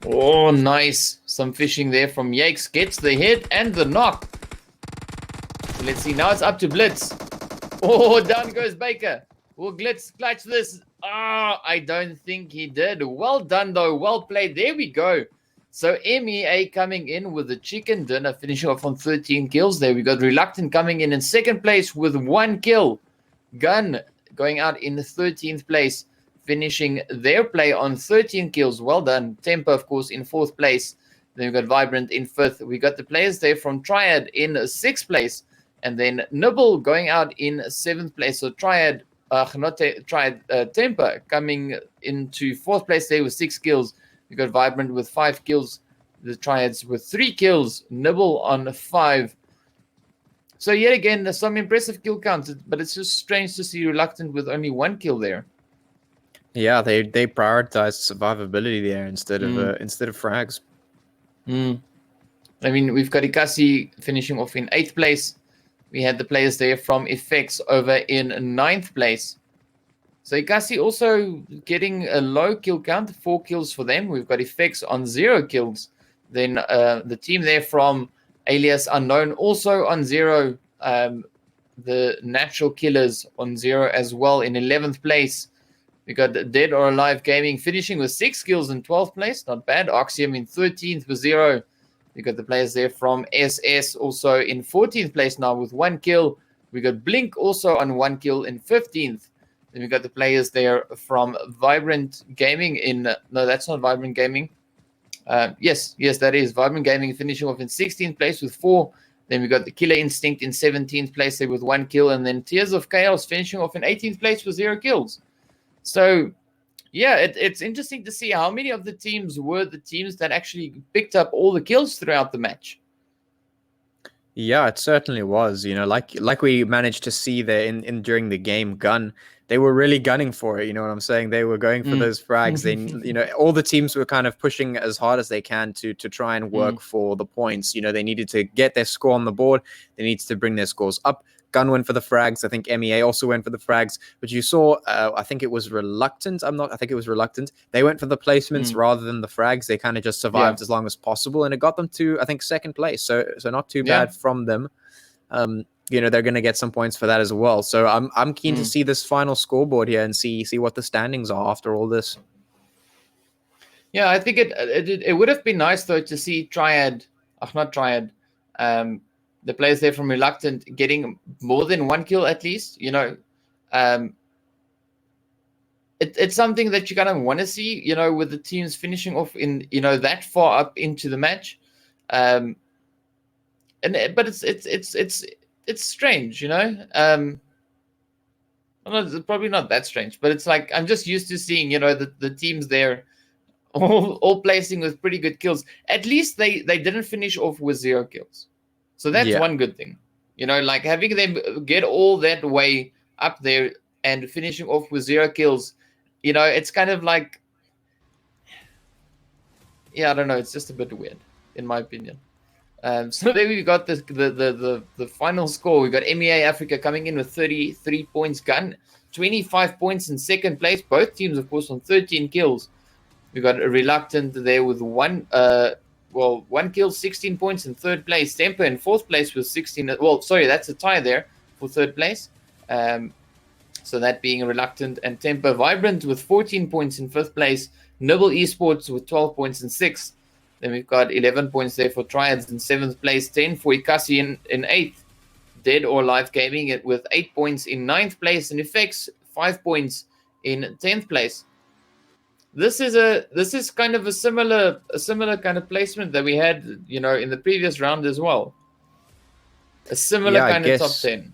Oh, nice. Some fishing there from Yakes. Gets the hit and the knock. So let's see. Now it's up to Blitz. Oh, down goes Baker. Will Blitz clutch this? Ah, I don't think he did. Well done, though. Well played. There we go. So MEA coming in with the chicken dinner, finishing off on 13 kills there. We got Reluctant coming in second place with 1 kill. Gun going out in the 13th place, finishing their play on 13 kills. Well done. Temper, of course, in 4th place. Then we got Vibrant in 5th. We got the players there from Triad in 6th place. And then Nibble going out in 7th place. So Triad, Temper coming into 4th place there with 6 kills. We got Vibrant with 5 kills. The Triads with 3 kills. Nibble on 5. So yet again, there's some impressive kill counts, but it's just strange to see Reluctant with only 1 kill there. Yeah, they prioritized survivability there instead of frags. I mean, we've got Inkosi finishing off in 8th place. We had the players there from Effects over in 9th place. So Inkosi also getting a low kill count, 4 kills for them. We've got Effects on 0 kills. Then the team there from Alias Unknown also on 0. The Natural Killers on 0 as well in 11th place. We got Dead or Alive Gaming finishing with 6 kills in 12th place. Not bad. Oxium in 13th with 0. We got the players there from SS also in 14th place now with 1 kill. We got Blink also on 1 kill in 15th. Then we got the players there from Vibrant Gaming in... No, that's not Vibrant Gaming. Yes, that is. Vibrant Gaming finishing off in 16th place with 4. Then we got the Killer Instinct in 17th place there with 1 kill. And then Tears of Chaos finishing off in 18th place with 0 kills. So, yeah, it's interesting to see how many of the teams were the teams that actually picked up all the kills throughout the match. Yeah, it certainly was. You know, like we managed to see there in during the game, Gun, they were really gunning for it. You know what I'm saying? They were going for those frags. They, you know, all the teams were kind of pushing as hard as they can to try and work for the points. You know, they needed to get their score on the board. They needed to bring their scores up. Gun went for the frags. I think MEA also went for the frags. But you saw, I think it was Reluctant. I think it was Reluctant. They went for the placements rather than the frags. They kind of just survived as long as possible, and it got them to, I think, 2nd place. So not too bad from them. You know, they're going to get some points for that as well. So I'm keen to see this final scoreboard here and see what the standings are after all this. Yeah, I think it would have been nice though to see Triad, not Triad, the players there from Reluctant getting more than 1 kill at least. You know, it's something that you kind of want to see. You know, with the teams finishing off in, you know, that far up into the match, but it's strange, you know. It's probably not that strange, but it's like I'm just used to seeing, you know, the teams there all placing with pretty good kills. At least they didn't finish off with 0 kills. So that's one good thing. You know, like having them get all that way up there and finishing off with 0 kills, you know, it's kind of like, yeah, I don't know. It's just a bit weird, in my opinion. So there we got the final score. We got MEA Africa coming in with 33 points. Gun, 25 points in 2nd place. Both teams, of course, on 13 kills. We got a Reluctant there with 1 kill, 16 points in 3rd place. Temper in 4th place with 16. Well, sorry, that's a tie there for 3rd place. So that being Reluctant and Temper. Vibrant with 14 points in 5th place. Nibble Esports with 12 points in 6th. Then we've got 11 points there for Triads in 7th place. 10 for Inkosi in 8th. Dead or Alive Gaming with 8 points in 9th place. And Effects, 5 points in 10th place. This is kind of a similar kind of placement that we had, you know, in the previous round as well. A similar kind of top 10.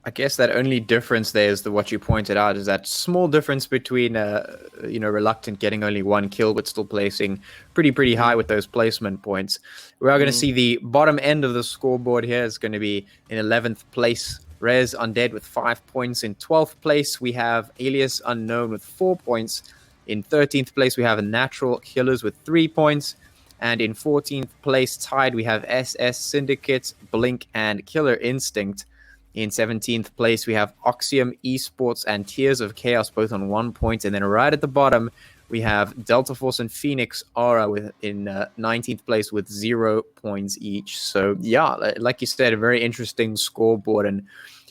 I guess that only difference there is what you pointed out is that small difference between Reluctant getting only one kill but still placing pretty high with those placement points. We are going to see the bottom end of the scoreboard here is going to be in 11th place. Rez Undead with 5 points. In 12th place, we have Alias Unknown with 4 points. In 13th place, we have Natural Killers with 3 points. And in 14th place, tied, we have SS Syndicate, Blink, and Killer Instinct. In 17th place, we have Oxium Esports and Tears of Chaos, both on 1 point. And then right at the bottom, we have Delta Force and Phoenix Aura in 19th place with 0 points each. So yeah, like you said, a very interesting scoreboard, and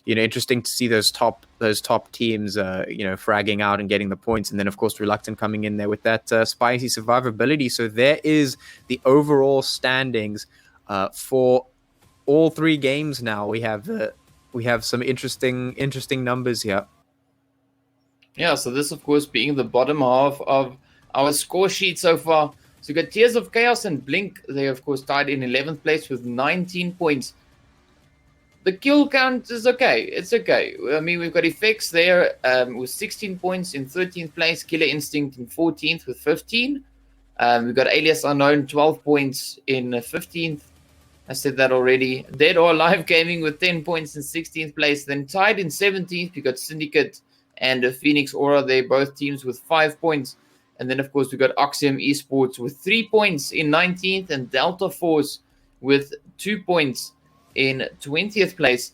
interesting to see those top teams fragging out and getting the points. And then of course Reluctant coming in there with that spicy survivability. So there is the overall standings for all 3 games now. We have some interesting numbers here. Yeah, so this, of course, being the bottom half of our score sheet so far. So we got Tears of Chaos and Blink. They, of course, tied in 11th place with 19 points. The kill count is okay. It's okay. I mean, we've got Effects there with 16 points in 13th place. Killer Instinct in 14th with 15. We've got Alias Unknown, 12 points in 15th. I said that already. Dead or Alive Gaming with 10 points in 16th place. Then tied in 17th, we got Syndicate and Phoenix Aura. They're both teams with 5 points. And then, of course, we got Oxium Esports with 3 points in 19th and Delta Force with 2 points in 20th place.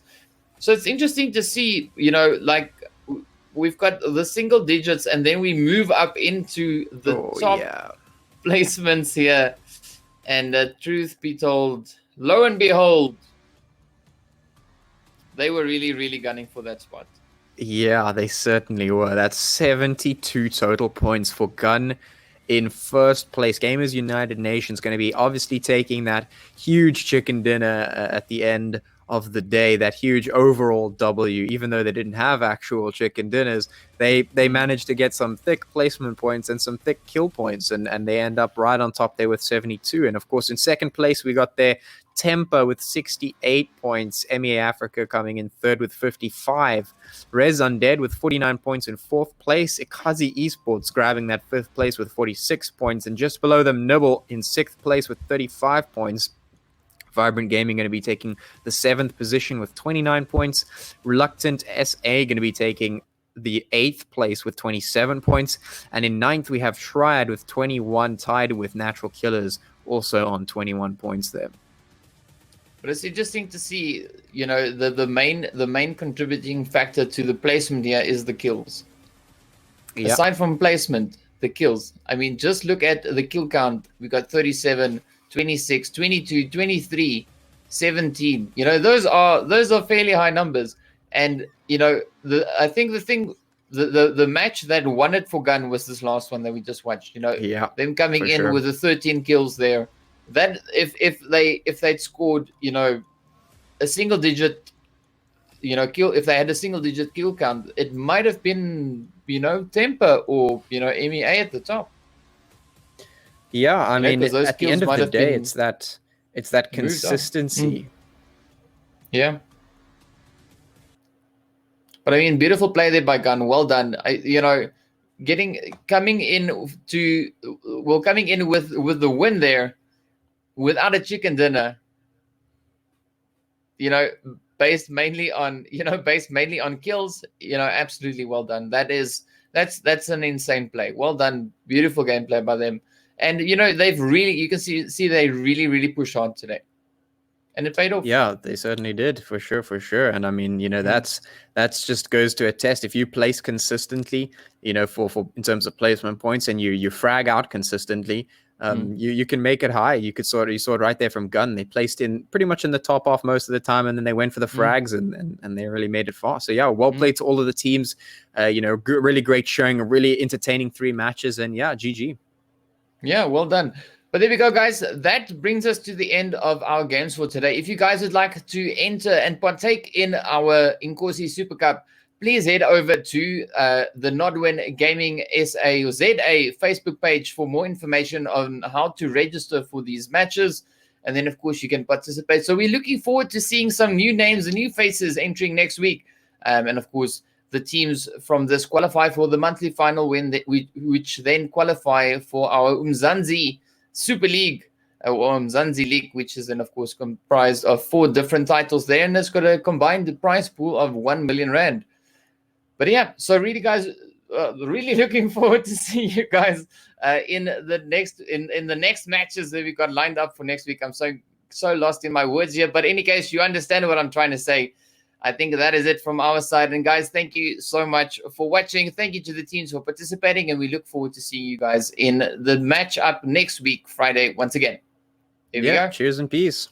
So it's interesting to see, like we've got the single digits and then we move up into the top placements here. And truth be told, lo and behold, they were really, really gunning for that spot. Yeah, they certainly were. That's 72 total points for Gun in first place. Gamers United Nations going to be obviously taking that huge chicken dinner at the end of the day, that huge overall W. Even though they didn't have actual chicken dinners, they managed to get some thick placement points and some thick kill points, and they end up right on top there with 72. And of course, in second place, we got their Temper with 68 points. MEA Africa coming in third with 55. Rez Undead with 49 points in fourth place. Inkosi Esports grabbing that fifth place with 46 points. And just below them, Nibble in sixth place with 35 points. Vibrant Gaming going to be taking the seventh position with 29 points. Reluctant SA going to be taking the 8th place with 27 points. And in 9th, we have Triad with 21, tied with Natural Killers also on 21 points there. But it's interesting to see, the main contributing factor to the placement here is the kills. Yep. Aside from placement, the kills. I mean, just look at the kill count. We got 37, 26, 22, 23, 17. Those are fairly high numbers. And I think the match that won it for Gun was this last one that we just watched. Them coming in with the 13 kills there. That if they'd scored, a single digit, kill, if they had a single digit kill count, it might have been, Temper or MEA at the top. Yeah, I mean, at the end of the day, it's that consistency. Yeah. But I mean, beautiful play there by Gun. Well done. Coming in with the win there, without a chicken dinner, based mainly on kills, absolutely well done. That's an insane play. Well done. Beautiful gameplay by them. And they've really, you can see they really push hard today. And it paid off. Yeah, they certainly did, for sure. And I mean, that's just goes to attest, if you place consistently, for in terms of placement points, and you frag out consistently, you can make it high. You saw it right there from Gun. They placed in pretty much in the top half most of the time, and then they went for the frags and they really made it far. So yeah, well played to all of the teams. Really great showing, a really entertaining 3 matches, and yeah, GG. Yeah, well done. But there we go, guys. That brings us to the end of our games for today. If you guys would like to enter and partake in our Inkosi Super Cup, please head over to the Nodwin Gaming SA or ZA Facebook page for more information on how to register for these matches. And then, of course, you can participate. So we're looking forward to seeing some new names and new faces entering next week. And of course, the teams from this qualify for the monthly final, which then qualify for our Mzansi Super League, or Mzansi League, which is then, of course, comprised of 4 different titles there, and it's got a combined prize pool of 1 million rand. But yeah, so really, guys, really looking forward to seeing you guys in the next matches that we got lined up for next week. I'm so lost in my words here, but in any case, you understand what I'm trying to say. I think that is it from our side. And guys, thank you so much for watching. Thank you to the teams for participating, and we look forward to seeing you guys in the match up next week, Friday, once again. Here we go. Cheers and peace.